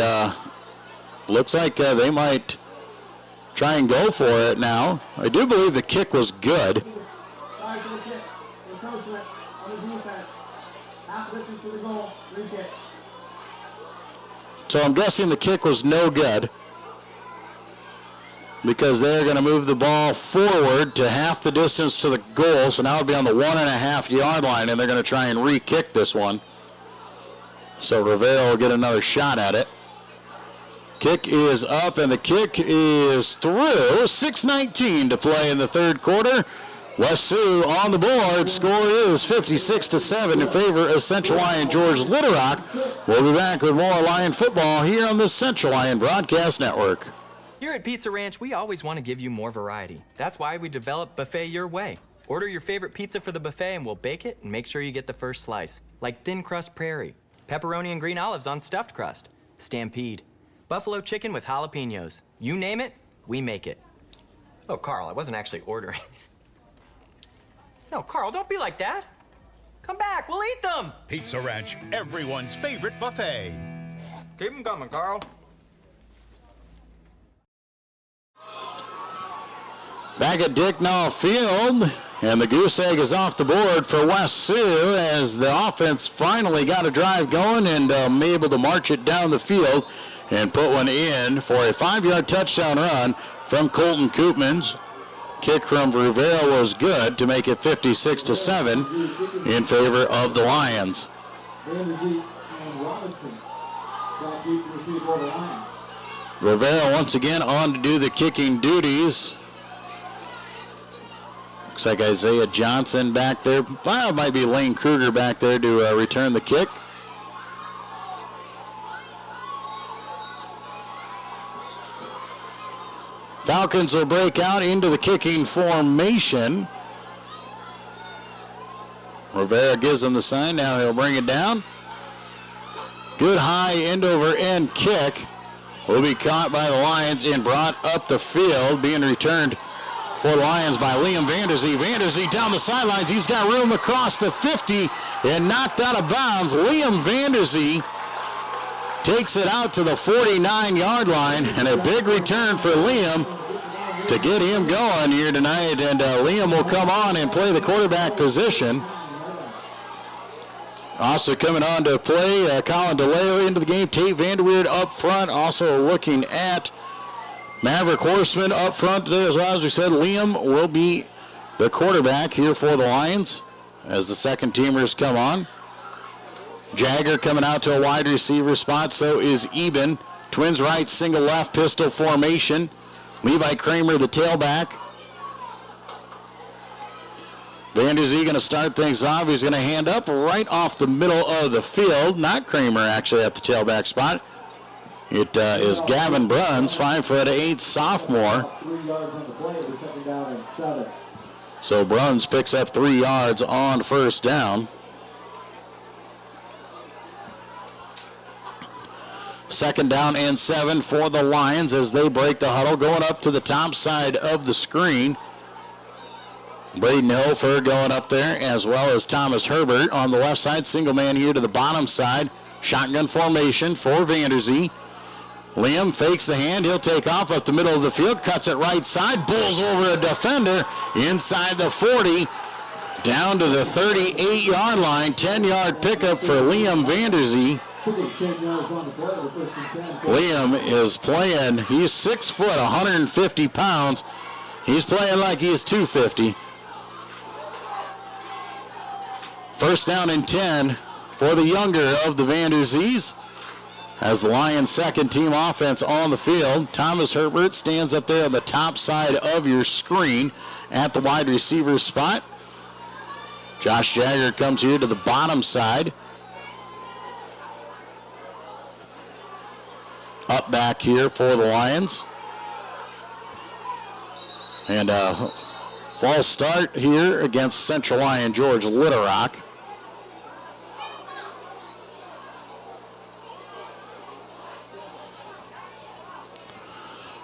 looks like they might try and go for it now. I do believe the kick was good. So I'm guessing the kick was no good, because they're going to move the ball forward to half the distance to the goal. So now it'll be on the 1.5-yard line, and they're going to try and re-kick this one. So Rivera will get another shot at it. Kick is up, and the kick is through. 6:19 to play in the third quarter. West Sioux on the board. Score is 56-7 in favor of Central Lyon George Little Rock. We'll be back with more Lion football here on the Central Lyon Broadcast Network. Here at Pizza Ranch, we always want to give you more variety. That's why we developed Buffet Your Way. Order your favorite pizza for the buffet and we'll bake it and make sure you get the first slice. Like thin crust prairie, pepperoni and green olives on stuffed crust, stampede, buffalo chicken with jalapenos. You name it, we make it. Oh, Carl, I wasn't actually ordering. No, Carl, don't be like that. Come back, we'll eat them. Pizza Ranch, everyone's favorite buffet. Keep them coming, Carl. Back at Dicknall Field, and the goose egg is off the board for West Sioux as the offense finally got a drive going and able to march it down the field and put one in for a 5-yard touchdown run from Colton Koopmans. Kick from Rivera was good to make it 56-7 in favor of the Lions. Rivera once again on to do the kicking duties. Looks like Isaiah Johnson back there. Well, it might be Lane Kruger back there to return the kick. Falcons will break out into the kicking formation. Rivera gives them the sign. Now he'll bring it down. Good high end-over-end kick. Will be caught by the Lions and brought up the field, being returned for the Lions by Liam Vanderzee. Vanderzee down the sidelines. He's got room across the 50 and knocked out of bounds. Liam Vanderzee takes it out to the 49-yard line, and a big return for Liam to get him going here tonight. And Liam will come on and play the quarterback position. Also coming on to play, Colin DeLeo into the game. Tate Vanderweerd up front, also looking at Maverick Horseman up front today as well. As we said, Liam will be the quarterback here for the Lions as the second teamers come on. Jagger coming out to a wide receiver spot, so is Eben. Twins right, single left, pistol formation. Levi Kramer, the tailback. Vanderzee going to start things off. He's going to hand up right off the middle of the field. Not Kramer actually at the tailback spot. It is Gavin Bruns, 5'8", sophomore. So Bruns picks up 3 yards on first down. Second down and 7 for the Lions as they break the huddle, going up to the top side of the screen. Braden Hilfer going up there, as well as Thomas Herbert on the left side. Single man here to the bottom side. Shotgun formation for Vanderzee. Liam fakes the hand. He'll take off up the middle of the field, cuts it right side, bulls over a defender inside the 40, down to the 38-yard line. 10-yard pickup for Liam Vanderzee. Liam is playing. He's 6 foot, 150 pounds. He's playing like he's 250. First down and 10 for the younger of the Vanderzees. As the Lions' second team offense on the field, Thomas Herbert stands up there on the top side of your screen at the wide receiver spot. Josh Jagger comes here to the bottom side. Up back here for the Lions. And false start here against Central Lyon George Little Rock.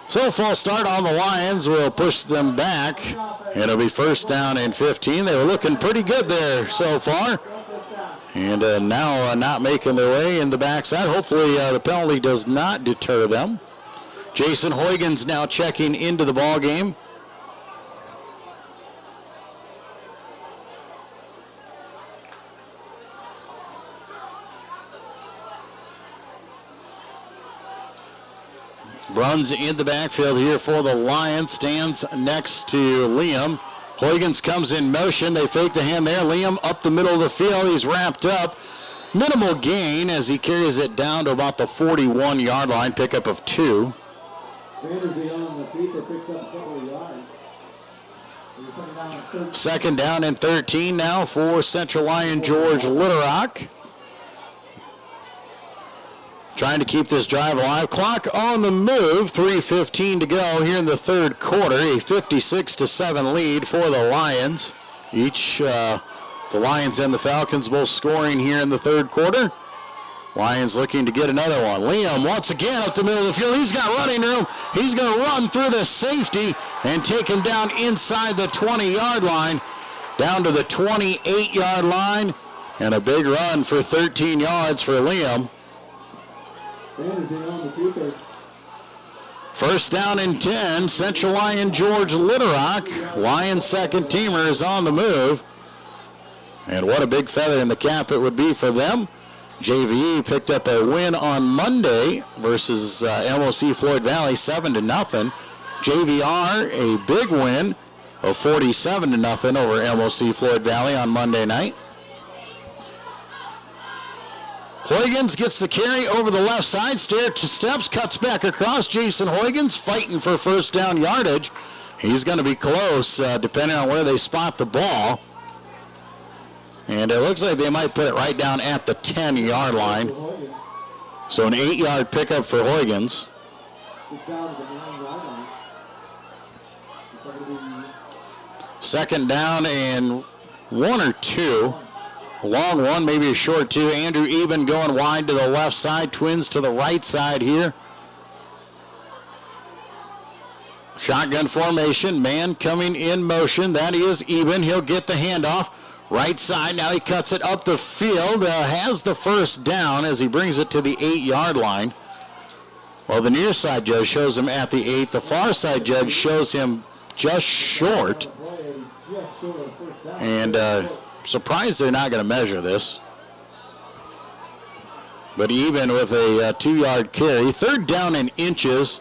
So false start on the Lions will push them back. It'll be first down and 15. They were looking pretty good there so far. And now not making their way in the backside. Hopefully the penalty does not deter them. Jason Huygens now checking into the ball game. Bruns in the backfield here for the Lions. Stands next to Liam. Huygens comes in motion. They fake the hand there. Liam up the middle of the field. He's wrapped up. Minimal gain as he carries it down to about the 41-yard line. Pickup of 2. Second down and 13 now for Central Lyon George Little Rock. Trying to keep this drive alive. Clock on the move. 3:15 to go here in the third quarter. A 56-7 lead for the Lions. The Lions and the Falcons both scoring here in the third quarter. Lions looking to get another one. Liam once again up the middle of the field. He's got running room. He's going to run through the safety and take him down inside the 20-yard line, down to the 28-yard line, and a big run for 13 yards for Liam. First down and 10, Central Lyon George Litterock. Lions second teamer is on the move. And what a big feather in the cap it would be for them. JVE picked up a win on Monday versus MOC Floyd Valley, 7-0. JVR, a big win of 47-0 over MOC Floyd Valley on Monday night. Huygens gets the carry over the left side, steps, cuts back across. Jason Huygens fighting for first down yardage. He's going to be close depending on where they spot the ball. And it looks like they might put it right down at the 10-yard line. So an 8-yard pickup for Huygens. Second down and 1 or 2. A long one, maybe a short 2. Andrew Eben going wide to the left side. Twins to the right side here. Shotgun formation. Man coming in motion. That is Eben. He'll get the handoff. Right side, now he cuts it up the field, has the first down as he brings it to the 8-yard line. Well, the near side judge shows him at the 8. The far side judge shows him just short. And surprised they're not going to measure this. But even with a 2-yard carry, third down in inches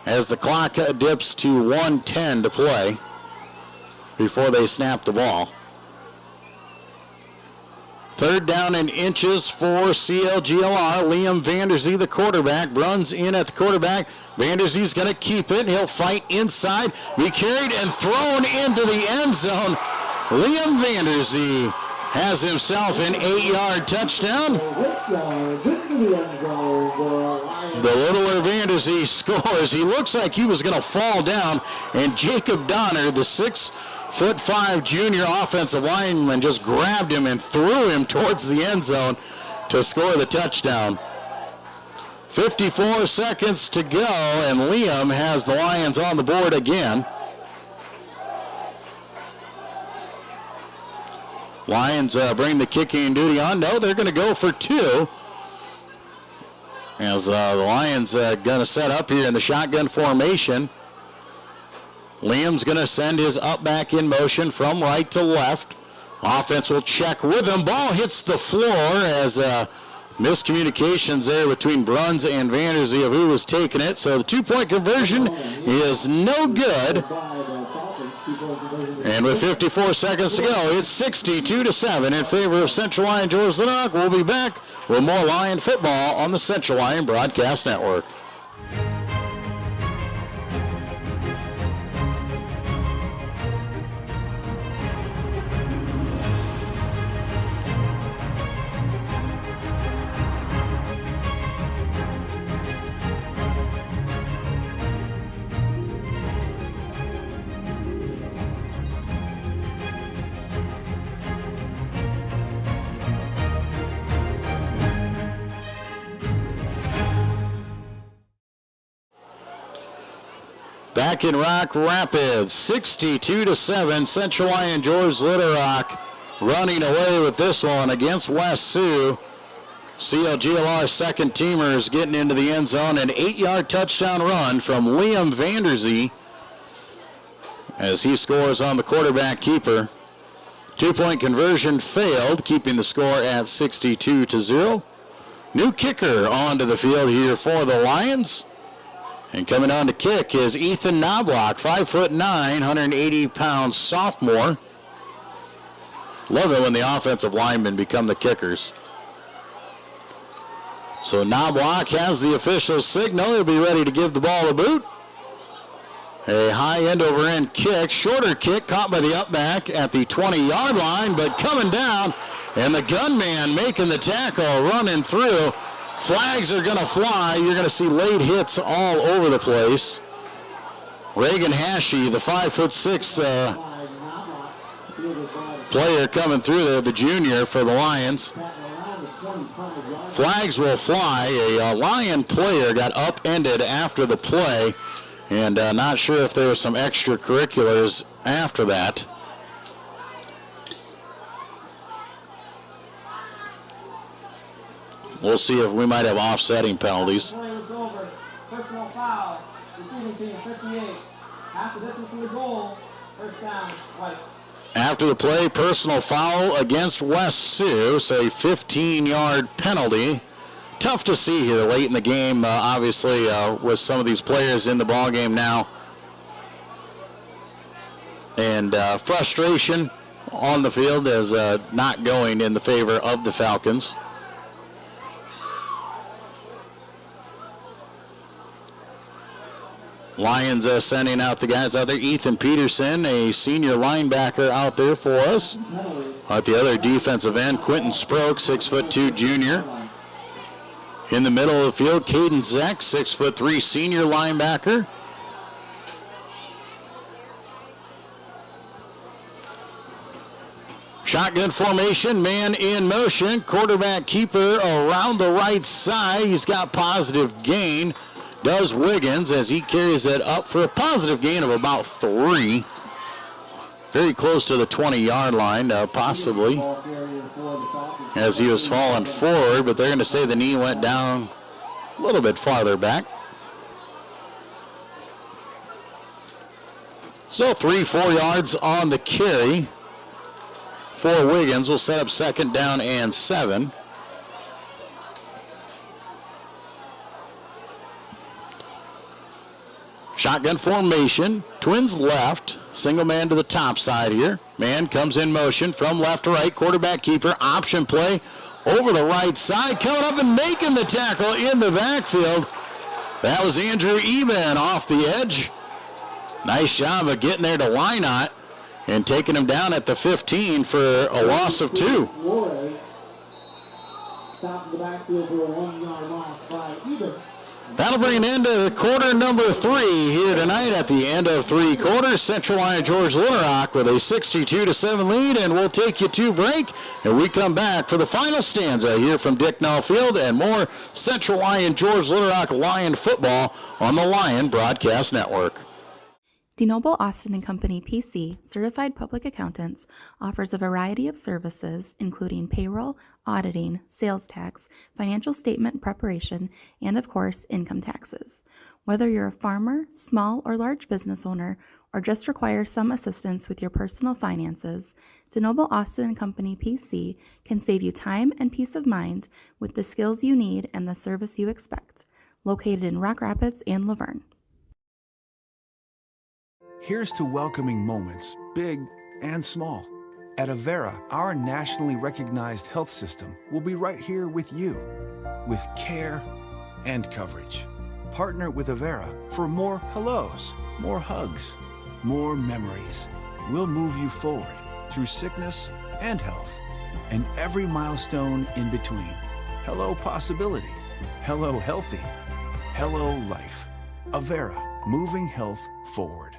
as the clock dips to 1:10 to play before they snap the ball. Third down in inches for CLGLR. Liam Vanderzee, the quarterback. Bruns in at the quarterback. Vanderzee's going to keep it. He'll fight inside. Be carried and thrown into the end zone. Liam Vanderzee has himself an 8-yard touchdown. The littler Vanderzee scores. He looks like he was going to fall down, and Jacob Donner, the 6'5" junior offensive lineman, just grabbed him and threw him towards the end zone to score the touchdown. 54 seconds to go, and Liam has the Lions on the board again. Lions bring the kicking duty on. No, they're going to go for 2. As the Lions going to set up here in the shotgun formation. Liam's going to send his up back in motion from right to left. Offense will check with him. Ball hits the floor as miscommunications there between Bruns and Vanderzee of who was taking it. So the 2-point conversion is no good. And with 54 seconds to go, it's 62-7 in favor of Central Lyon George Litterock. We'll be back with more Lion football on the Central Lyon Broadcast Network. Back in Rock Rapids, 62-7, Central Lyon George Litterock running away with this one against West Sioux. CLGLR second teamers getting into the end zone. An 8-yard touchdown run from Liam Vanderzee as he scores on the quarterback keeper. 2-point conversion failed, keeping the score at 62-0. New kicker onto the field here for the Lions. And coming on to kick is Ethan Knobloch, 5'9", 180-pound sophomore. Love it when the offensive linemen become the kickers. So Knobloch has the official signal. He'll be ready to give the ball a boot. A high end-over-end kick, shorter kick, caught by the up back at the 20-yard line, but coming down, and the gunman making the tackle, running through. Flags are going to fly. You're going to see late hits all over the place. Reagan Hashey, the 5'6" player coming through there, the junior for the Lions. Flags will fly. A Lion player got upended after the play, and not sure if there were some extracurriculars after that. We'll see if we might have offsetting penalties. Personal foul, receiving team 58. After this is the goal, first down, White. After the play, personal foul against West Sioux, so a 15-yard penalty. Tough to see here late in the game, obviously, with some of these players in the ballgame now. And frustration on the field is not going in the favor of the Falcons. Lions sending out the guys out there. Ethan Peterson, a senior linebacker out there for us. At the other defensive end, Quentin Sproke, 6'2" junior. In the middle of the field, Caden Zeck, 6'3" senior linebacker. Shotgun formation, man in motion. Quarterback keeper around the right side. He's got positive gain. Does Wiggins as he carries it up for a positive gain of about 3. Very close to the 20-yard line, possibly, as he was falling forward, but they're going to say the knee went down a little bit farther back. So 3-4 yards on the carry for Wiggins. Will set up second down and 7. Shotgun formation, twins left, single man to the top side here. Man comes in motion from left to right, quarterback keeper, option play over the right side, coming up and making the tackle in the backfield. That was Andrew Eben off the edge. Nice job of getting there to Lynott and taking him down at the 15 for a loss of 2. Stop the backfield for a 1-yard loss by Eben. That'll bring an end to quarter number 3 here tonight. At the end of 3 quarters, Central Lyon George Little Rock with a 62-7 lead, and we'll take you to break, and we come back for the final stanza here from Dicknall Field and more Central Lyon George Little Rock Lion football on the Lion Broadcast Network. DeNoble Austin & Company PC, certified public accountants, offers a variety of services including payroll, auditing, sales tax, financial statement preparation, and of course, income taxes. Whether you're a farmer, small or large business owner, or just require some assistance with your personal finances, DeNoble Austin & Company PC can save you time and peace of mind with the skills you need and the service you expect. Located in Rock Rapids and Laverne. Here's to welcoming moments, big and small. At Avera, our nationally recognized health system will be right here with you, with care and coverage. Partner with Avera for more hellos, more hugs, more memories. We'll move you forward through sickness and health, and every milestone in between. Hello possibility, hello healthy, hello life. Avera, moving health forward.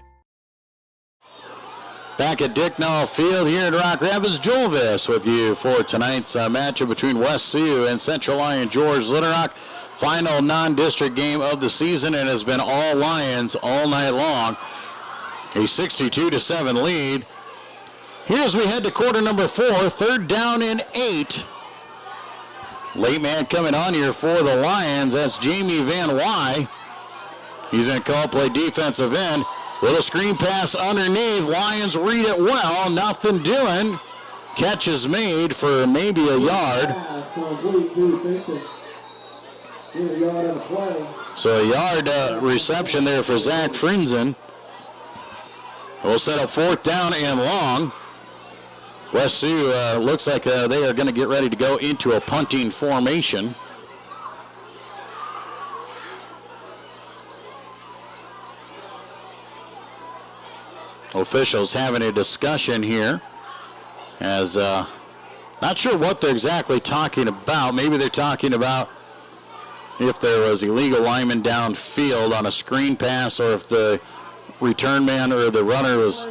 Back at Dicknall Field here in Rock Rapids, Joel Viss with you for tonight's matchup between West Sioux and Central Lyon George Little Rock. Final non-district game of the season, and has been all Lions all night long. A 62-7 lead. Here's we head to quarter number 4, 3rd down and 8. Late man coming on here for the Lions. That's Jamie Van Wy. He's going to call play defensive end. Little screen pass underneath. Lions read it well. Nothing doing. Catch is made for maybe a yard. So a yard reception there for Zach Frinzen. We'll set up 4th down and long. West Sioux looks like they are going to get ready to go into a punting formation. Officials having a discussion here as not sure what they're exactly talking about. Maybe they're talking about if there was illegal lineman downfield on a screen pass, or if the return man or the runner was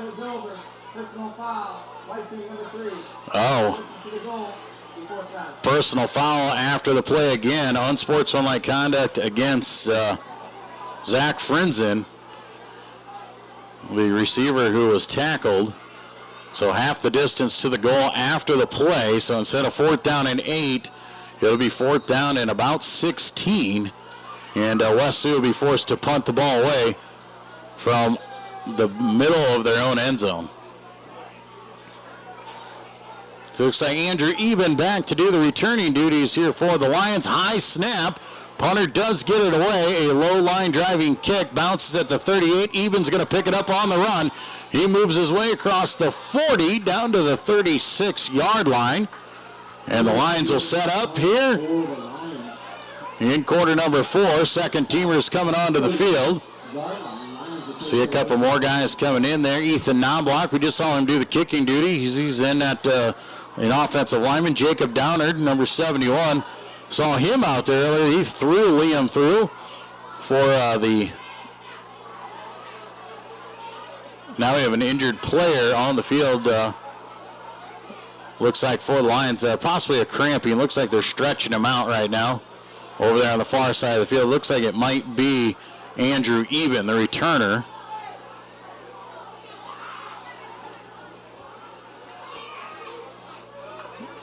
Oh. Personal foul after the play again. Unsportsmanlike conduct against Zach Frinzen, the receiver who was tackled. So half the distance to the goal after the play. So instead of 4th down and 8, it'll be 4th down and about 16. And West Sioux will be forced to punt the ball away from the middle of their own end zone. So it looks like Andrew Eben back to do the returning duties here for the Lions. High snap. Punter does get it away. A low line driving kick. Bounces at the 38. Eben's going to pick it up on the run. He moves his way across the 40 down to the 36-yard line. And the Lions will set up here in quarter number 4. Second teamers coming onto the field. See a couple more guys coming in there. Ethan Knobloch, we just saw him do the kicking duty. He's in at an offensive lineman. Jacob Downard, number 71. Saw him out there earlier. He threw Liam through for the... Now we have an injured player on the field. Looks like for the Lions, possibly a cramping. Looks like they're stretching him out right now over there on the far side of the field. Looks like it might be Andrew Eben, the returner.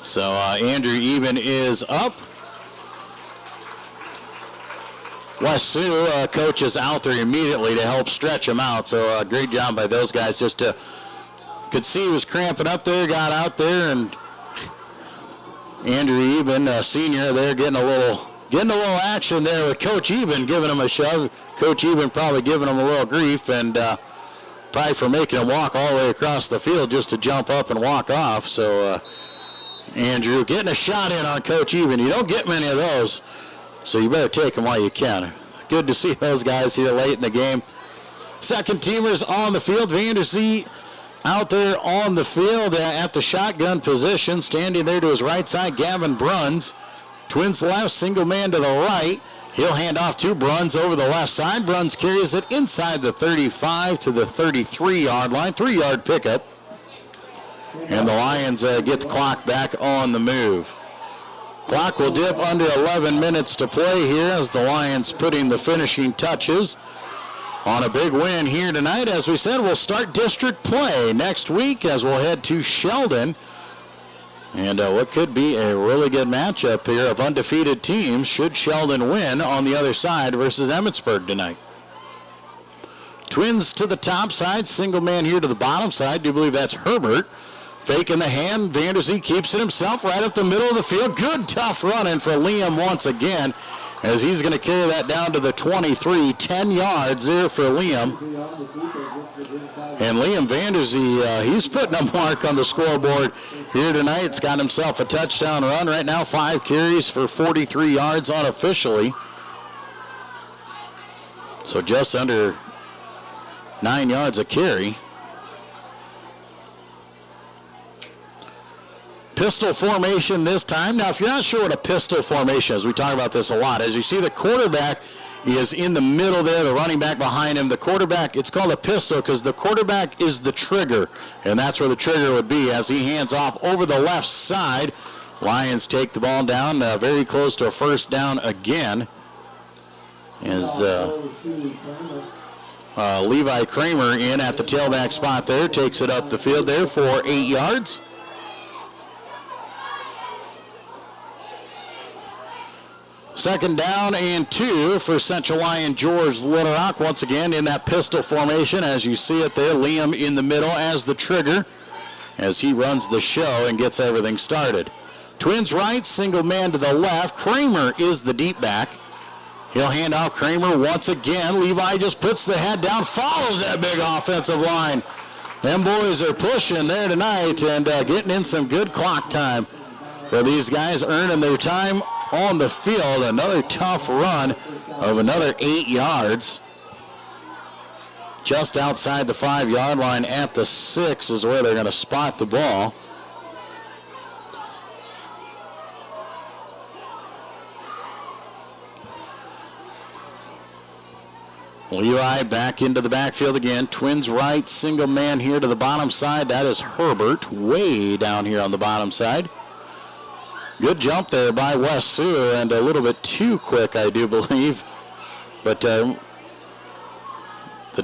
So Andrew Eben is up. West Sioux coach is out there immediately to help stretch him out. So great job by those guys. Just to could see he was cramping up there, got out there, and Andrew Eben, senior, there getting a little action there with Coach Eben giving him a shove. Coach Eben probably giving him a little grief, and probably for making him walk all the way across the field just to jump up and walk off. So Andrew getting a shot in on Coach Eben. You don't get many of those, so you better take them while you can. Good to see those guys here late in the game. Second teamers on the field. Vanderzee out there on the field at the shotgun position. Standing there to his right side, Gavin Bruns. Twins left, single man to the right. He'll hand off to Bruns over the left side. Bruns carries it inside the 35 to the 33-yard line. 3-yard pickup. And the Lions get the clock back on the move. Clock will dip under 11 minutes to play here as the Lions putting the finishing touches on a big win here tonight. As we said, we'll start district play next week as we'll head to Sheldon. And what could be a really good matchup here of undefeated teams should Sheldon win on the other side versus Emmitsburg tonight. Twins to the top side, single man here to the bottom side. Do you believe that's Herbert? Faking the hand, Vanderzee keeps it himself right up the middle of the field. Good tough running for Liam once again as he's going to carry that down to the 23. 10 yards there for Liam. And Liam Vanderzee, he's putting a mark on the scoreboard here tonight. It's got himself a touchdown run right now. 5 carries for 43 yards unofficially. So just under 9 yards a carry. Pistol formation this time. Now, if you're not sure what a pistol formation is, we talk about this a lot. As you see, the quarterback is in the middle there, the running back behind him. The quarterback, it's called a pistol because the quarterback is the trigger, and that's where the trigger would be as he hands off over the left side. Lions take the ball down, very close to a first down again. As Levi Kramer in at the tailback spot there, takes it up the field there for 8 yards. Second down and 2 for Central Lyon George Little Rock. Once again in that pistol formation as you see it there. Liam in the middle as the trigger as he runs the show and gets everything started. Twins right, single man to the left. Kramer is the deep back. He'll hand off Kramer once again. Levi just puts the head down, follows that big offensive line. Them boys are pushing there tonight and getting in some good clock time for these guys, earning their time on the field. Another tough run of another 8 yards. Just outside the 5-yard line at the 6 is where they're going to spot the ball. Levi back into the backfield again. Twins right, single man here to the bottom side. That is Herbert way down here on the bottom side. Good jump there by West Sioux, and a little bit too quick, I do believe. But the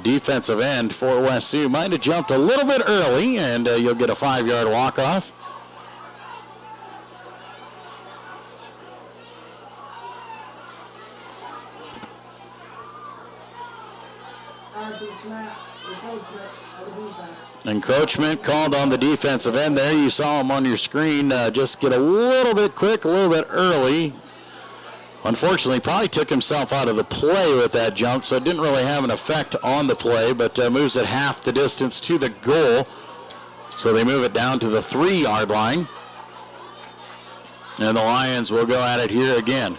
defensive end for West Sioux might have jumped a little bit early, and you'll get a 5-yard walk-off. Encroachment called on the defensive end there. You saw him on your screen just get a little bit quick, a little bit early. Unfortunately, probably took himself out of the play with that jump, so it didn't really have an effect on the play, but moves it half the distance to the goal. So they move it down to the 3-yard line. And the Lions will go at it here again.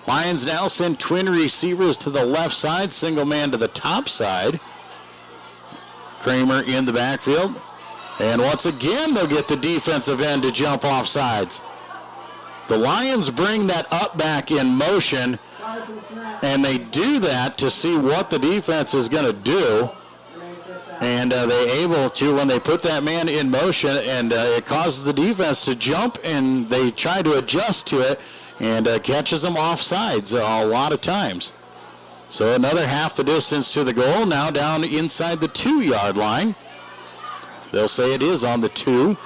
Lions now send twin receivers to the left side, single man to the top side. Kramer in the backfield. And once again, they'll get the defensive end to jump off sides. The Lions bring that up back in motion, and they do that to see what the defense is going to do. And they're able to, when they put that man in motion, and it causes the defense to jump, and they try to adjust to it, and catches them off sides a lot of times. So another half the distance to the goal, now down inside the 2-yard line. They'll say it is on the 2.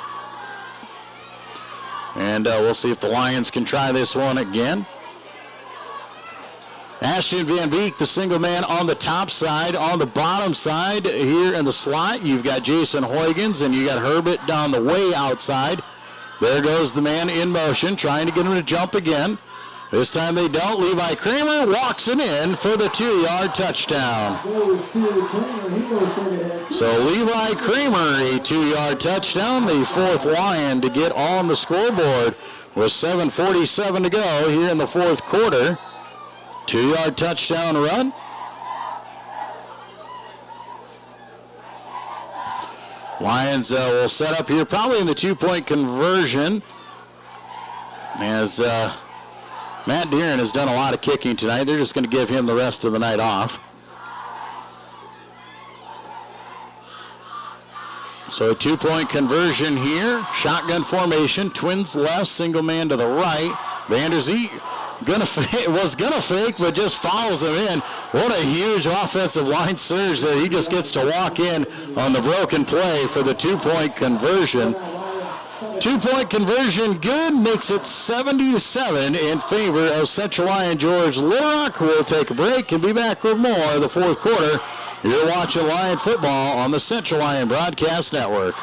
And we'll see if the Lions can try this one again. Ashton Van Beek, the single man on the top side. On the bottom side here in the slot, you've got Jason Huygens, and you got Herbert down the way outside. There goes the man in motion, trying to get him to jump again. This time they don't. Levi Kramer walks it in for the 2-yard touchdown. So Levi Kramer, a 2-yard touchdown, the 4th Lion to get on the scoreboard with 7:47 to go here in the 4th quarter. 2-yard touchdown run. Lions will set up here probably in the 2-point conversion as Matt Deeren has done a lot of kicking tonight. They're just going to give him the rest of the night off. So a 2-point conversion here. Shotgun formation. Twins left, single man to the right. Vanderzee was gonna fake, but just follows him in. What a huge offensive line surge there. He just gets to walk in on the broken play for the 2-point conversion. 2-point conversion good, makes it 70-7 in favor of Central Lyon George Little Rock. We'll take a break and be back with more of the 4th quarter. You're watching Lion football on the Central Lyon Broadcast Network.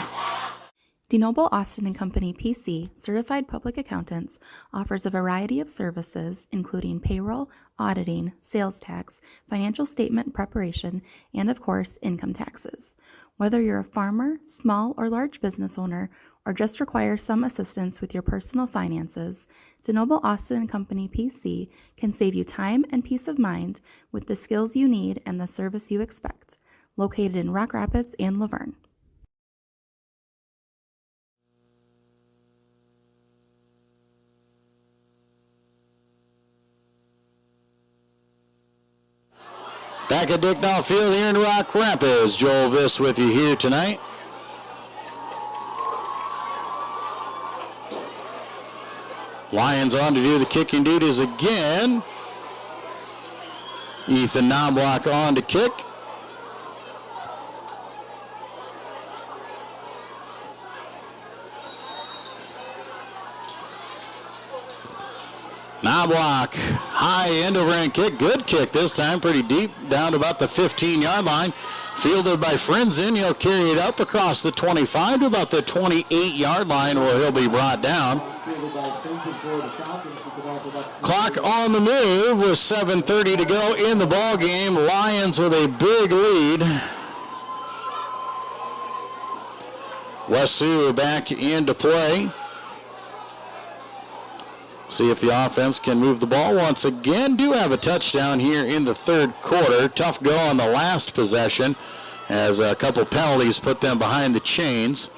DeNoble Austin & Company PC, certified public accountants, offers a variety of services including payroll, auditing, sales tax, financial statement preparation, and of course, income taxes. Whether you're a farmer, small or large business owner, or just require some assistance with your personal finances, DeNoble Austin & Company PC can save you time and peace of mind with the skills you need and the service you expect. Located in Rock Rapids and Laverne. Back at Dicknall Field here in Rock Rapids. Joel Viss with you here tonight. Lions on to do the kicking duties again. Ethan Knobloch on to kick. Knobloch, high end over and kick. Good kick this time, pretty deep, down to about the 15-yard line. Fielded by Frenzen. He'll carry it up across the 25 to about the 28-yard line where he'll be brought down. Clock on the move with 7:30 to go in the ball game. Lions with a big lead. West Sioux back into play. See if the offense can move the ball once again. Do have a touchdown here in the 3rd quarter. Tough go on the last possession as a couple penalties put them behind the chains.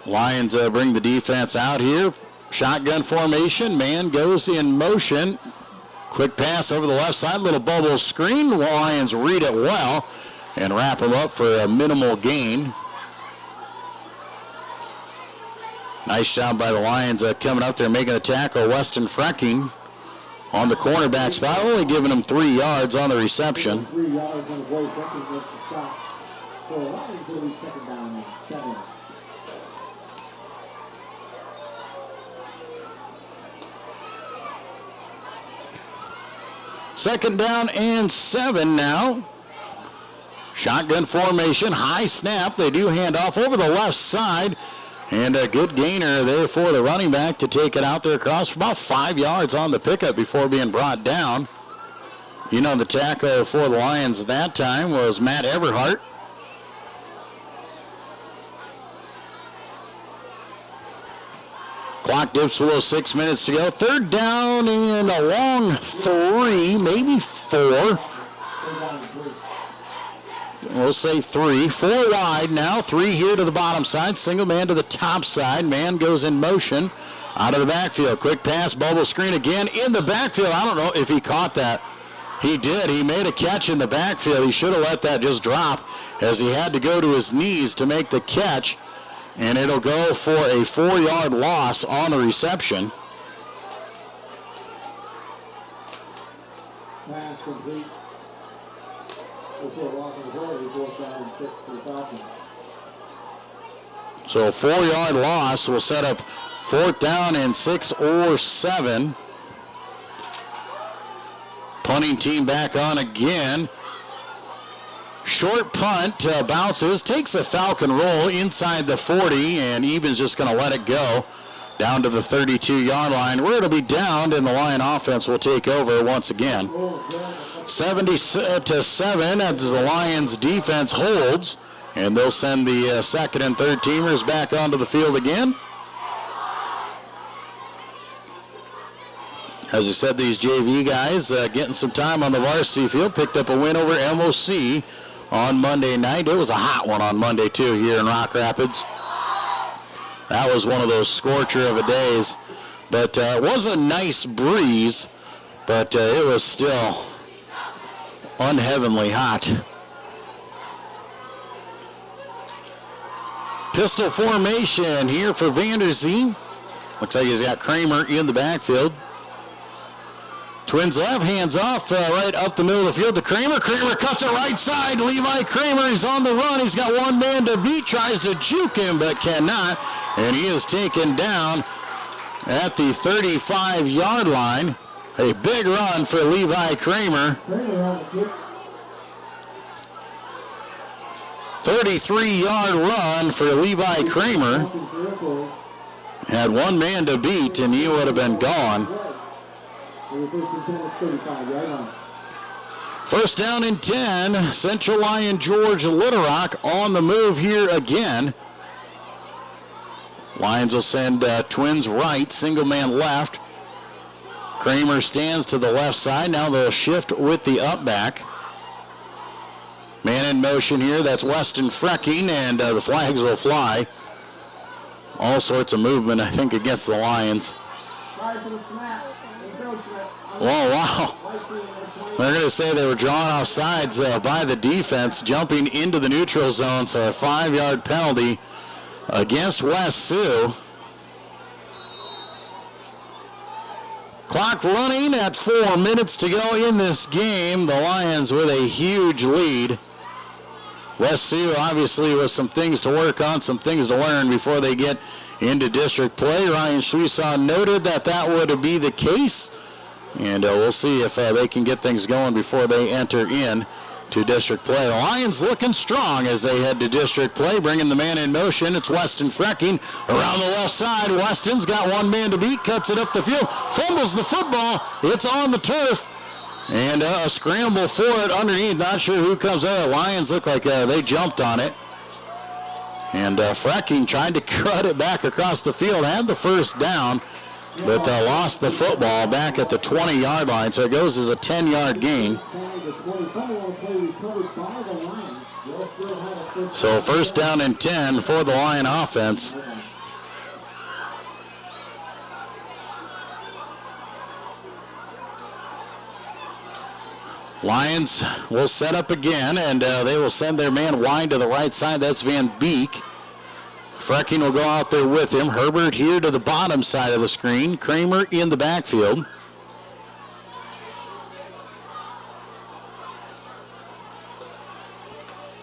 Lions bring the defense out here. Shotgun formation. Man goes in motion. Quick pass over the left side. Little bubble screen. The Lions read it well and wrap him up for a minimal gain. Nice job by the Lions coming up there making a tackle. Weston Frecking on the cornerback spot, only giving him 3 yards on the reception. 3 yards on the boy. Frecking gets the stop. So the Lions will be second down and 7. Second down and 7 now. Shotgun formation, high snap. They do hand off over the left side. And a good gainer there for the running back to take it out there across for about 5 yards on the pickup before being brought down. You know, the tackle for the Lions that time was Matt Everhart. Clock dips below 6 minutes to go. Third down and a long 3, maybe 4. We'll say 3. 4 wide now. 3 here to the bottom side. Single man to the top side. Man goes in motion out of the backfield. Quick pass, bubble screen again in the backfield. I don't know if he caught that. He did. He made a catch in the backfield. He should have let that just drop as he had to go to his knees to make the catch. And it'll go for a 4-yard loss on the reception. Pass complete. So a 4-yard loss will set up 4th down and 6 or 7. Punting team back on again. Short punt, bounces, takes a Falcon roll inside the 40, and Eben's just going to let it go down to the 32-yard line, where it'll be downed, and the Lion offense will take over once again. 70-7 as the Lions defense holds, and they'll send the second and third teamers back onto the field again. As I said, these JV guys getting some time on the varsity field, picked up a win over MOC on Monday night. It was a hot one on Monday, too, here in Rock Rapids. That was one of those scorcher of a days. But it was a nice breeze, but it was still unheavenly hot. Pistol formation here for Vanderzee. Looks like he's got Kramer in the backfield. Twins left, hands off right up the middle of the field to Kramer. Kramer cuts it right side. Levi Kramer is on the run. He's got one man to beat, tries to juke him, but cannot. And he is taken down at the 35-yard line. A big run for Levi Kramer. 33-yard run for Levi Kramer. Had one man to beat, and he would have been gone. First down and 10. Central Lyon George Littlerock on the move here again. Lions will send Twins right, single man left. Kramer stands to the left side. Now they'll shift with the up back. Man in motion here. That's Weston Frecking, and the flags will fly. All sorts of movement, I think, against the Lions. Oh, wow. They're going to say they were drawn off sides by the defense, jumping into the neutral zone, so a 5-yard penalty against West Sioux. Clock running at 4 minutes to go in this game. The Lions with a huge lead. West Sioux obviously with some things to work on, some things to learn before they get into district play. Ryan Schweisaw noted that would be the case. And we'll see if they can get things going before they enter in to district play. The Lions looking strong as they head to district play, bringing the man in motion. It's Weston Frecking around the left side. Weston's got one man to beat, cuts it up the field, fumbles the football. It's on the turf. And a scramble for it underneath. Not sure who comes out. Lions look like they jumped on it. And Frecking tried to cut it back across the field, had the first down, but lost the football back at the 20-yard line, so it goes as a 10-yard gain. So first down and 10 for the Lion offense Lions will set up again, and they will send their man wide to the right side. That's Van Beek. Frecking will go out there with him. Herbert here to the bottom side of the screen. Kramer in the backfield.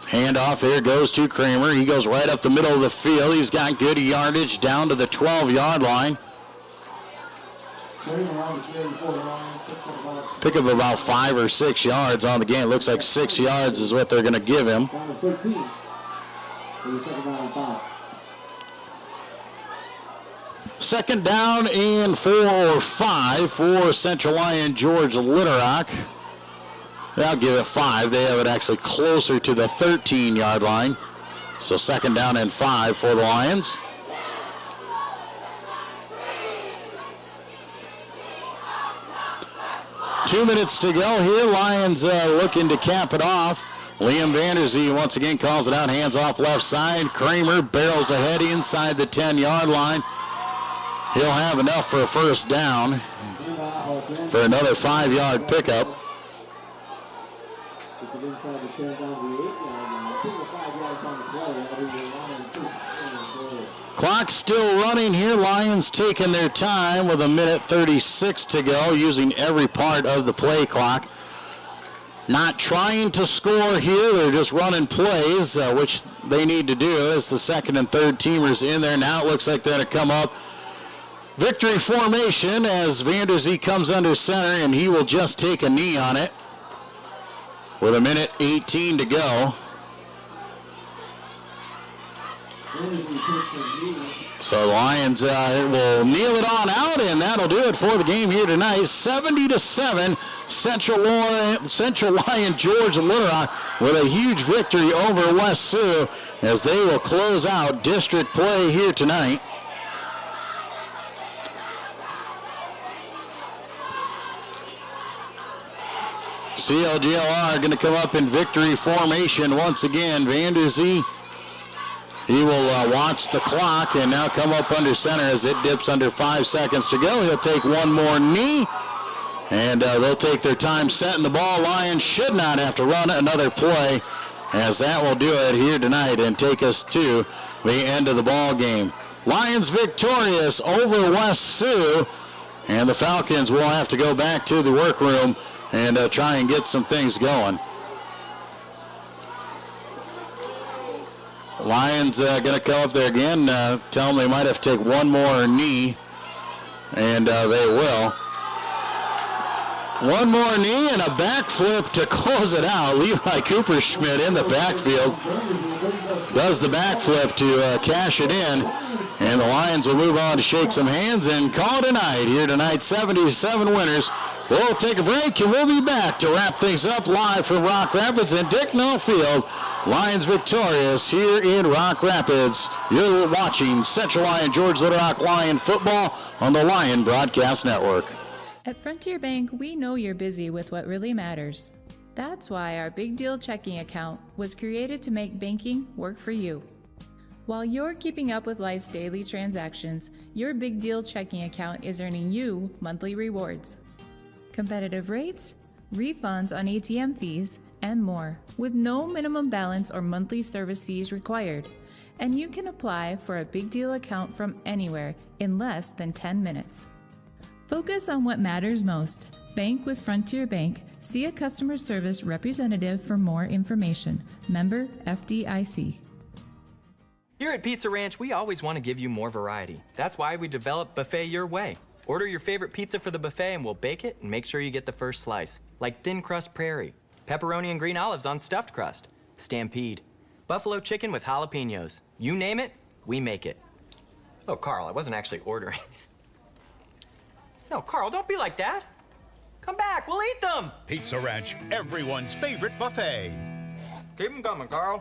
Handoff there goes to Kramer. He goes right up the middle of the field. He's got good yardage down to the 12-yard line. Pick up about 5 or 6 yards on the game. Looks like 6 yards is what they're going to give him. Second down and 4 or 5 for Central Lyon George Litterock. I'll give it 5. They have it actually closer to the 13-yard line. So second down and 5 for the Lions. Two minutes to go here. Lions looking to cap it off. Liam Vanderzee once again calls it out. Hands off left side. Kramer barrels ahead inside the 10-yard line. He'll have enough for a first down for another 5-yard pickup. Clock still running here. Lions taking their time with 1:36 to go, using every part of the play clock. Not trying to score here. They're just running plays, which they need to do as the second and third teamers in there. Now it looks like they're going to come up. Victory formation as Vanderzee comes under center, and he will just take a knee on it with 1:18 to go. So the Lions will kneel it on out, and that'll do it for the game here tonight. 70-7, Central Lyon George Litterock with a huge victory over West Sioux as they will close out district play here tonight. CLGLR going to come up in victory formation once again. Vanderzee, he will watch the clock and now come up under center as it dips under 5 seconds to go. He'll take one more knee, and they'll take their time setting the ball. Lions should not have to run another play, as that will do it here tonight and take us to the end of the ball game. Lions victorious over West Sioux, and the Falcons will have to go back to the workroom and try and get some things going. Lions going to come up there again, tell them they might have to take one more knee, and they will. One more knee and a backflip to close it out. Levi Cooperschmidt in the backfield does the backflip to cash it in, and the Lions will move on to shake some hands and call it a night here tonight. 77 winners. We'll take a break, and we'll be back to wrap things up live from Rock Rapids and Dicknall Field. Lions victorious here in Rock Rapids. You're watching Central Lyon George Litterock Lion football on the Lion Broadcast Network. At Frontier Bank, we know you're busy with what really matters. That's why our Big Deal checking account was created to make banking work for you. While you're keeping up with life's daily transactions, your Big Deal checking account is earning you monthly rewards. Competitive rates, refunds on ATM fees, and more, with no minimum balance or monthly service fees required. And you can apply for a Big Deal account from anywhere in less than 10 minutes. Focus on what matters most. Bank with Frontier Bank. See a customer service representative for more information. Member FDIC. Here at Pizza Ranch, we always want to give you more variety. That's why we developed Buffet Your Way. Order your favorite pizza for the buffet and we'll bake it and make sure you get the first slice. Like thin crust prairie, pepperoni and green olives on stuffed crust, stampede, buffalo chicken with jalapenos. You name it, we make it. Oh, Carl, I wasn't actually ordering. No, Carl, don't be like that. Come back, we'll eat them. Pizza Ranch, everyone's favorite buffet. Keep them coming, Carl.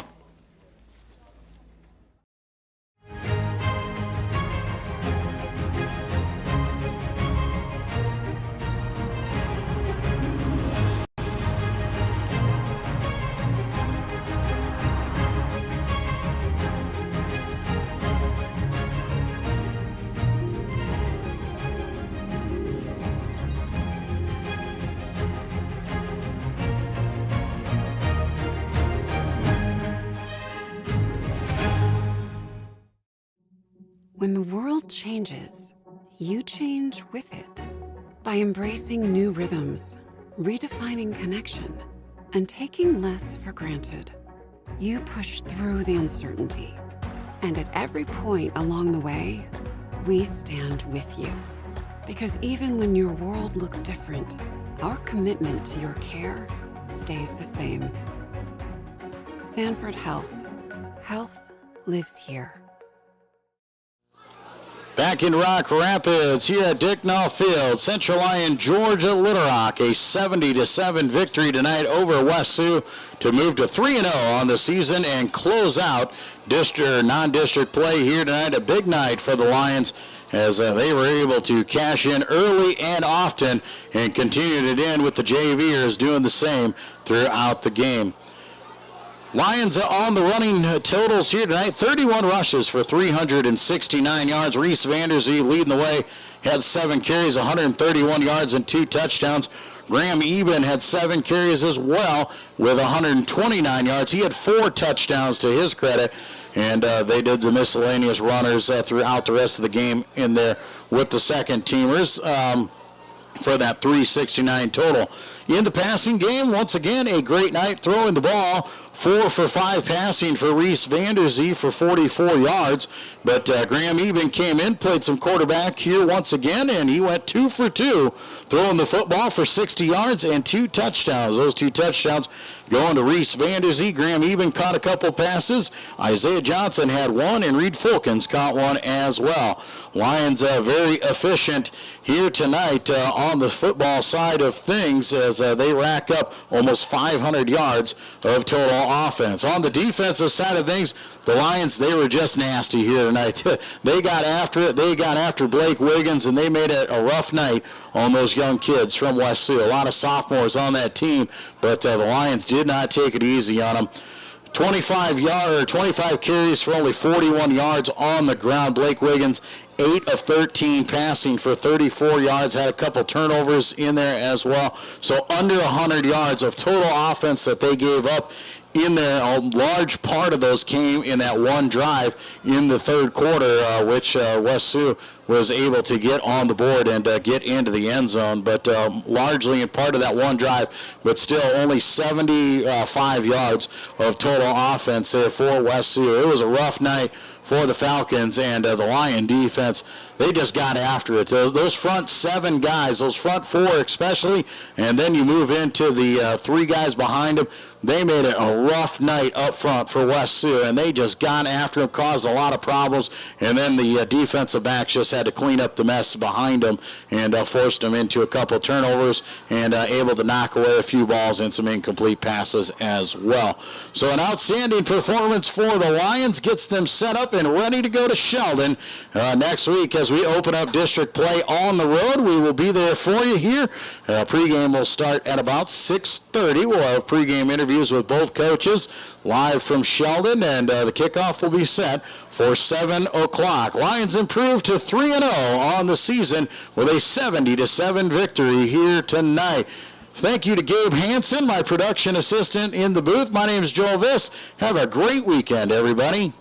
When the world changes, you change with it. By embracing new rhythms, redefining connection, and taking less for granted, you push through the uncertainty. And at every point along the way, we stand with you. Because even when your world looks different, our commitment to your care stays the same. Sanford Health. Health lives here. Back in Rock Rapids, here at Dicknall Field, Central Lyon, Georgia Little Rock, a 70-7 victory tonight over West Sioux to move to 3-0 on the season and close out non-district play here tonight. A big night for the Lions as they were able to cash in early and often and continued it in with the JVers doing the same throughout the game. Lions on the running totals here tonight. 31 rushes for 369 yards. Reese Vanderzee leading the way, had 7 carries, 131 yards and 2 touchdowns. Graham Eben had 7 carries as well with 129 yards. He had 4 touchdowns to his credit, and they did the miscellaneous runners throughout the rest of the game in there with the second teamers. For that 369 total. In the passing game, once again, a great night throwing the ball. 4 for 5 passing for Reese Vanderzee for 44 yards. But Graham Eben came in, played some quarterback here once again, and he went 2 for 2, throwing the football for 60 yards and 2 touchdowns. Those 2 touchdowns going to Reese Vanderzee. Graham Eben caught a couple passes. Isaiah Johnson had 1, and Reed Fulkins caught 1 as well. Lions very efficient here tonight on the football side of things as they rack up almost 500 yards of total offense. On the defensive side of things, the Lions, they were just nasty here tonight. They got after it. They got after Blake Wiggins, and they made it a rough night on those young kids from West Sioux. A lot of sophomores on that team, but the Lions did not take it easy on them. 25 carries for only 41 yards on the ground. Blake Wiggins, 8 of 13 passing for 34 yards, had a couple turnovers in there as well. So under 100 yards of total offense that they gave up in there. A large part of those came in that one drive in the third quarter, which West Sioux was able to get on the board and get into the end zone, but largely in part of that one drive, but still only 75 yards of total offense there for West Sioux. It was a rough night for the Falcons, and the Lion defense, they just got after it. Those front 7 guys, those front 4 especially, and then you move into the 3 guys behind them, they made it a rough night up front for West Sioux, and they just got after them, caused a lot of problems, and then the defensive backs just had to clean up the mess behind them and forced them into a couple turnovers and able to knock away a few balls and some incomplete passes as well. So an outstanding performance for the Lions, gets them set up and ready to go to Sheldon next week as we open up district play on the road. We will be there for you here. Pregame will start at about 6:30. We'll have pregame interviews with both coaches live from Sheldon, and the kickoff will be set for 7 o'clock. Lions improved to 3-0 on the season with a 70-7 victory here tonight. Thank you to Gabe Hansen, my production assistant in the booth. My name is Joel Viss. Have a great weekend, everybody.